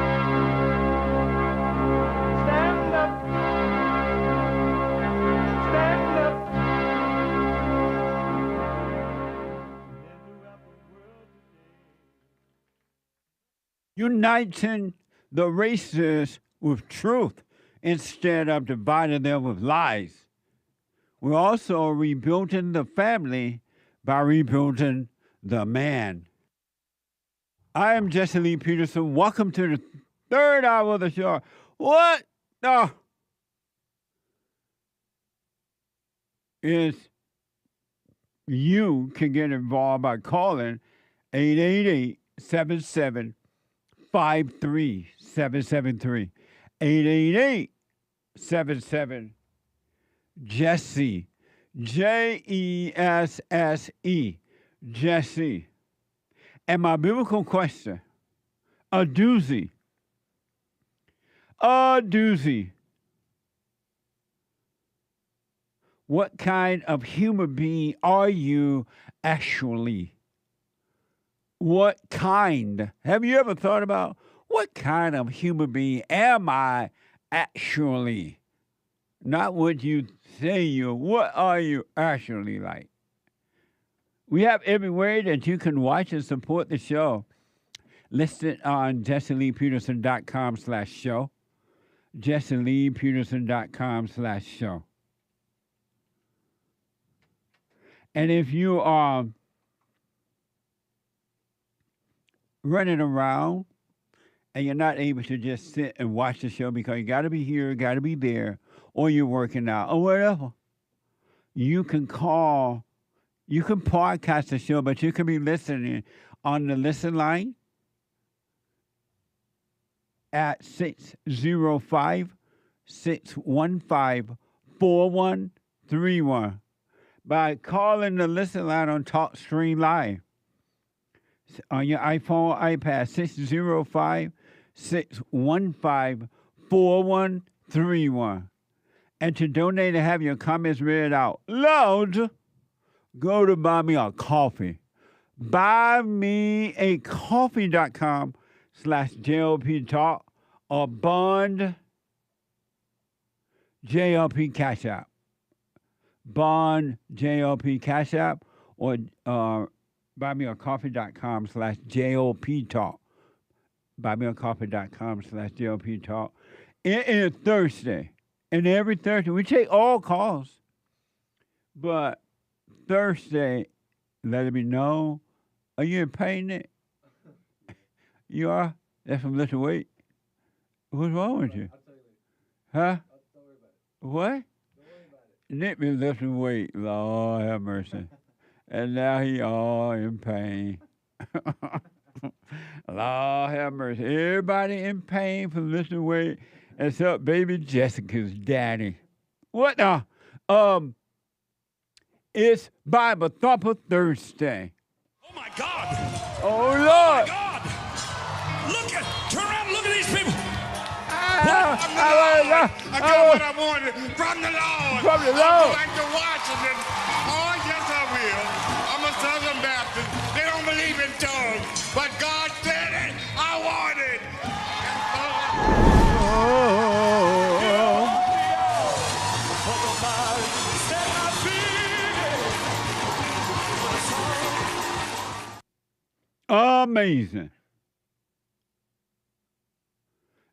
Speaker 1: stand up, stand up.
Speaker 2: Uniting the races with truth instead of dividing them with lies. We're also rebuilding the family by rebuilding the man. I am Jesse Lee Peterson. Welcome to the third hour of the show. What the is you can get involved by calling 888-77-53773. 888-77 Jesse, Jesse, Jesse. And my biblical question, a doozy. What kind of human being are you actually? What kind? Have you ever thought about what kind of human being am I actually? Not what you say you, what are you actually like? We have every way that you can watch and support the show listed on JesseLeePeterson.com/show. JesseLeePeterson.com/show. And if you are running around and you're not able to just sit and watch the show because you got to be here, got to be there, or you're working out, or whatever, you can call, you can podcast the show, but you can be listening on the listen line at 605-615-4131 by calling the listen line on TalkStream Live on your iPhone, iPad, 605-615-4131. And to donate and have your comments read out loud, go to Buy Me a Coffee. BuyMeACoffee.com/JLP Talk or Bond JLP Cash App. Bond JLP Cash App or BuyMeACoffee.com/JLP Talk. BuyMeACoffee.com/JLP Talk. It is Thursday. And every Thursday, we take all calls. But Thursday, let me know. Are you in pain? Nick? You are? That's from lifting weight. What's wrong with you? Huh? What? Nick been lifting weight. Lord have mercy. And now he all in pain. Lord have mercy. Everybody in pain from lifting weight except baby Jessica's daddy. What the? It's Bible Thumper Thursday.
Speaker 3: Oh my God!
Speaker 2: Oh Lord!
Speaker 3: Oh my God! Turn around and look at these people. I got what I wanted from the Lord.
Speaker 2: From the Lord.
Speaker 3: I'm going to Washington. Oh yes, I will. I'm a Southern Baptist. They don't believe in tongues, but God said it. I want it.
Speaker 2: Amazing.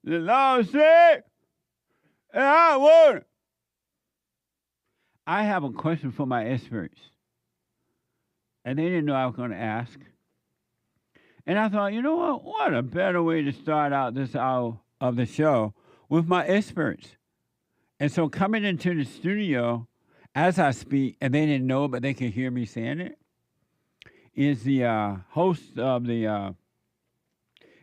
Speaker 2: The Lord said, and I want it. I have a question for my experts. And they didn't know I was going to ask. And I thought, you know what? What a better way to start out this hour of the show with my experts. And so coming into the studio as I speak, and they didn't know, but they can hear me saying it, is the host of the, and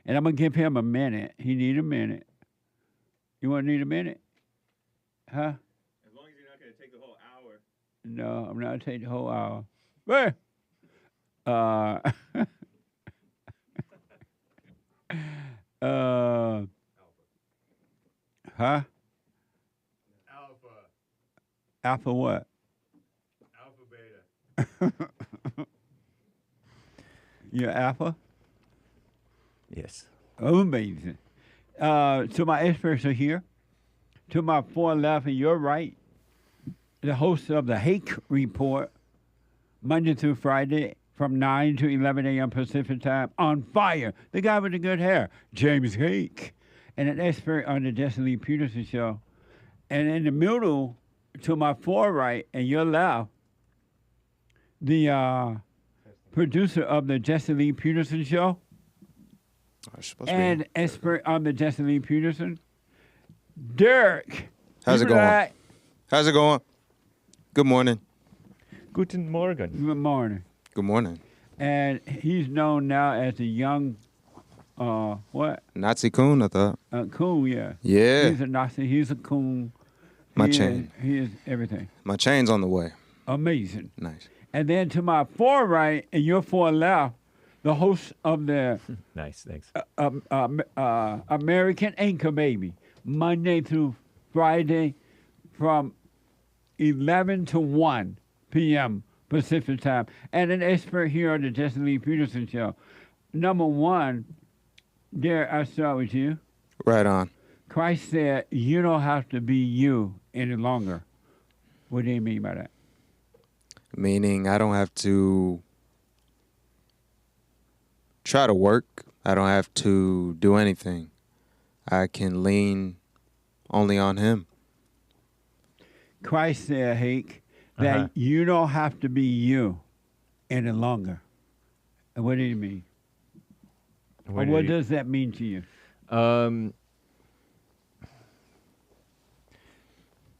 Speaker 2: I'm going to give him a minute. He need a minute. You want to need a minute? Huh?
Speaker 5: As long as you're not going to take the whole hour.
Speaker 2: No, I'm not taking the whole hour. Wait. Uh, huh? Alpha what? Alpha beta. You're alpha?
Speaker 5: Yes.
Speaker 2: Amazing. So my experts are here. To my far left and your right, the host of the Hake Report, Monday through Friday from 9 to 11 a.m. Pacific time, on fire. The guy with the good hair, James Hake, and an expert on the Jesse Lee Peterson Show. And in the middle, to my far right and your left, the producer of the Jesse Lee Peterson Show, and expert on the Jesse Lee Peterson, Derek.
Speaker 13: How's it going? How's it going? Good morning.
Speaker 5: Guten Morgen.
Speaker 2: Good morning.
Speaker 13: Good morning.
Speaker 2: And he's known now as the young, what?
Speaker 13: Nazi coon, I thought.
Speaker 2: Coon, yeah.
Speaker 13: Yeah.
Speaker 2: He's a Nazi. He's a coon.
Speaker 13: My chain.
Speaker 2: He is everything.
Speaker 13: My chain's on the way.
Speaker 2: Amazing.
Speaker 13: Nice.
Speaker 2: And then to my far right and your far left, the host of the
Speaker 5: Nice, thanks.
Speaker 2: American Anchor Baby, Monday through Friday from 11 to 1 p.m. Pacific time. And an expert here on the Jesse Lee Peterson Show. Number one, Derek, I start with you.
Speaker 13: Right on.
Speaker 2: Christ said, you don't have to be you any longer. What do you mean by that?
Speaker 13: Meaning I don't have to try to work. I don't have to do anything. I can lean only on him.
Speaker 2: Christ said, Hake, that you don't have to be you any longer. And what do you mean? What does that mean to you?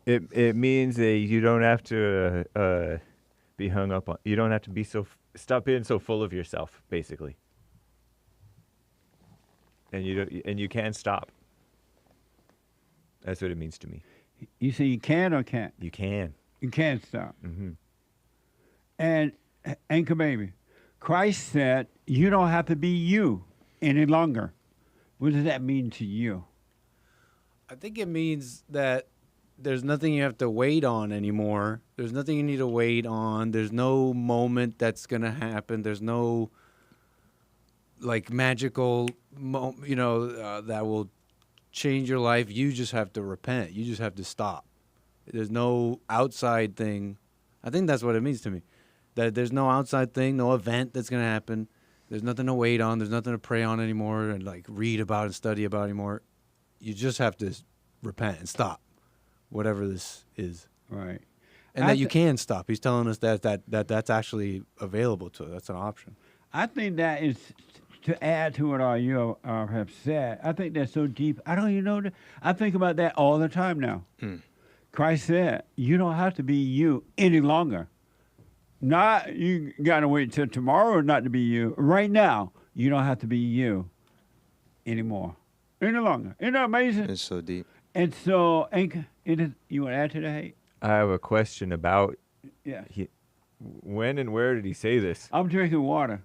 Speaker 5: It means that you don't have to be hung up on. You don't have to be stop being so full of yourself, basically. And you can stop. That's what it means to me.
Speaker 2: You say you can or can't?
Speaker 5: You can.
Speaker 2: You can stop.
Speaker 5: Mm-hmm.
Speaker 2: And Anchor Baby, Christ said you don't have to be you any longer. What does that mean to you?
Speaker 14: I think it means that there's nothing you have to wait on anymore. There's nothing you need to wait on. There's no moment that's going to happen. There's no like magical, that will change your life. You just have to repent. You just have to stop. There's no outside thing. I think that's what it means to me. That there's no outside thing, no event that's going to happen. There's nothing to wait on. There's nothing to pray on anymore and like read about and study about anymore. You just have to repent and stop, whatever this is.
Speaker 2: Right.
Speaker 14: And that you can stop. He's telling us that's actually available to us. That's an option.
Speaker 2: I think that is, to add to what all you have said, I think that's so deep. I don't even know that. I think about that all the time now. Christ said, you don't have to be you any longer. Not you got to wait till tomorrow not to be you. Right now, you don't have to be you anymore. Any longer. Isn't that amazing?
Speaker 13: It's so deep.
Speaker 2: And so, you want to add to that, Hey?
Speaker 5: I have a question about.
Speaker 2: Yeah.
Speaker 5: When and where did he say this?
Speaker 2: I'm drinking water.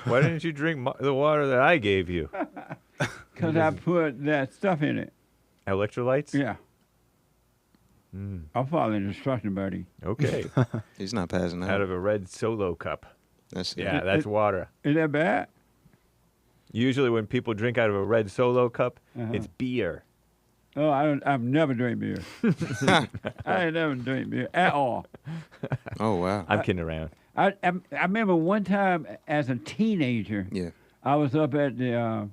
Speaker 5: Why didn't you drink the water that I gave you?
Speaker 2: Because I put that stuff in it.
Speaker 5: Electrolytes?
Speaker 2: Yeah. I'm following instruction, buddy.
Speaker 5: Okay.
Speaker 13: He's not passing out.
Speaker 5: Out of a red Solo cup.
Speaker 13: That's
Speaker 5: that's water.
Speaker 2: Is that bad?
Speaker 5: Usually when people drink out of a red Solo cup, it's beer.
Speaker 2: Oh, I've never drank beer. I ain't never drank beer at all.
Speaker 13: Oh, wow.
Speaker 5: I'm kidding around.
Speaker 2: I remember one time as a teenager.
Speaker 13: Yeah.
Speaker 2: I was up at the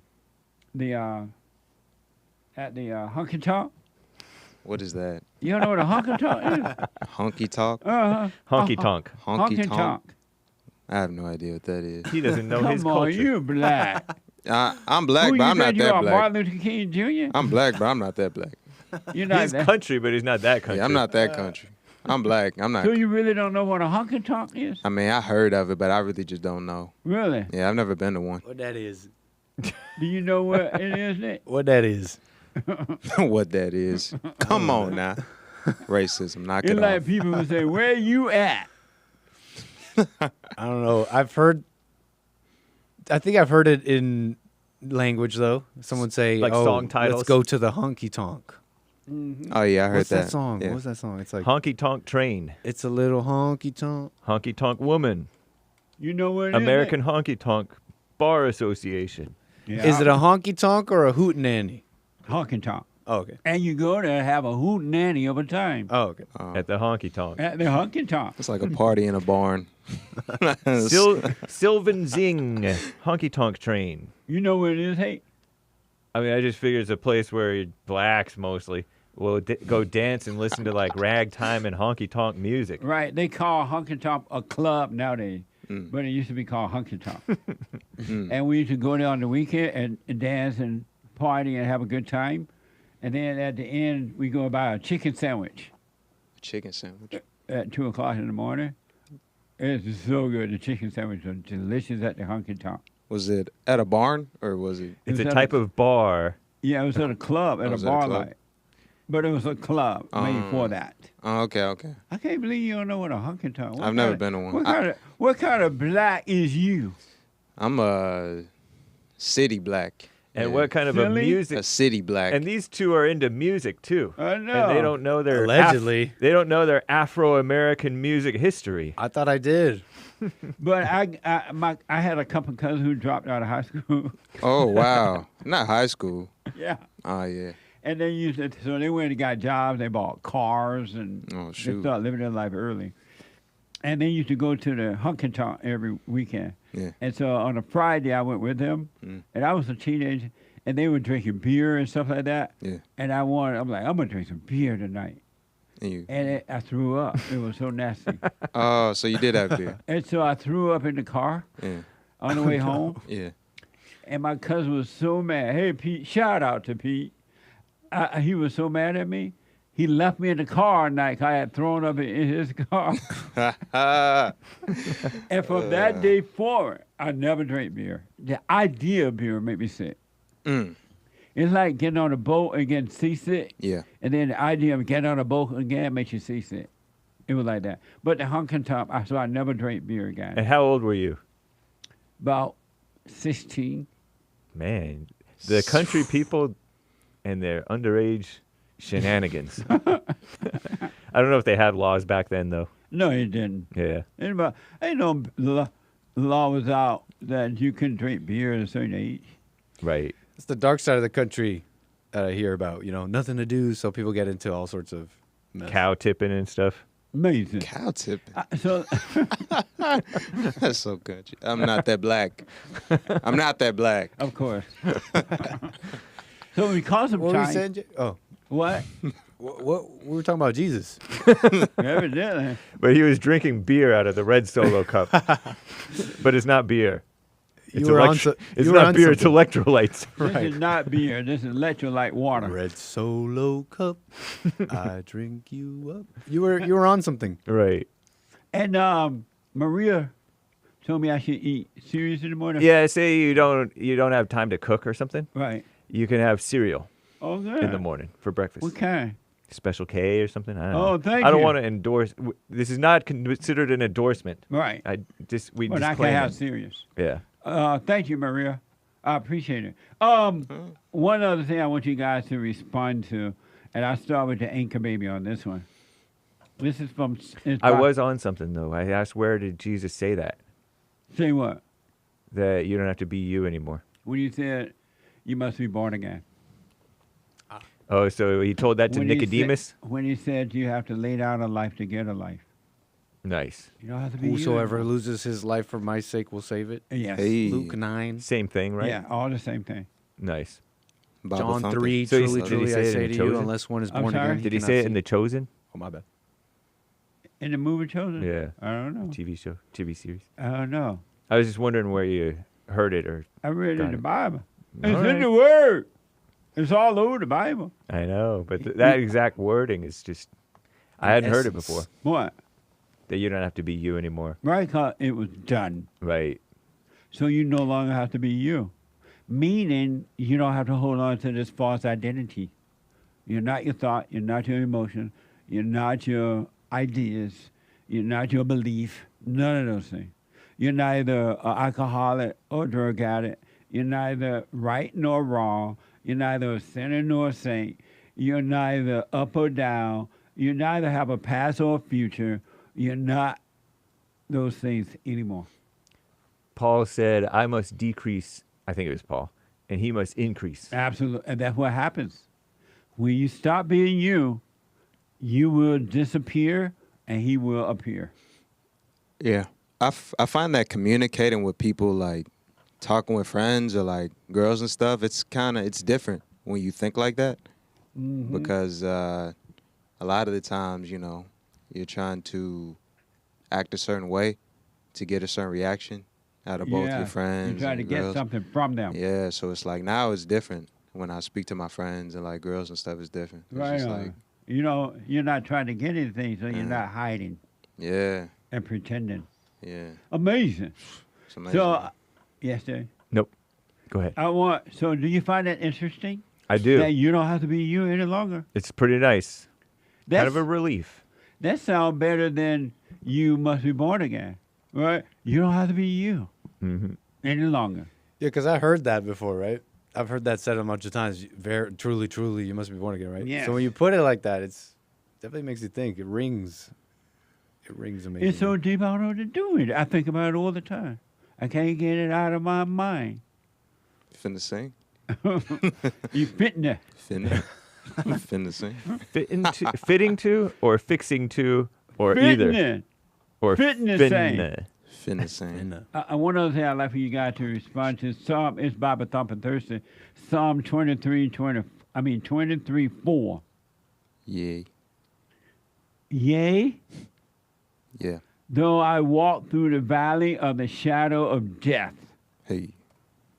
Speaker 2: Honky Tonk.
Speaker 13: What is that?
Speaker 2: You don't know what a Honky Tonk is?
Speaker 13: Honky Tonk?
Speaker 5: Honky Tonk.
Speaker 13: Honky Tonk. I have no idea what that is.
Speaker 5: He doesn't know his
Speaker 2: culture. Come on, you black.
Speaker 13: I'm black, but I'm not that black.
Speaker 2: Martin Luther King Jr.?
Speaker 13: I'm black, but I'm not that black.
Speaker 2: You're not
Speaker 5: he's country, but he's not that country.
Speaker 13: Yeah, I'm not that country. I'm black. I'm not.
Speaker 2: So you really don't know what a Honky Tonk is?
Speaker 13: I mean, I heard of it, but I really just don't know.
Speaker 2: Really?
Speaker 13: Yeah, I've never been to one.
Speaker 14: What that is?
Speaker 2: Do you know what it is, Nick?
Speaker 14: What that is?
Speaker 13: What that is? Come on now. racism. Knock
Speaker 2: It's
Speaker 13: it
Speaker 2: like
Speaker 13: off.
Speaker 2: people would say, "Where you at?"
Speaker 14: I don't know. I think I've heard it in language though. Someone say,
Speaker 5: Like song titles?
Speaker 14: Let's go to the honky tonk.
Speaker 13: Oh yeah, I heard
Speaker 14: What's that
Speaker 13: that.
Speaker 14: song?
Speaker 13: Yeah.
Speaker 14: What's that song? It's like
Speaker 5: Honky Tonk Train.
Speaker 14: It's a little honky tonk.
Speaker 5: Honky Tonk Woman.
Speaker 2: You know what it is?
Speaker 5: American Honky Tonk Bar Association.
Speaker 2: Yeah.
Speaker 14: Is it a honky tonk or a hootenanny?
Speaker 2: Honky Tonk?
Speaker 14: Oh, okay.
Speaker 2: And you go there and have a hootenanny over time.
Speaker 14: Oh, okay.
Speaker 5: At the Honky Tonk.
Speaker 2: At the Honky Tonk.
Speaker 13: It's like a party in a barn.
Speaker 5: Sylvan Zing Honky Tonk Train.
Speaker 2: You know what it is, hey?
Speaker 5: I mean, I just figure it's a place where blacks mostly will go dance and listen to like ragtime and honky tonk music.
Speaker 2: Right. They call Honky Tonk a club nowadays. But it used to be called Honky Tonk. And we used to go there on the weekend and dance and party and have a good time. And then at the end, we go buy a chicken sandwich.
Speaker 13: Chicken sandwich.
Speaker 2: At 2 o'clock in the morning. It's so good. The chicken sandwich was delicious at the Honky Tonk.
Speaker 13: Was it at a barn or was it?
Speaker 5: It's a type of bar.
Speaker 2: Yeah, it was at a club, at
Speaker 13: Oh,
Speaker 2: a
Speaker 13: was it a
Speaker 2: bar
Speaker 13: club?
Speaker 2: light. But it was a club made for that.
Speaker 13: Oh, okay.
Speaker 2: I can't believe you don't know what a Honky Tonk.
Speaker 13: I've never been to one.
Speaker 2: What kind of black is you?
Speaker 13: I'm a city black.
Speaker 5: And what kind of a
Speaker 2: Silly?
Speaker 5: music?
Speaker 13: A city black.
Speaker 5: And these two are into music too.
Speaker 2: I know.
Speaker 5: And they don't know their
Speaker 14: Allegedly.
Speaker 5: they don't know their Afro-American music history.
Speaker 14: I thought I did.
Speaker 2: But I had a couple cousins who dropped out of high school.
Speaker 13: Oh wow! Not high school.
Speaker 2: Yeah.
Speaker 13: Oh yeah.
Speaker 2: And they used it, so they went and got jobs. They bought cars and
Speaker 13: Oh
Speaker 2: they
Speaker 13: shoot.
Speaker 2: started living their life early. And they used to go to the Honky Tonk every weekend.
Speaker 13: Yeah.
Speaker 2: And so on a Friday, I went with them, and I was a teenager, and they were drinking beer and stuff like that.
Speaker 13: Yeah.
Speaker 2: And I'm like, I'm gonna drink some beer tonight. And I threw up. It was so nasty.
Speaker 13: Oh, so you did have beer.
Speaker 2: And so I threw up in the car
Speaker 13: Yeah.
Speaker 2: on the way home.
Speaker 13: Yeah.
Speaker 2: And my cousin was so mad. Hey, Pete, shout out to Pete. He was so mad at me. He left me in the car at night 'cause I had thrown up in his car. And from that day forward, I never drank beer. The idea of beer made me sick. It's like getting on a boat and getting seasick.
Speaker 13: Yeah.
Speaker 2: And then the idea of getting on a boat again makes you seasick. It was like that. But the Honky Tonk, so I never drank beer again.
Speaker 5: And how old were you?
Speaker 2: About 16.
Speaker 5: Man, the country people and their underage shenanigans. I don't know if they had laws back then, though.
Speaker 2: No, he didn't.
Speaker 5: Yeah.
Speaker 2: Ain't no law was out that you couldn't drink beer at a certain age.
Speaker 5: Right.
Speaker 14: It's the dark side of the country that I hear about. You know, nothing to do, so people get into all sorts of mess.
Speaker 5: Cow tipping and stuff.
Speaker 2: Amazing.
Speaker 13: Cow tipping.
Speaker 2: So
Speaker 13: That's so good. I'm not that black. I'm not that black.
Speaker 2: Of course. So because of
Speaker 14: What were you
Speaker 2: time.
Speaker 14: saying, Jay? Oh.
Speaker 2: What?
Speaker 14: What? We were talking about Jesus.
Speaker 2: Evidently.
Speaker 5: But he was drinking beer out of the red Solo cup. But it's not beer. It's,
Speaker 14: You were on so-
Speaker 5: it's
Speaker 14: you were
Speaker 5: not
Speaker 14: on
Speaker 5: beer, it's
Speaker 14: something.
Speaker 5: electrolytes.
Speaker 2: This is not beer. This is electrolyte water.
Speaker 14: Red Solo cup, I drink you up. You were on something.
Speaker 5: Right.
Speaker 2: And Maria told me I should eat cereals in the morning.
Speaker 5: Yeah, say you don't have time to cook or something.
Speaker 2: Right.
Speaker 5: You can have cereal
Speaker 2: Oh, good.
Speaker 5: in the morning for breakfast.
Speaker 2: What kind?
Speaker 5: Special K or something. I don't know.
Speaker 2: Oh, thank
Speaker 5: I don't
Speaker 2: you.
Speaker 5: want to endorse. This is not considered an endorsement.
Speaker 2: Right.
Speaker 5: We
Speaker 2: But I can
Speaker 5: disclaim
Speaker 2: have
Speaker 5: it.
Speaker 2: cereals.
Speaker 5: Yeah.
Speaker 2: Thank you, Maria. I appreciate it. One other thing I want you guys to respond to, and I'll start with the anchor baby on this one. This is from...
Speaker 5: I was on something though. I asked, where did Jesus say that?
Speaker 2: Say what?
Speaker 5: That you don't have to be you anymore.
Speaker 2: When you said you must be born again.
Speaker 5: Oh, so he told that to
Speaker 2: When he
Speaker 5: Nicodemus?
Speaker 2: when he said you have to lay down a life to get a life.
Speaker 5: Nice.
Speaker 2: You don't have to be you
Speaker 14: Whosoever
Speaker 2: anymore.
Speaker 14: loses his life for my sake will save it.
Speaker 2: Yes.
Speaker 13: Hey.
Speaker 14: Luke 9.
Speaker 5: Same thing, right?
Speaker 2: Yeah, all the same thing.
Speaker 5: Nice.
Speaker 13: Baba
Speaker 14: John
Speaker 13: Thumper.
Speaker 14: 3,
Speaker 5: So he
Speaker 14: truly,
Speaker 5: said- did he
Speaker 14: truly,
Speaker 5: say
Speaker 14: I
Speaker 5: it in
Speaker 14: say
Speaker 5: The
Speaker 14: to you,
Speaker 5: Chosen?
Speaker 14: unless one is
Speaker 2: I'm
Speaker 14: born
Speaker 2: sorry?
Speaker 14: again,
Speaker 5: Did he
Speaker 14: cannot
Speaker 5: say it
Speaker 14: see.
Speaker 5: in The Chosen?
Speaker 14: Oh, my bad.
Speaker 2: In the movie Chosen?
Speaker 5: Yeah.
Speaker 2: I don't know.
Speaker 5: TV show, TV series.
Speaker 2: I don't know.
Speaker 5: I was just wondering where you heard it or.
Speaker 2: I read it in
Speaker 5: Got
Speaker 2: the
Speaker 5: it.
Speaker 2: Bible.
Speaker 5: All
Speaker 2: It's in
Speaker 5: right.
Speaker 2: the Word. It's all over the Bible.
Speaker 5: I know, but that exact wording is just. I hadn't heard it before.
Speaker 2: What?
Speaker 5: That you don't have to be you anymore.
Speaker 2: Right, 'cause it was done.
Speaker 5: Right.
Speaker 2: So you no longer have to be you. Meaning you don't have to hold on to this false identity. You're not your thought. You're not your emotion. You're not your ideas. You're not your belief. None of those things. You're neither an alcoholic or drug addict. You're neither right nor wrong. You're neither a sinner nor a saint. You're neither up or down. You neither have a past or a future. You're not those things anymore.
Speaker 5: Paul said, I must decrease. I think it was Paul. And he must increase.
Speaker 2: Absolutely. And that's what happens. When you stop being you, you will disappear and he will appear.
Speaker 13: Yeah. I find that communicating with people, like talking with friends or like girls and stuff, it's different when you think like that.
Speaker 2: Mm-hmm.
Speaker 13: Because a lot of the times, you know, you're trying to act a certain way to get a certain reaction out of both your friends.
Speaker 2: You try to get something from them.
Speaker 13: Yeah, so it's like now it's different. When I speak to my friends and like girls and stuff, it's different. It's
Speaker 2: Right
Speaker 13: just
Speaker 2: on.
Speaker 13: like,
Speaker 2: You know, you're not trying to get anything, so you're not hiding.
Speaker 13: Yeah.
Speaker 2: And pretending.
Speaker 13: Yeah.
Speaker 2: Amazing.
Speaker 13: It's amazing.
Speaker 2: So, yes, Jay?
Speaker 5: Nope. Go ahead.
Speaker 2: So do you find that interesting?
Speaker 5: I do.
Speaker 2: That you don't have to be you any longer?
Speaker 5: It's pretty nice.
Speaker 2: That's,
Speaker 5: kind of a relief.
Speaker 2: That sounds better than you must be born again, right? You don't have to be you any longer.
Speaker 14: Yeah, because I heard that before, right? I've heard that said a bunch of times. Very, truly, truly, you must be born again, right?
Speaker 2: Yes.
Speaker 14: So when you put it like that, it's definitely makes you think. It rings. It rings amazing.
Speaker 2: It's so deep, I don't know what to do with it. I think about it all the time. I can't get it out of my mind.
Speaker 13: Finna sing?
Speaker 2: You fitting there.
Speaker 13: Finna sing?
Speaker 5: Fitting to or fixing to or
Speaker 2: Fitting
Speaker 5: either?
Speaker 2: it.
Speaker 5: Or
Speaker 2: Fitting the same.
Speaker 13: Finna sing.
Speaker 2: One other thing I'd like for you guys to respond to, it's Bible Thumper Thursday, Psalm 23:4.
Speaker 13: Yay.
Speaker 2: Yea,
Speaker 13: Yeah.
Speaker 2: though I walk through the valley of the shadow of death,
Speaker 13: Hey.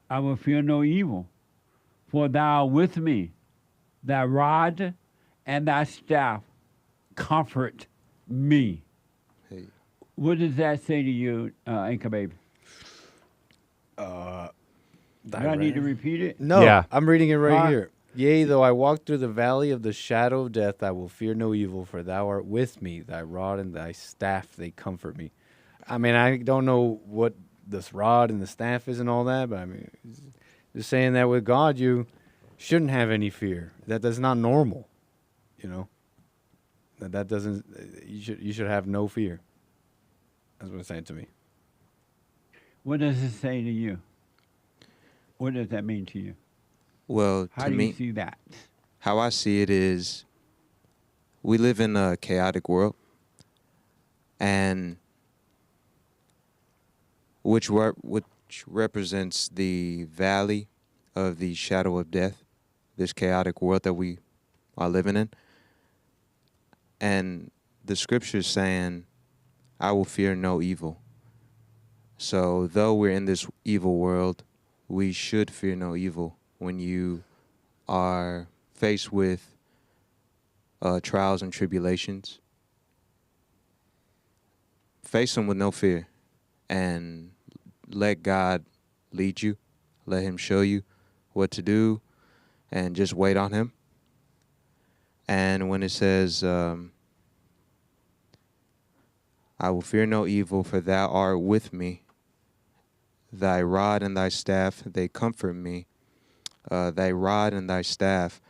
Speaker 2: I will fear no evil, for thou art with me. Thy rod and thy staff comfort me.
Speaker 13: Hey.
Speaker 2: What does that say to you, Anchor Baby? Do I need to repeat it?
Speaker 14: No,
Speaker 5: Yeah.
Speaker 14: I'm reading it right here. Yea, though I walk through the valley of the shadow of death, I will fear no evil, for thou art with me. Thy rod and thy staff, they comfort me. I mean, I don't know what this rod and the staff is and all that, but I mean, just saying that with God, you shouldn't have any fear. That's not normal, you know. That doesn't. You should have no fear. That's what it's saying to me.
Speaker 2: What does it say to you? What does that mean to you?
Speaker 13: Well,
Speaker 2: How
Speaker 13: to
Speaker 2: do
Speaker 13: me,
Speaker 2: you see that?
Speaker 13: how I see it is we live in a chaotic world, and which represents the valley of the shadow of death, this chaotic world that we are living in. And the scripture's saying, I will fear no evil. So though we're in this evil world, we should fear no evil. When you are faced with trials and tribulations, face them with no fear and let God lead you. Let him show you what to do and just wait on him. And when it says, I will fear no evil, for thou art with me. Thy rod and thy staff, they comfort me. Thy rod and thy staff.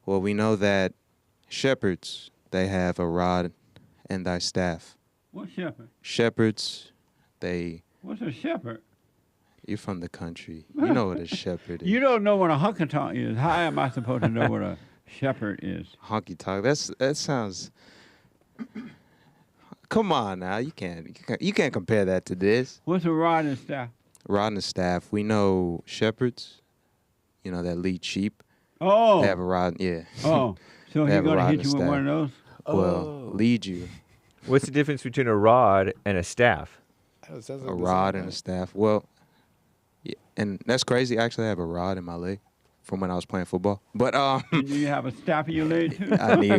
Speaker 13: Well, we know that shepherds, they have a rod and thy staff.
Speaker 2: What shepherd?
Speaker 13: Shepherds, they...
Speaker 2: What's a shepherd?
Speaker 13: You're from the country. You know what a shepherd is.
Speaker 2: You don't know what a honky tonk is. How am I supposed to know what a shepherd is?
Speaker 13: Honky tonk. That sounds... Come on now. You can't compare that to this.
Speaker 2: What's a rod and staff?
Speaker 13: Rod and staff. We know shepherds, you know, that lead sheep.
Speaker 2: Oh.
Speaker 13: They have a rod, yeah.
Speaker 2: Oh. So
Speaker 13: They
Speaker 2: he's
Speaker 13: have a
Speaker 2: going to
Speaker 13: rod
Speaker 2: hit
Speaker 13: and
Speaker 2: you with one
Speaker 13: staff.
Speaker 2: of those?
Speaker 13: Well, lead you.
Speaker 5: What's the difference between a rod and a staff?
Speaker 13: A rod and a staff. Well, yeah, and that's crazy. Actually, I have a rod in my leg from when I was playing football. But
Speaker 2: Do you have a staff in your leg too?
Speaker 13: I need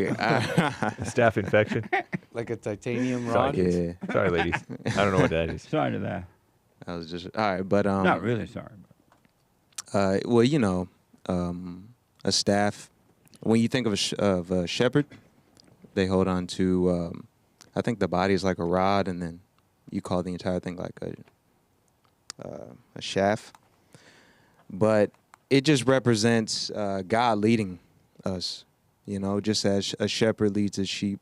Speaker 5: Staph infection.
Speaker 14: Like a titanium
Speaker 5: Sorry,
Speaker 14: rod?
Speaker 13: Yeah.
Speaker 5: Sorry, ladies. I don't know what that is.
Speaker 2: Sorry to that.
Speaker 13: I was just all right, but
Speaker 2: Not really sorry.
Speaker 13: well, you know, a staff. When you think of a shepherd, They hold on to, I think the body is like a rod, and then you call the entire thing like a shaft. But it just represents God leading us, you know, just as a shepherd leads his sheep,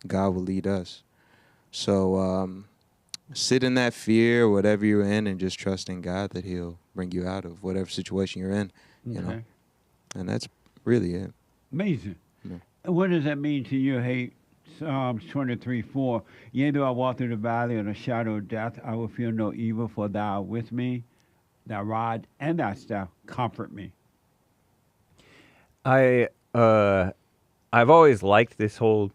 Speaker 13: God will lead us. So sit in that fear, whatever you're in, and just trust in God that he'll bring you out of whatever situation you're in, you know. And that's really it.
Speaker 2: Amazing.
Speaker 13: Yeah.
Speaker 2: What does that mean to you? Hey, Psalms 23:4. Yea, though I walk through the valley of the shadow of death, I will fear no evil, for thou art with me. Thy rod and thy staff comfort me.
Speaker 5: I've always liked this whole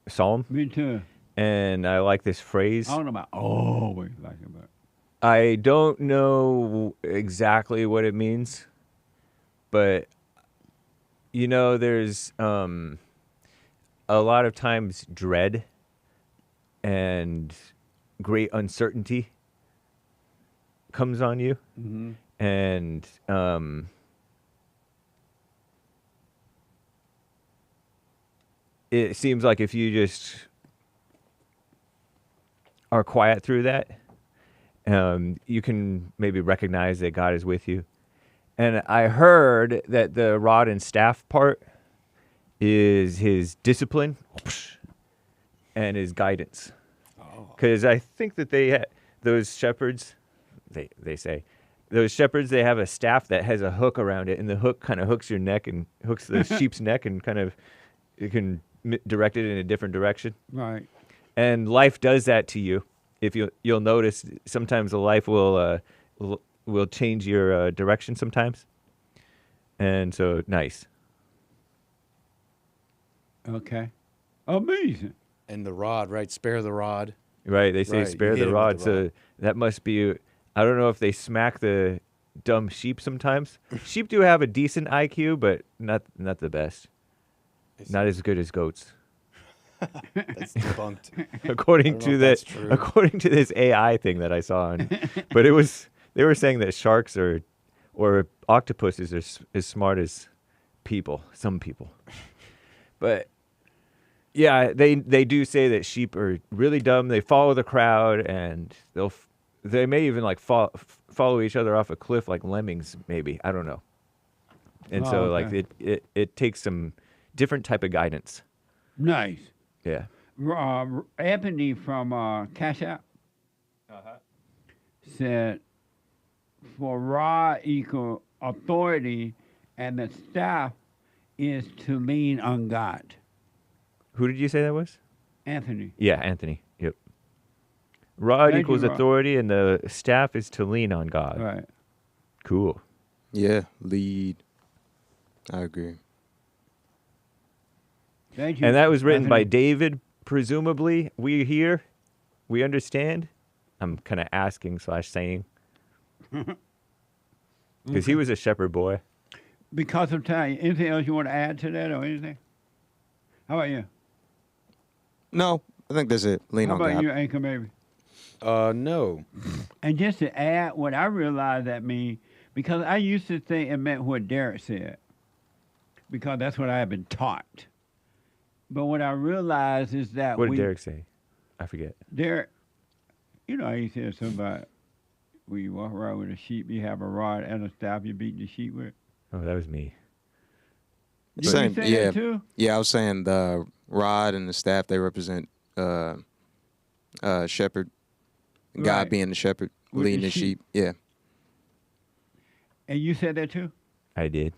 Speaker 5: psalm.
Speaker 2: Me too.
Speaker 5: And I like this phrase.
Speaker 2: I don't know about always like it, but
Speaker 5: I don't know exactly what it means, but you know, there's a lot of times dread and great uncertainty comes on you, and it seems like if you just are quiet through that, you can maybe recognize that God is with you. And I heard that the rod and staff part is his discipline and his guidance. Because I think that those shepherds, they say, those shepherds, they have a staff that has a hook around it, and the hook kind of hooks your neck and hooks the sheep's neck, and kind of you can direct it in a different direction.
Speaker 2: Right.
Speaker 5: And life does that to you. If you'll notice, sometimes the life will change your direction sometimes. And so, nice.
Speaker 2: Okay. Amazing.
Speaker 14: And the rod, right? Spare the rod.
Speaker 5: Right, they say
Speaker 14: Right,
Speaker 5: spare
Speaker 14: you hit
Speaker 5: the
Speaker 14: him
Speaker 5: rod.
Speaker 14: with the
Speaker 5: So
Speaker 14: rod.
Speaker 5: that must be, I don't know if they smack the dumb sheep sometimes. Sheep do have a decent IQ, but not the best. Not as good as goats.
Speaker 14: That's debunked.
Speaker 5: according
Speaker 14: I don't
Speaker 5: to
Speaker 14: know if
Speaker 5: this,
Speaker 14: that's true.
Speaker 5: according to this AI thing that I saw on, but they were saying that sharks or octopuses are as smart as people, some people. But yeah, they do say that sheep are really dumb. They follow the crowd, and they may even like follow each other off a cliff like lemmings, maybe. I don't know. And so
Speaker 2: okay.
Speaker 5: like it takes some different type of guidance.
Speaker 2: Nice.
Speaker 5: Yeah.
Speaker 2: Anthony from Cash App said, for rod equal authority, and the staff is to lean on God.
Speaker 5: Who did you say that was?
Speaker 2: Anthony.
Speaker 5: Yeah, Anthony. Yep. Rod
Speaker 2: Thank
Speaker 5: equals
Speaker 2: you, Rod.
Speaker 5: authority, and the staff is to lean on God.
Speaker 2: Right.
Speaker 5: Cool.
Speaker 13: Yeah, lead. I agree.
Speaker 2: Thank you.
Speaker 5: And that was written by
Speaker 2: Anthony.
Speaker 5: David, presumably. We hear, we understand. I'm kind of asking / saying. Because he was a shepherd boy.
Speaker 2: Because of time. Anything else you want to add to that or anything? How about you?
Speaker 13: No, I think that's it. Lean
Speaker 2: How
Speaker 13: on
Speaker 2: about
Speaker 13: God.
Speaker 2: you, Anchor Baby?
Speaker 14: No.
Speaker 2: And just to add, what I realized that means, because I used to think it meant what Derek said, because that's what I have been taught. But what I realized is that
Speaker 5: What did Derek say? I forget.
Speaker 2: Derek, you know, he said something about when you walk around with a sheep, you have a rod and a staff you beat the sheep with.
Speaker 5: Oh, that was me.
Speaker 2: Did you
Speaker 13: Same,
Speaker 2: say
Speaker 13: yeah,
Speaker 2: that too?
Speaker 13: yeah. I was saying the rod and the staff, they represent shepherd. God
Speaker 2: Right.
Speaker 13: being the shepherd,
Speaker 2: With
Speaker 13: leading
Speaker 2: the
Speaker 13: the
Speaker 2: sheep.
Speaker 13: sheep. Yeah.
Speaker 2: And you said that too?
Speaker 5: I did.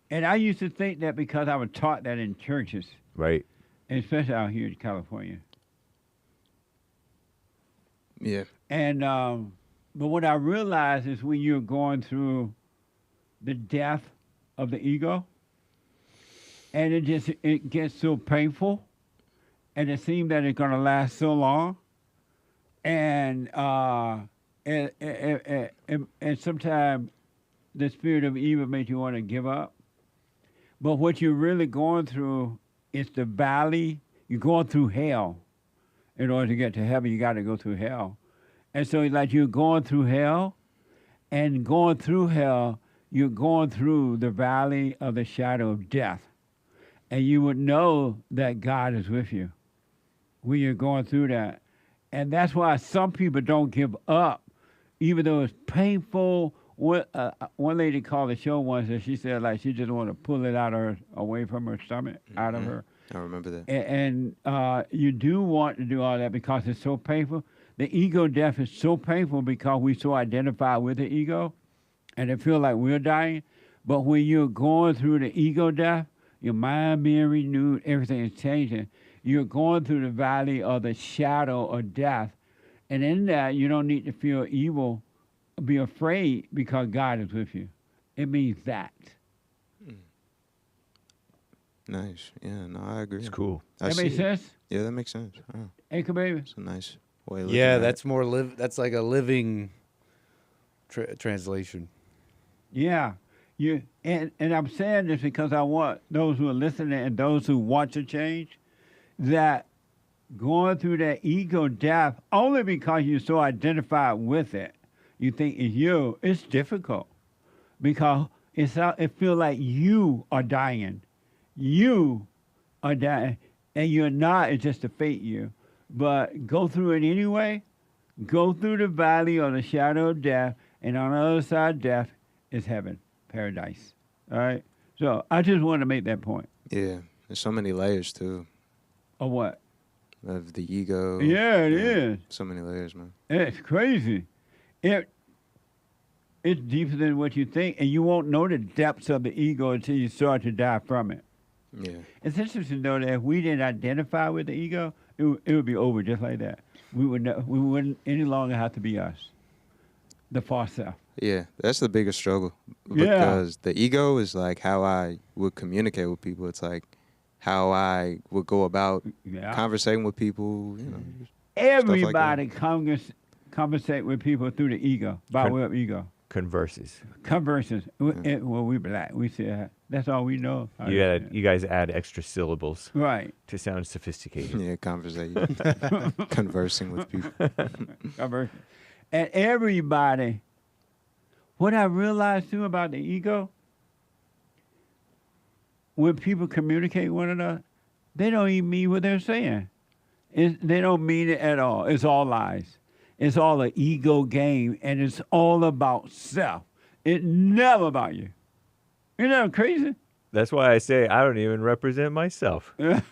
Speaker 2: And I used to think that because I was taught that in churches,
Speaker 5: Right.
Speaker 2: especially out here in California.
Speaker 13: Yeah.
Speaker 2: And but what I realized is when you're going through the death of the ego, and it gets so painful, and it seems that it's gonna last so long, and sometimes the spirit of evil makes you want to give up. But what you're really going through is the valley. You're going through hell. In order to get to heaven, you got to go through hell. And so, like, you're going through hell, and going through hell, you're going through the valley of the shadow of death. And you would know that God is with you when you're going through that. And that's why some people don't give up, even though it's painful. One lady called the show once, and she said, like, she just want to pull it away from her stomach, out of her.
Speaker 13: I remember that.
Speaker 2: And you do want to do all that because it's so painful. The ego death is so painful because we so identify with the ego, and it feel like we're dying. But when you're going through the ego death, your mind being renewed, everything is changing. You're going through the valley of the shadow of death. And in that, you don't need to feel evil, be afraid, because God is with you. It means that.
Speaker 13: Nice. Yeah, no, I agree.
Speaker 5: It's cool.
Speaker 2: That makes sense?
Speaker 13: Yeah, that makes sense. Oh.
Speaker 2: Hey, baby.
Speaker 13: It's a nice way of looking
Speaker 14: Yeah,
Speaker 13: at
Speaker 14: that's more that's like a living translation.
Speaker 2: Yeah. And I'm saying this because I want those who are listening and those who want to change, that going through that ego death, only because you're so identified with it, you think it's you, it's difficult. Because it feels like you are dying. You are dying. And you're not, it's just to fate you. But go through it anyway. Go through the valley of the shadow of death, and on the other side of death is heaven, paradise. All right? So I just want to make that point.
Speaker 13: Yeah, there's so many layers, too.
Speaker 2: Of what?
Speaker 13: Of the ego.
Speaker 2: Yeah, it is.
Speaker 13: So many layers, man.
Speaker 2: It's crazy. It's deeper than what you think, and you won't know the depths of the ego until you start to die from it.
Speaker 13: Yeah.
Speaker 2: It's interesting, though, that if we didn't identify with the ego, it would be over just like that. We wouldn't any longer have to be us, the false self.
Speaker 13: Yeah, that's the biggest struggle.
Speaker 2: Yeah.
Speaker 13: Because the ego is like how I would communicate with people. It's like how I would go about conversating with people. You know,
Speaker 2: Everybody conversate with people through the ego, by way of ego.
Speaker 5: Converses.
Speaker 2: Well, we black. We say that's all we know.
Speaker 5: You guys add extra syllables.
Speaker 2: Right.
Speaker 5: To sound sophisticated.
Speaker 13: Yeah, conversing with people.
Speaker 2: Conversing. And everybody, what I realized too about the ego, when people communicate with one another, they don't even mean what they're saying. They don't mean it at all. It's all lies. It's all an ego game, and it's all about self. It's never about you. Isn't that crazy?
Speaker 5: That's why I say I don't even represent myself when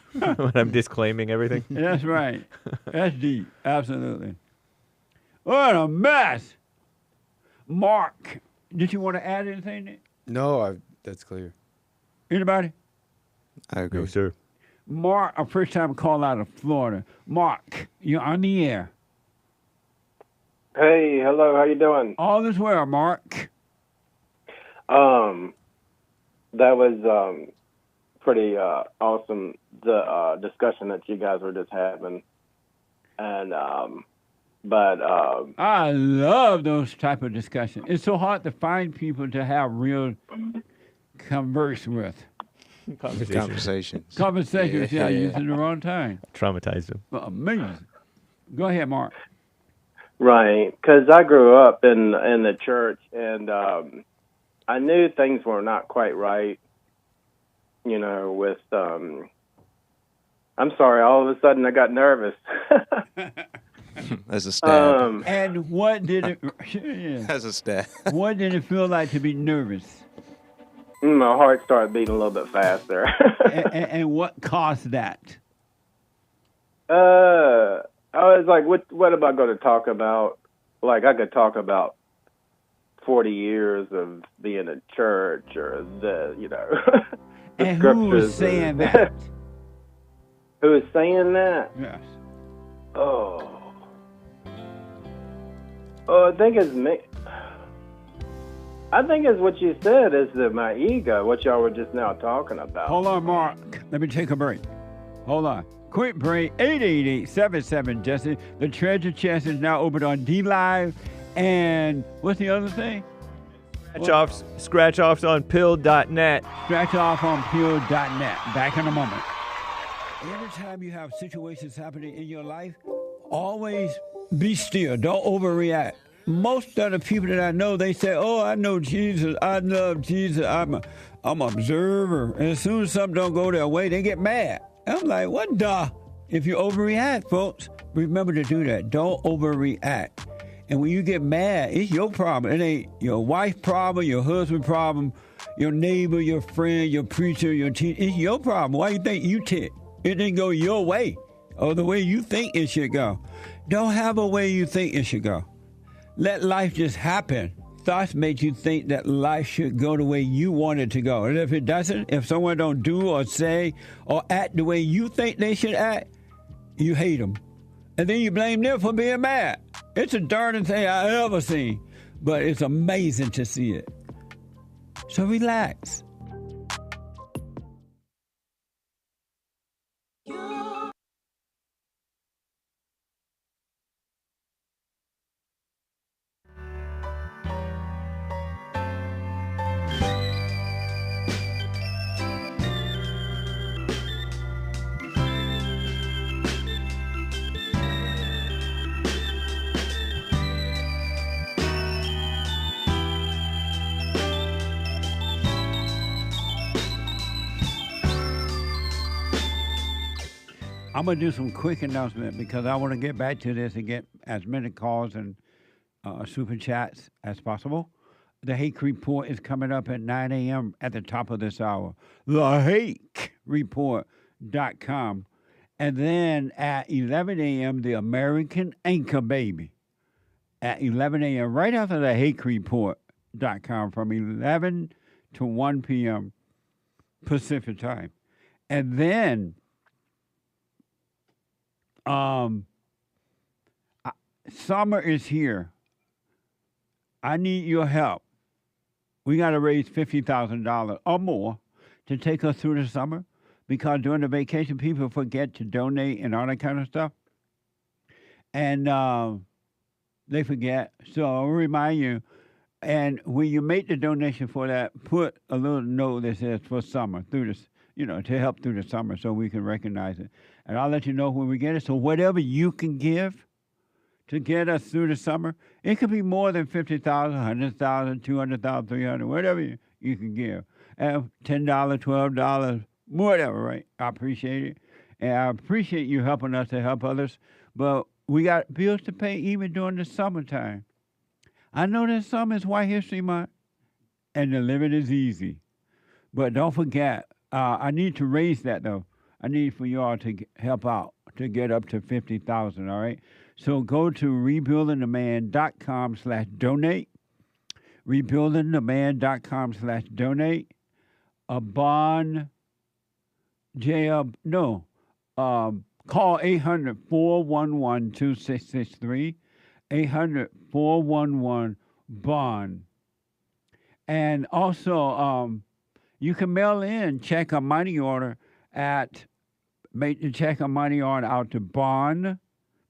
Speaker 5: I'm disclaiming everything.
Speaker 2: That's right. That's deep. Absolutely. What a mess. Mark, did you want to add anything?
Speaker 14: No, that's clear.
Speaker 2: Anybody?
Speaker 13: I agree.
Speaker 5: No, sir.
Speaker 2: Mark, a first-time call out of Florida. Mark, you're on the air.
Speaker 15: Hey, hello, how you doing?
Speaker 2: All is well, Mark.
Speaker 15: That was pretty awesome, the discussion that you guys were just having. And
Speaker 2: I love those type of discussions. It's so hard to find people to have real converse with.
Speaker 13: Conversations.
Speaker 2: Yeah, using the wrong time.
Speaker 5: Traumatized them.
Speaker 2: Amazing. Go ahead, Mark.
Speaker 15: right, because I grew up in the church, and I knew things were not quite right. You know, with I'm sorry, all of a sudden I got nervous.
Speaker 13: As a stab.
Speaker 2: And what did it?
Speaker 13: As a stab.
Speaker 2: What did it feel like to be nervous?
Speaker 15: My heart started beating a little bit faster.
Speaker 2: and what caused that?
Speaker 15: I was like, what am I going to talk about? Like, I could talk about 40 years of being in church, or the
Speaker 2: And who was saying that?
Speaker 15: Who was saying that?
Speaker 2: Yes.
Speaker 15: I think it's me. I think it's what you said, is that my ego, what y'all were just now talking about.
Speaker 2: Hold on, Mark. Let me take a break. Hold on. Quick break. 888-77-JESSE. The treasure chest is now open on D-Live. And what's the other thing?
Speaker 5: Scratch offs on pill.net.
Speaker 2: Scratch off on pill.net. Back in a moment. Every time you have situations happening in your life, always be still. Don't overreact. most of the people that I know, they say, "Oh, I know Jesus. I love Jesus. I'm an observer." And as soon as something don't go their way, they get mad. I'm like, what the? If you overreact, folks, remember to do that. Don't overreact. And when you get mad, it's your problem. It ain't your wife's problem, your husband's problem, your neighbor, your friend, your preacher, your teacher. It's your problem. Why you think you tick? It didn't go your way or the way you think it should go. Don't have a way you think it should go. Let life just happen. Thoughts make you think that life should go the way you want it to go. And if it doesn't, if someone don't do or say or act the way you think they should act, you hate them. And then you blame them for being mad. It's the darndest thing I ever seen. But it's amazing to see it. So relax. I'm going to do some quick announcement because I want to get back to this and get as many calls and super chats as possible. The Hake Report is coming up at 9 a.m. at the top of this hour. TheHakeReport.com. And then at 11 a.m., the American Anchor Baby. At 11 a.m., right after the HakeReport.com from 11 to 1 p.m. Pacific time. And then summer is here. I need your help. We got to raise $50,000 or more to take us through the summer because during the vacation, people forget to donate and all that kind of stuff. And they forget. So I'll remind you. And when you make the donation for that, put a little note that says for summer through this, to help through the summer so we can recognize it. And I'll let you know when we get it. So whatever you can give to get us through the summer, it could be more than 50,000, 100,000, 200,000, 300, whatever you can give. $10, $12, whatever, right? I appreciate it. And I appreciate you helping us to help others. But we got bills to pay even during the summertime. I know this summer is White History Month, and the living is easy. But don't forget, I need to raise that, though. I need for you all to help out to get up to 50,000, all right? So go to rebuildingtheman.com/donate, rebuildingtheman.com/donate. A bond, call 800-411-2663, 800-411-BOND. And also, you can mail in, check a money order make the check a money order out to BOND,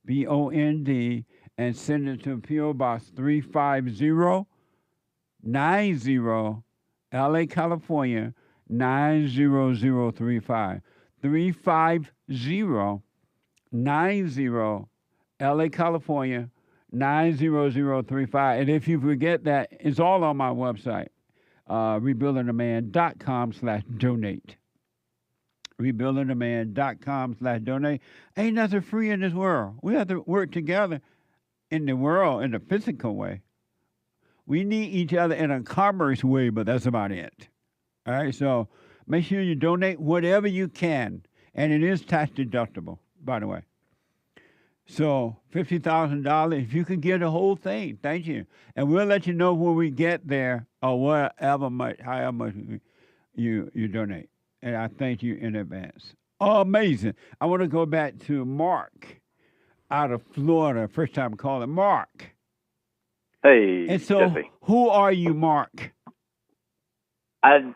Speaker 2: BOND, and send it to P.O. Box 35090, LA, California, 90035. 35090, LA, California, 90035. And if you forget that, it's all on my website, rebuildingtheman.com/donate. rebuildingtheman.com/donate. Ain't nothing free in this world. We have to work together in the world in a physical way. We need each other in a commerce way, but that's about it. All right, so make sure you donate whatever you can, and it is tax deductible, by the way. So $50,000, if you can get the whole thing, thank you. And we'll let you know when we get there or however much you donate. And I thank you in advance. Oh, amazing. I want to go back to Mark out of Florida. First time calling. Mark.
Speaker 15: Hey,
Speaker 2: and so,
Speaker 15: Jesse.
Speaker 2: Who are you, Mark?
Speaker 15: I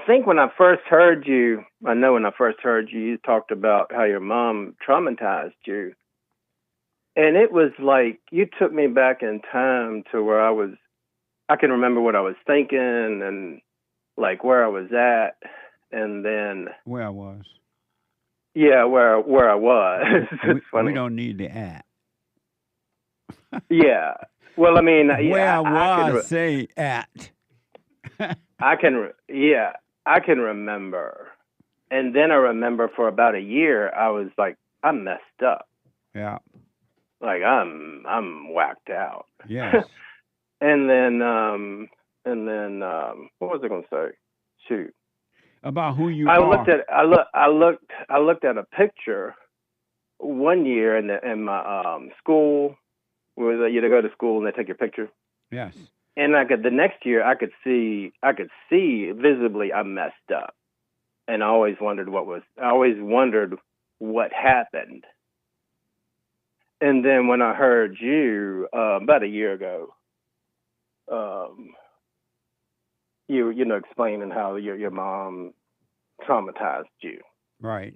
Speaker 15: think when I first heard you, you talked about how your mom traumatized you. And it was like you took me back in time to where I can remember what I was thinking and like where I was at, and then
Speaker 2: where I was.
Speaker 15: Yeah, where I was.
Speaker 2: We don't need the app.
Speaker 15: Yeah. Well, I mean,
Speaker 2: Where
Speaker 15: yeah,
Speaker 2: I was, say at.
Speaker 15: I can remember. And then I remember for about a year, I was like, I'm messed up.
Speaker 2: Yeah.
Speaker 15: Like I'm whacked out.
Speaker 2: Yes.
Speaker 15: and then what was I going to say? Shoot.
Speaker 2: About who you
Speaker 15: I
Speaker 2: are.
Speaker 15: I looked at a picture one year in my school where you go to school and they take your picture.
Speaker 2: Yes.
Speaker 15: And the next year I could see visibly I messed up. And I always wondered what happened. And then when I heard you about a year ago, you know, explaining how your mom traumatized you.
Speaker 2: Right.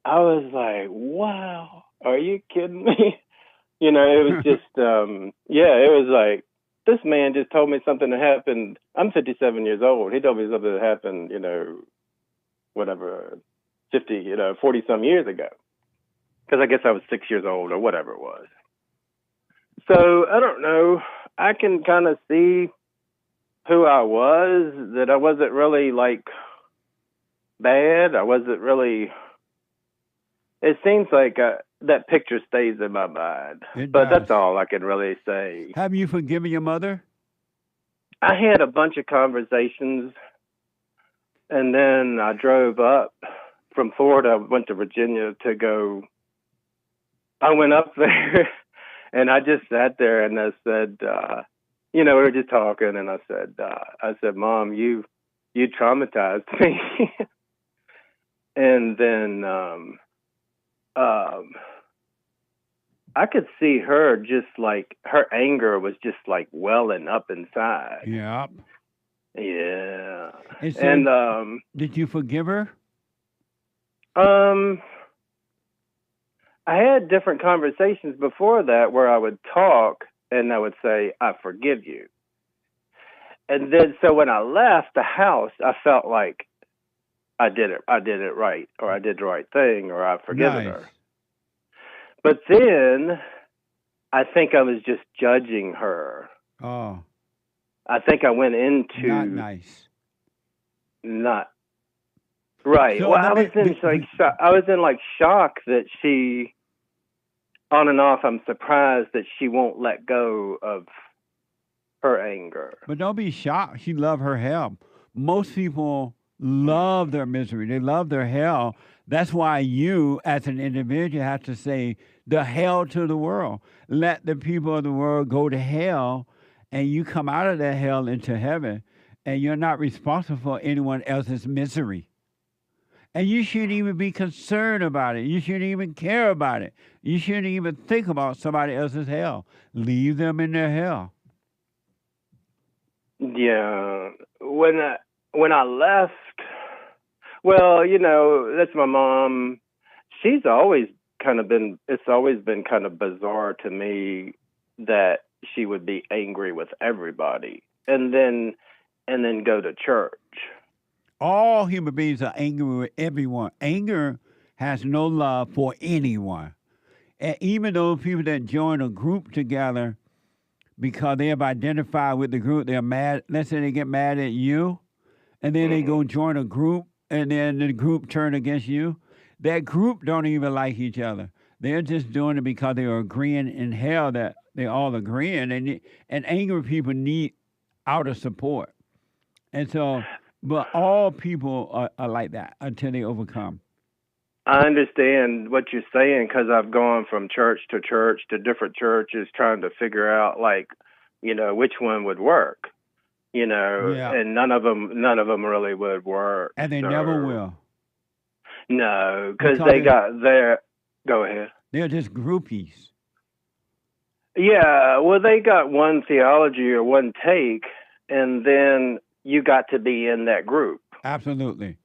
Speaker 15: I was like, wow, are you kidding me? You know, it was just, it was like, this man just told me something that happened. I'm 57 years old. He told me something that happened, you know, whatever, 40 some years ago. Because I guess I was 6 years old or whatever it was. So I don't know. I can kind of see who I was, that I wasn't really like bad. I wasn't really. It seems like that picture stays in my mind. But that's all I can really say.
Speaker 2: Have you forgiven your mother?
Speaker 15: I had a bunch of conversations, and then I drove up from Florida, went to Virginia to go. I went up there, and I just sat there, and I said, you know, we were just talking, and I said, Mom, you traumatized me. And then I could see her just like, her anger was just like welling up inside.
Speaker 2: Yeah.
Speaker 15: Yeah.
Speaker 2: And did you forgive her?
Speaker 15: I had different conversations before that where I would talk and I would say, I forgive you. And then, so when I left the house, I felt like I did it right, or I did the right thing, or I've forgiven her. But then I think I was just judging her.
Speaker 2: Oh.
Speaker 15: I think I went into
Speaker 2: not nice.
Speaker 15: Not right.
Speaker 2: So
Speaker 15: well, I was in shock that she, on and off. I'm surprised that she won't let go of her anger.
Speaker 2: But don't be shocked. She loved her hell. Most people love their misery. They love their hell. That's why you, as an individual, have to say the hell to the world. Let the people of the world go to hell, and you come out of that hell into heaven, and you're not responsible for anyone else's misery. And you shouldn't even be concerned about it. You shouldn't even care about it. You shouldn't even think about somebody else's hell. Leave them in their hell.
Speaker 15: Yeah. When I left, well, you know, that's my mom. She's always it's always been kind of bizarre to me that she would be angry with everybody and then go to church.
Speaker 2: All human beings are angry with everyone. Anger has no love for anyone. And even those people that join a group together because they have identified with the group, they're mad. Let's say they get mad at you, and then they go join a group, and then the group turn against you. That group don't even like each other. They're just doing it because they are agreeing in hell that they're all agreeing. And angry people need outer support. And so, but all people are like that until they overcome.
Speaker 15: I understand what you're saying because I've gone from church to different churches trying to figure out, like, you know, which one would work, you know, and none of them really would work.
Speaker 2: And they never will.
Speaker 15: No, because they got their. Go ahead.
Speaker 2: They're just groupies.
Speaker 15: Yeah, well, they got one theology or one take, and then you got to be in that group.
Speaker 2: Absolutely.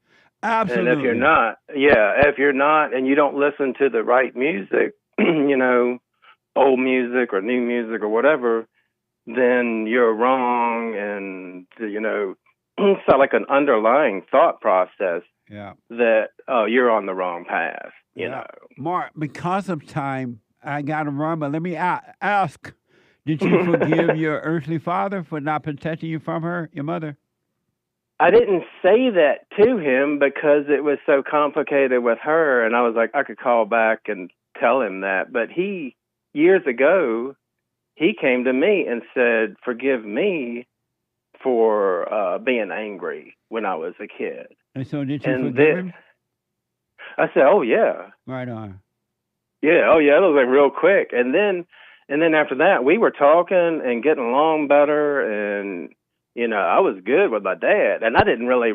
Speaker 2: Absolutely.
Speaker 15: And if you're not, and you don't listen to the right music, you know, old music or new music or whatever, then you're wrong. And, you know, it's like an underlying thought process that, you're on the wrong path, you know.
Speaker 2: Mark, because of time, I got to run, but let me ask, Did you forgive your earthly father for not protecting you from her, your mother?
Speaker 15: I didn't say that to him because it was so complicated with her, and I was like, I could call back and tell him that. But years ago, he came to me and said, forgive me for being angry when I was a kid.
Speaker 2: And so did you forgive him?
Speaker 15: I said, oh, yeah.
Speaker 2: Right on.
Speaker 15: Yeah, oh, yeah, it was like real quick. And then after that, we were talking and getting along better, and, you know, I was good with my dad, and I didn't really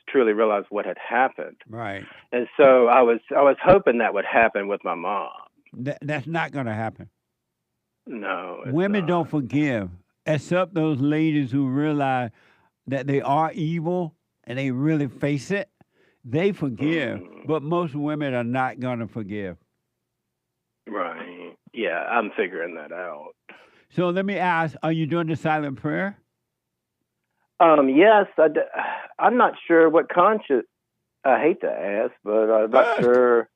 Speaker 15: truly realize what had happened.
Speaker 2: Right.
Speaker 15: And so I was hoping that would happen with my mom.
Speaker 2: That's not going to happen.
Speaker 15: No.
Speaker 2: Women don't forgive, except those ladies who realize that they are evil and they really face it. They forgive, but most women are not going to forgive.
Speaker 15: Right. Yeah, I'm figuring that out.
Speaker 2: So let me ask, are you doing the silent prayer?
Speaker 15: Yes, I'm not sure what conscious. I hate to ask, but I'm not sure.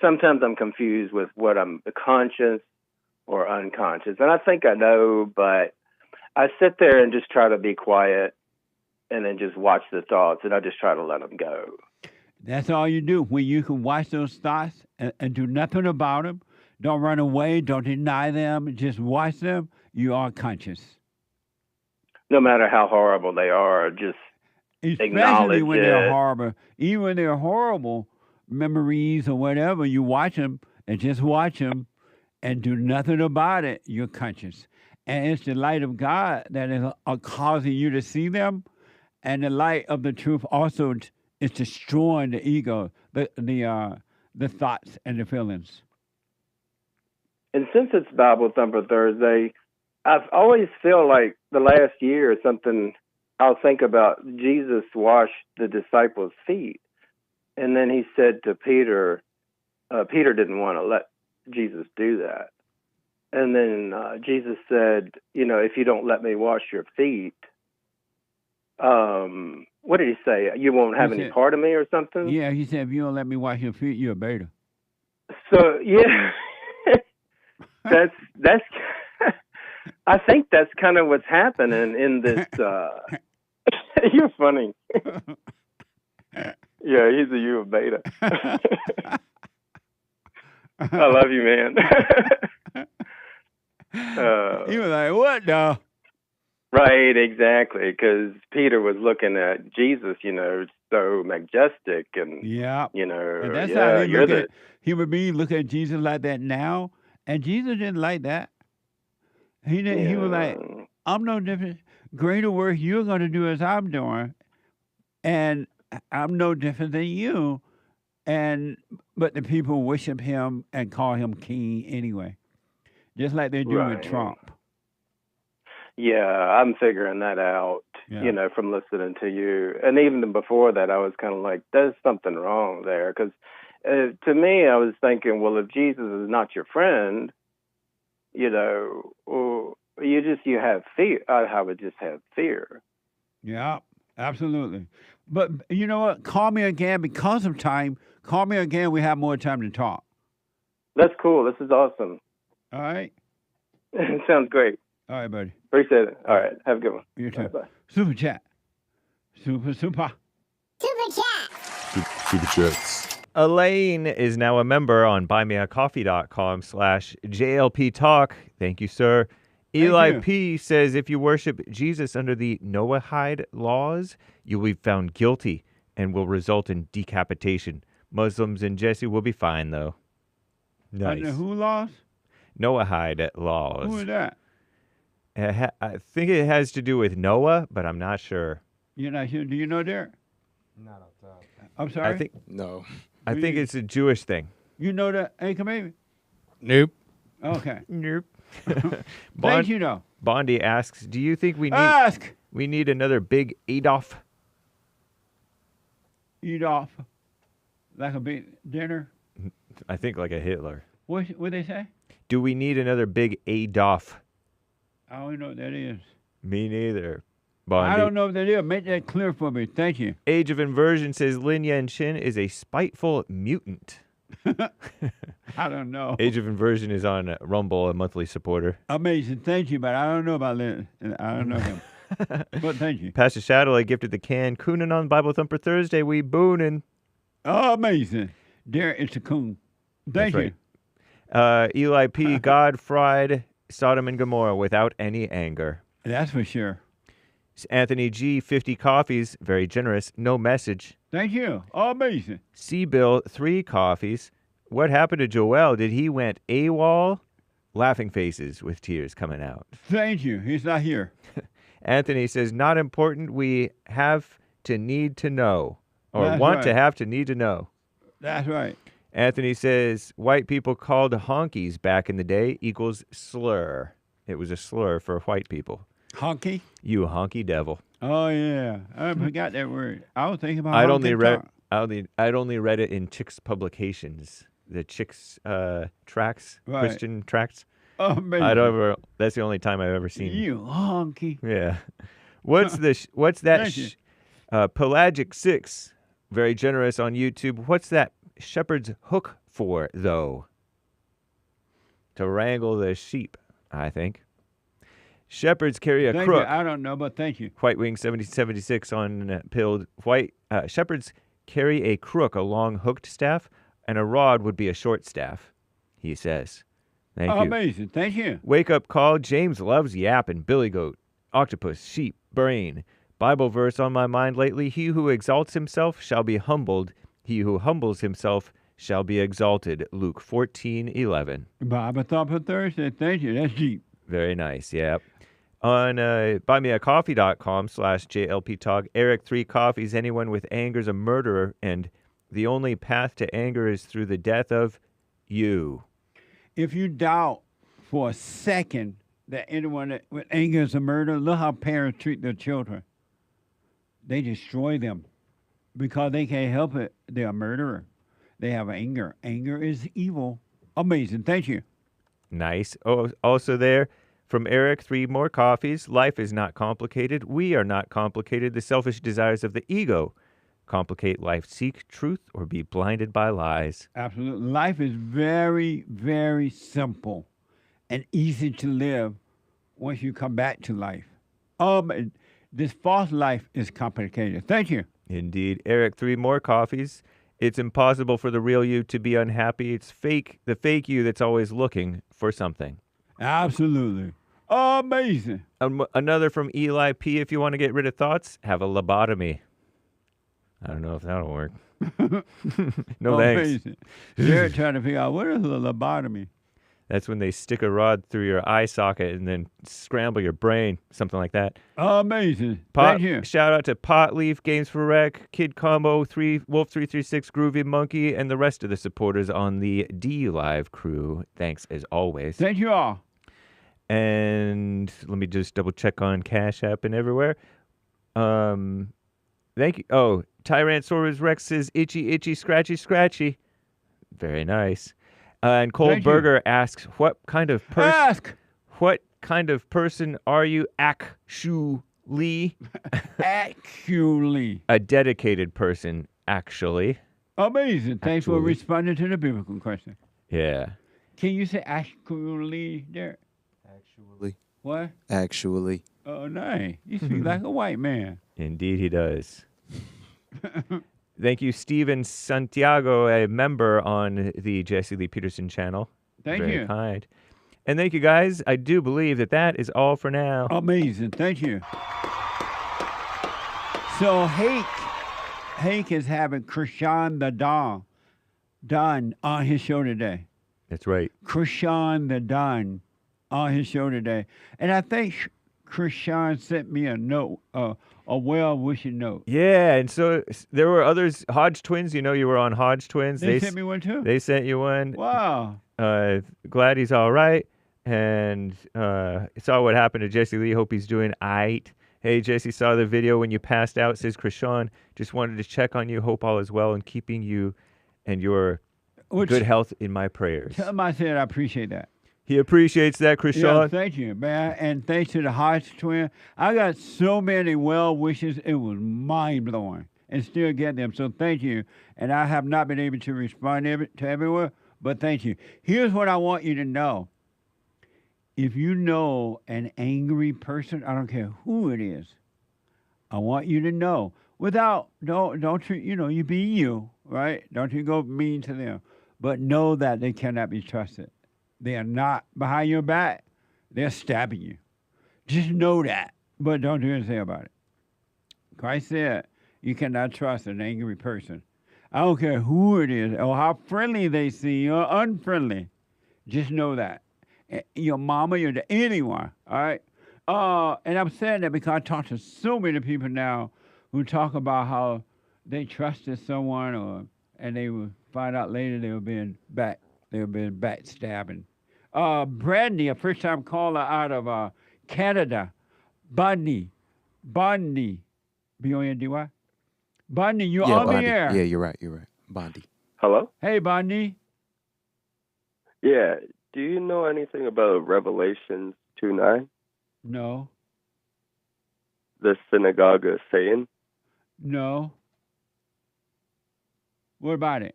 Speaker 15: Sometimes I'm confused with what I'm conscious or unconscious, and I think I know, but I sit there and just try to be quiet, and then just watch the thoughts, and I just try to let them go.
Speaker 2: That's all you do. When you can watch those thoughts and do nothing about them, don't run away, don't deny them, just watch them, you are conscious.
Speaker 15: No matter how horrible they are, just
Speaker 2: especially when they're horrible. Even when they're horrible memories or whatever, you watch them and just watch them and do nothing about it, you're conscious. And it's the light of God that is causing you to see them. And the light of the truth also is destroying the ego, the thoughts and the feelings.
Speaker 15: And since it's Bible Thumper Thursday, I've always feel like the last year or something, I'll think about Jesus washed the disciples' feet. And then he said to Peter, Peter didn't want to let Jesus do that. And then Jesus said, you know, if you don't let me wash your feet, what did he say? You won't have any part of me or something?
Speaker 2: Yeah, he said, if you don't let me wash your feet, you're a beta.
Speaker 15: So, yeah, that's I think that's kind of what's happening in this. You're funny. Yeah, he's a U of beta. I love you, man.
Speaker 2: You were like, what now?
Speaker 15: Right, exactly. Because Peter was looking at Jesus, you know, so majestic, and you know,
Speaker 2: and that's how they look at human beings. Look at Jesus like that now, and Jesus didn't like that. He didn't. Yeah. He was like, I'm no different. Greater work you're going to do as I'm doing, and I'm no different than you. But the people worship him and call him king anyway, just like they do with Trump.
Speaker 15: Yeah, I'm figuring that out, you know, from listening to you. And even before that, I was kind of like, there's something wrong there. Because to me, I was thinking, well, if Jesus is not your friend, you know, you have fear. I would just have fear.
Speaker 2: Yeah, absolutely. But you know what? Call me again because of time. Call me again. We have more time to talk.
Speaker 15: That's cool. This is awesome.
Speaker 2: All right.
Speaker 15: Sounds great.
Speaker 2: All right, buddy.
Speaker 15: Appreciate it. All right. Have a good one.
Speaker 2: You too.
Speaker 15: Bye.
Speaker 2: Super chat. Super.
Speaker 16: Super chat.
Speaker 5: Super chats. Elaine is now a member on buymeacoffee.com/JLP Talk. Thank you, sir. Eli P says, if you worship Jesus under the Noahide laws, you will be found guilty and will result in decapitation. Muslims and Jesse will be fine, though. Nice.
Speaker 2: Under who laws?
Speaker 5: Noahide laws.
Speaker 2: Who is that?
Speaker 5: I think it has to do with Noah, but I'm not sure.
Speaker 2: You're not sure? Do you know, Derek?
Speaker 17: Not off top.
Speaker 2: I'm sorry?
Speaker 5: I think
Speaker 17: no.
Speaker 5: I think it's a Jewish thing.
Speaker 2: You know that? Hey, come here.
Speaker 14: Nope.
Speaker 2: Okay.
Speaker 5: Nope.
Speaker 2: Thank you, though.
Speaker 5: Bondy asks, do you think we need another big Adolf?
Speaker 2: Adolf? Like a big dinner?
Speaker 5: I think like a Hitler.
Speaker 2: What they say?
Speaker 5: Do we need another big Adolf?
Speaker 2: I don't know what that is.
Speaker 5: Me neither. Bondy.
Speaker 2: I don't know what that is. Make that clear for me. Thank you.
Speaker 5: Age of Inversion says Lin Yan Shin is a spiteful mutant.
Speaker 2: I don't know.
Speaker 5: Age of Inversion is on Rumble, a monthly supporter.
Speaker 2: Amazing. Thank you, but I don't know about that. I don't know him. But thank you.
Speaker 5: Pastor Shadowlight gifted the can. Coonin' on Bible Thumper Thursday. We boonin'.
Speaker 2: Oh, amazing. There, it's a coon. Thank
Speaker 5: That's
Speaker 2: you.
Speaker 5: right. Eli P. God fried Sodom and Gomorrah without any anger.
Speaker 2: That's for sure.
Speaker 5: Anthony G. 50 coffees. Very generous. No message.
Speaker 2: Thank you. Oh, amazing.
Speaker 5: C. Bill. 3 coffees. What happened to Joel? Did he went AWOL? Laughing faces with tears coming out.
Speaker 2: Thank you. He's not here.
Speaker 5: Anthony says, not important. We have to need to know. Or
Speaker 2: That's
Speaker 5: want
Speaker 2: right.
Speaker 5: to have to need to know.
Speaker 2: That's right.
Speaker 5: Anthony says, white people called honkies back in the day equals slur. It was a slur for white people.
Speaker 2: Honky?
Speaker 5: You honky devil.
Speaker 2: Oh, yeah. I forgot that word. I was thinking about
Speaker 5: I'd
Speaker 2: Honky
Speaker 5: only read it in Chicks publications. The Chicks tracts,
Speaker 2: Right.
Speaker 5: Christian tracts.
Speaker 2: Oh, amazing.
Speaker 5: That's the only time I've ever seen.
Speaker 2: You honky.
Speaker 5: Yeah. What's that?
Speaker 2: Thank you.
Speaker 5: Pelagic 6, very generous on YouTube. What's that shepherd's hook for, though? To wrangle the sheep, I think. Shepherds carry a
Speaker 2: Thank
Speaker 5: crook.
Speaker 2: you. I don't know, but thank you.
Speaker 5: White Wing 7076 on pilled. Shepherds carry a crook, a long hooked staff, and a rod would be a short staff, he says. Thank you.
Speaker 2: Amazing. Thank you.
Speaker 5: Wake up call. James loves yapping. Billy goat, octopus, sheep, brain. Bible verse on my mind lately. He who exalts himself shall be humbled. He who humbles himself shall be exalted. Luke 14:11.
Speaker 2: Bible Thumper Thursday. Thank you. That's deep.
Speaker 5: Very nice. Yeah. On buymeacoffee.com/JLP Talk, Eric 3 coffees. Anyone with anger is a murderer, and the only path to anger is through the death of you.
Speaker 2: If you doubt for a second that anyone with anger is a murderer, look how parents treat their children. They destroy them because they can't help it. They're a murderer. They have anger. Anger is evil. Amazing. Thank you.
Speaker 5: Nice. Oh, also there from Eric, 3 more coffees. Life is not complicated. We are not complicated. The selfish desires of the ego complicate life. Seek truth or be blinded by lies.
Speaker 2: Absolutely. Life is very, very simple and easy to live once you come back to life. This false life is complicated. Thank you.
Speaker 5: Indeed. Eric, 3 more coffees. It's impossible for the real you to be unhappy. It's the fake you that's always looking for something.
Speaker 2: Absolutely. Amazing.
Speaker 5: Another from Eli P. If you want to get rid of thoughts, have a lobotomy. I don't know if that'll work. No
Speaker 2: Amazing.
Speaker 5: thanks.
Speaker 2: They're trying to figure out what is a lobotomy.
Speaker 5: That's when they stick a rod through your eye socket and then scramble your brain, something like that.
Speaker 2: Amazing. Thank you.
Speaker 5: Shout out to Potleaf, Games for Rec, Kid Combo, Wolf 336, Groovy Monkey, and the rest of the supporters on the D Live crew. Thanks as always.
Speaker 2: Thank you all.
Speaker 5: And let me just double check on Cash App and everywhere. Thank you. Oh, Tyrannosaurus Rex says itchy, itchy, scratchy, scratchy. Very nice. And Cold Burger asks, what kind of person are you actually?
Speaker 2: Actually.
Speaker 5: A dedicated person, actually.
Speaker 2: Amazing. Thanks for
Speaker 5: Actually.
Speaker 2: responding to the biblical question.
Speaker 5: Yeah.
Speaker 2: Can you say actually there?
Speaker 13: Actually.
Speaker 2: What?
Speaker 13: Actually.
Speaker 2: Oh, nice. You speak like a white man.
Speaker 5: Indeed he does. Thank you, Steven Santiago, a member on the Jesse Lee Peterson channel.
Speaker 2: Thank
Speaker 5: Very
Speaker 2: you.
Speaker 5: kind. And thank you, guys. I do believe that is all for now.
Speaker 2: Amazing. Thank you. So Hank is having Krishan the Don on his show today.
Speaker 5: That's right.
Speaker 2: Krishan the Don on his show today. And I think Krishan sent me a note, a well-wishing note.
Speaker 5: Yeah, and so there were others, Hodge Twins. You know you were on Hodge Twins.
Speaker 2: They sent me one too?
Speaker 5: They sent you one.
Speaker 2: Wow.
Speaker 5: Glad he's all right. And saw what happened to Jesse Lee. Hope he's doing all right. Hey, Jesse, saw the video when you passed out. Says Krishan, just wanted to check on you. Hope all is well and keeping you and your good health in my prayers.
Speaker 2: Tell him I said I appreciate that.
Speaker 5: He appreciates that, Krishan.
Speaker 2: Yeah, thank you, man. And thanks to the Hodge twin. I got so many well wishes. It was mind-blowing. and still get them. So thank you. And I have not been able to respond to everyone, but thank you. Here's what I want you to know. If you know an angry person, I don't care who it is, I want you to know don't you be you, right? Don't you go mean to them, but know that they cannot be trusted. They are not behind your back. They're stabbing you. Just know that, but don't do anything about it. Christ said you cannot trust an angry person. I don't care who it is or how friendly they seem or unfriendly. Just know that. Your mama, your dad, anyone, all right? And I'm saying that because I talk to so many people now who talk about how they trusted someone and they will find out later they were being backstabbing. BRADY, a first-time caller out of Canada. BONDY. BONDY. B-O-N-D-Y. BONDY, you're on
Speaker 13: BONDY.
Speaker 2: the air.
Speaker 13: Yeah, you're right. BONDY.
Speaker 6: Hello?
Speaker 2: Hey, BONDY.
Speaker 6: Yeah. Do you know anything about Revelations 2:9?
Speaker 2: No.
Speaker 6: The synagogue of Satan?
Speaker 2: No. What about it?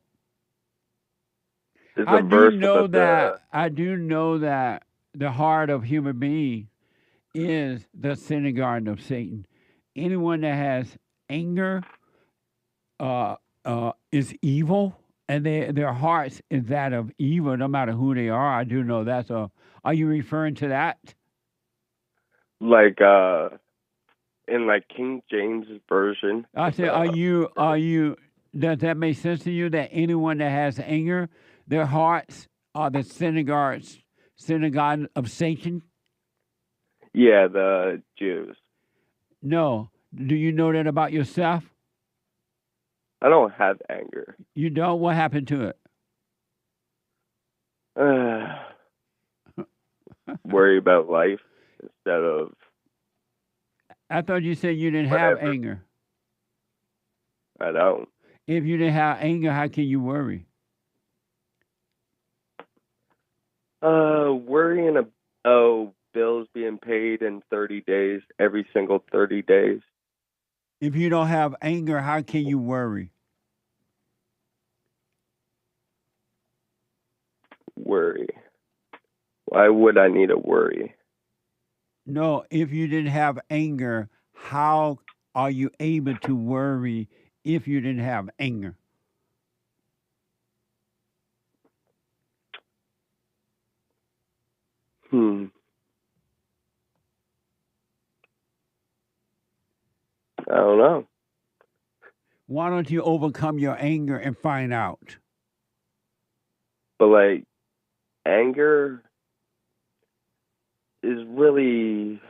Speaker 6: There's
Speaker 2: I
Speaker 6: a verse
Speaker 2: I do know that the heart of human being is the synagogue of Satan. Anyone that has anger is evil, and their hearts is that of evil, no matter who they are. I do know that. So, are you referring to that?
Speaker 6: Like in like King James version.
Speaker 2: I said, are you? Does that make sense to you? That anyone that has anger, their hearts are the synagogue of Satan?
Speaker 6: Yeah, the Jews.
Speaker 2: No. Do you know that about yourself?
Speaker 6: I don't have anger.
Speaker 2: You don't? What happened to it?
Speaker 6: Worry about life instead of...
Speaker 2: I thought you said you didn't have anger.
Speaker 6: I don't.
Speaker 2: If you didn't have anger, how can you worry?
Speaker 6: Worrying about bills being paid in 30 days, every single 30 days.
Speaker 2: If you don't have anger, how can you worry?
Speaker 6: Worry. Why would I need to worry?
Speaker 2: No, if you didn't have anger, how are you able to worry if you didn't have anger?
Speaker 6: I don't know.
Speaker 2: Why don't you overcome your anger and find out?
Speaker 6: But like, anger is really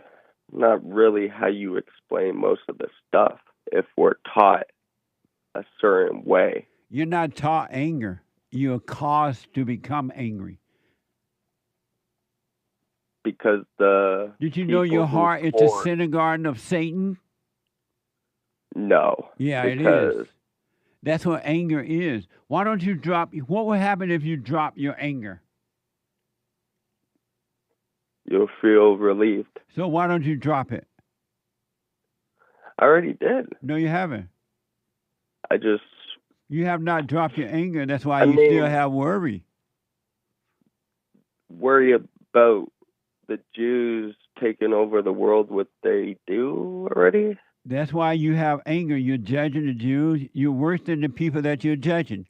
Speaker 6: not really how you explain most of the stuff if we're taught a certain way.
Speaker 2: You're not taught anger. You're caused to become angry.
Speaker 6: Because the...
Speaker 2: Did you know your heart is the synagogue of Satan?
Speaker 6: No.
Speaker 2: Yeah, it is. That's what anger is. Why don't you drop... What would happen if you drop your anger?
Speaker 6: You'll feel relieved.
Speaker 2: So why don't you drop it?
Speaker 6: I already did.
Speaker 2: No, you haven't.
Speaker 6: I just...
Speaker 2: You have not dropped your anger. That's why you still have worry.
Speaker 6: Worry about the Jews taking over the world, what they do already?
Speaker 2: That's why you have anger. You're judging the Jews. You're worse than the people that you're judging.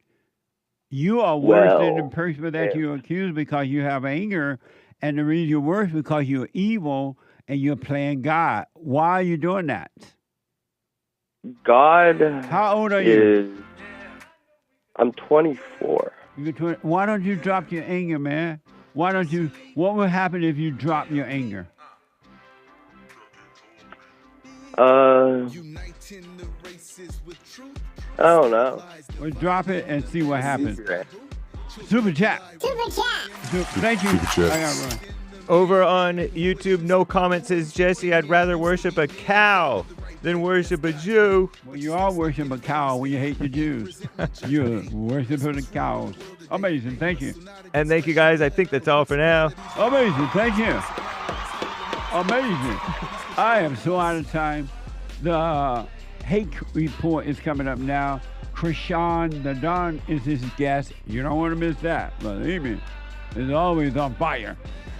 Speaker 2: You are worse than the person that you accuse because you have anger. And the reason you're worse because you're evil and you're playing God. Why are you doing that?
Speaker 6: God.
Speaker 2: How old are you?
Speaker 6: I'm 24.
Speaker 2: Why don't you drop your anger, man? Why don't you? What will happen if you drop your anger?
Speaker 6: I don't know.
Speaker 2: Well, drop it and see what happens. Super chat. Thank you. I gotta run.
Speaker 5: Over on YouTube, no comment says Jesse, I'd rather worship a cow than worship a Jew.
Speaker 2: Well, you are worshiping a cow when you hate the Jews. You're worshiping the cows. Amazing. Thank you.
Speaker 5: And thank you, guys. I think that's all for now.
Speaker 2: Amazing. Thank you. Amazing. I am so out of time. Hate Report is coming up now. Krishan the Don is his guest. You don't want to miss that. Believe me, it's always on fire.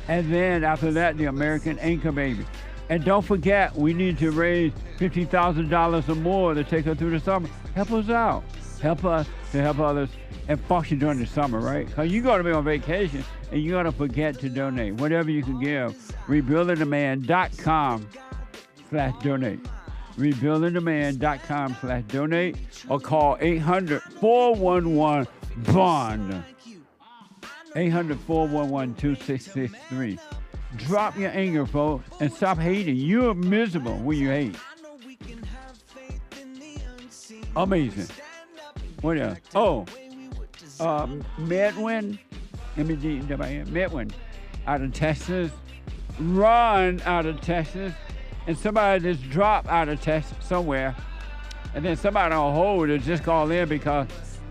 Speaker 2: And then after that, the American Anchor Baby. And don't forget, we need to raise $50,000 or more to take her through the summer. Help us out. Help us to help others and function during the summer, right? Because you're going to be on vacation and you're going to forget to donate. Whatever you can give, rebuildingtheman.com/donate. rebuildingtheman.com/donate or call 800-411-BOND. 800-411-2663. Drop your anger, folks, and stop hating. You're miserable when you hate. Amazing. What else? Oh, Medwin, M-E-D-W-I-N, Medwin, out of Texas. Ron out of Texas. And somebody just dropped out of Texas somewhere. And then somebody on hold has just called in because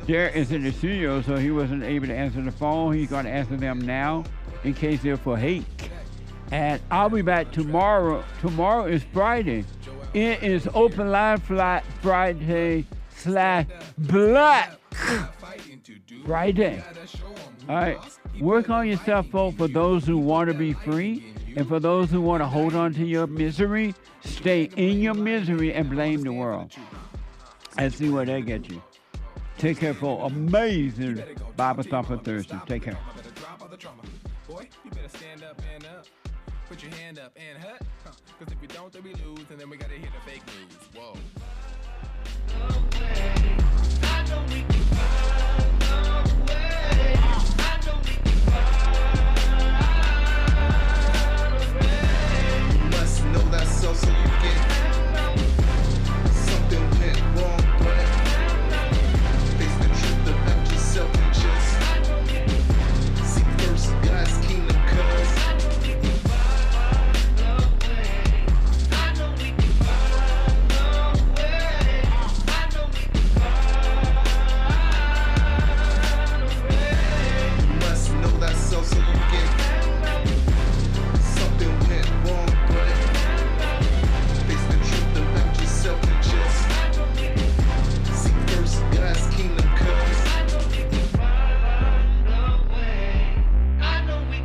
Speaker 2: Derek is in the studio, so he wasn't able to answer the phone. He's going to answer them now in case they're for hate. And I'll be back tomorrow. Tomorrow is Friday. It is Open Line Friday / Black Friday. All right. Work on yourself, folks, for those who want to be free. And for those who want to hold on to your misery, stay in your misery and blame the world. And see where that gets you. Take care for amazing Bible Thumper Thursday. Take care.
Speaker 17: Boy, you better stand up and up. Put your hand up and hut. Because if we don't, then we lose. And then we got to hear the fake news. Whoa. I know we can find a way. I know we can find a way. You must know that so you get something went wrong, but face the truth about yourself and just seek first God's kingdom, cause so you get something went wrong, but face the truth about yourself and just seek first God's kingdom, cause I know we can find a way. I know we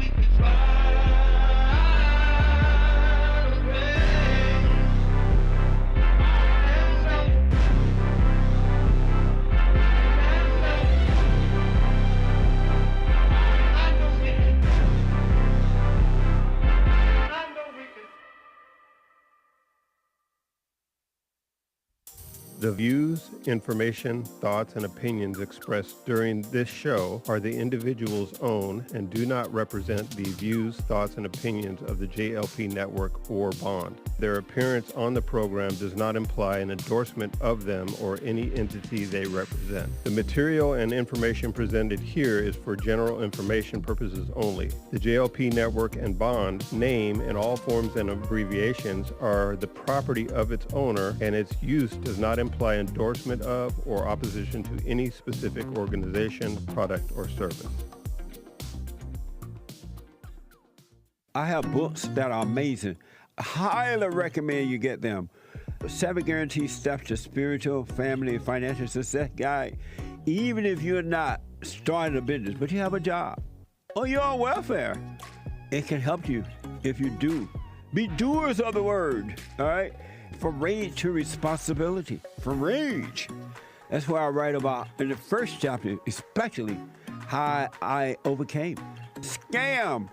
Speaker 17: can find a way.
Speaker 18: The views, information, thoughts, and opinions expressed during this show are the individual's own and do not represent the views, thoughts, and opinions of the JLP Network or Bond. Their appearance on the program does not imply an endorsement of them or any entity they represent. The material and information presented here is for general information purposes only. The JLP Network and Bond name and all forms and abbreviations are the property of its owner, and its use does not imply endorsement of or opposition to any specific organization, product, or service.
Speaker 2: I have books that are amazing. I highly recommend you get them. 7 Guaranteed Steps to Spiritual, Family, and Financial Success Guide. Even if you're not starting a business, but you have a job, or you're on welfare, it can help you if you do. Be doers of the word, all right? From rage to responsibility. From rage. That's what I write about in the first chapter, especially how I overcame. Scam.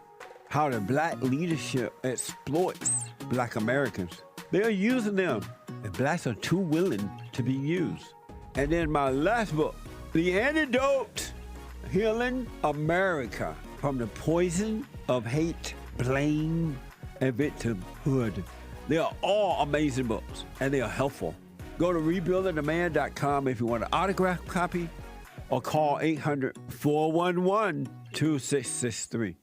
Speaker 2: How the black leadership exploits black Americans. They're using them, and blacks are too willing to be used. And then my last book, The Antidote, Healing America from the Poison of Hate, Blame, and Victimhood. They are all amazing books, and they are helpful. Go to rebuildingtheman.com if you want an autographed copy, or call 800-411-2663.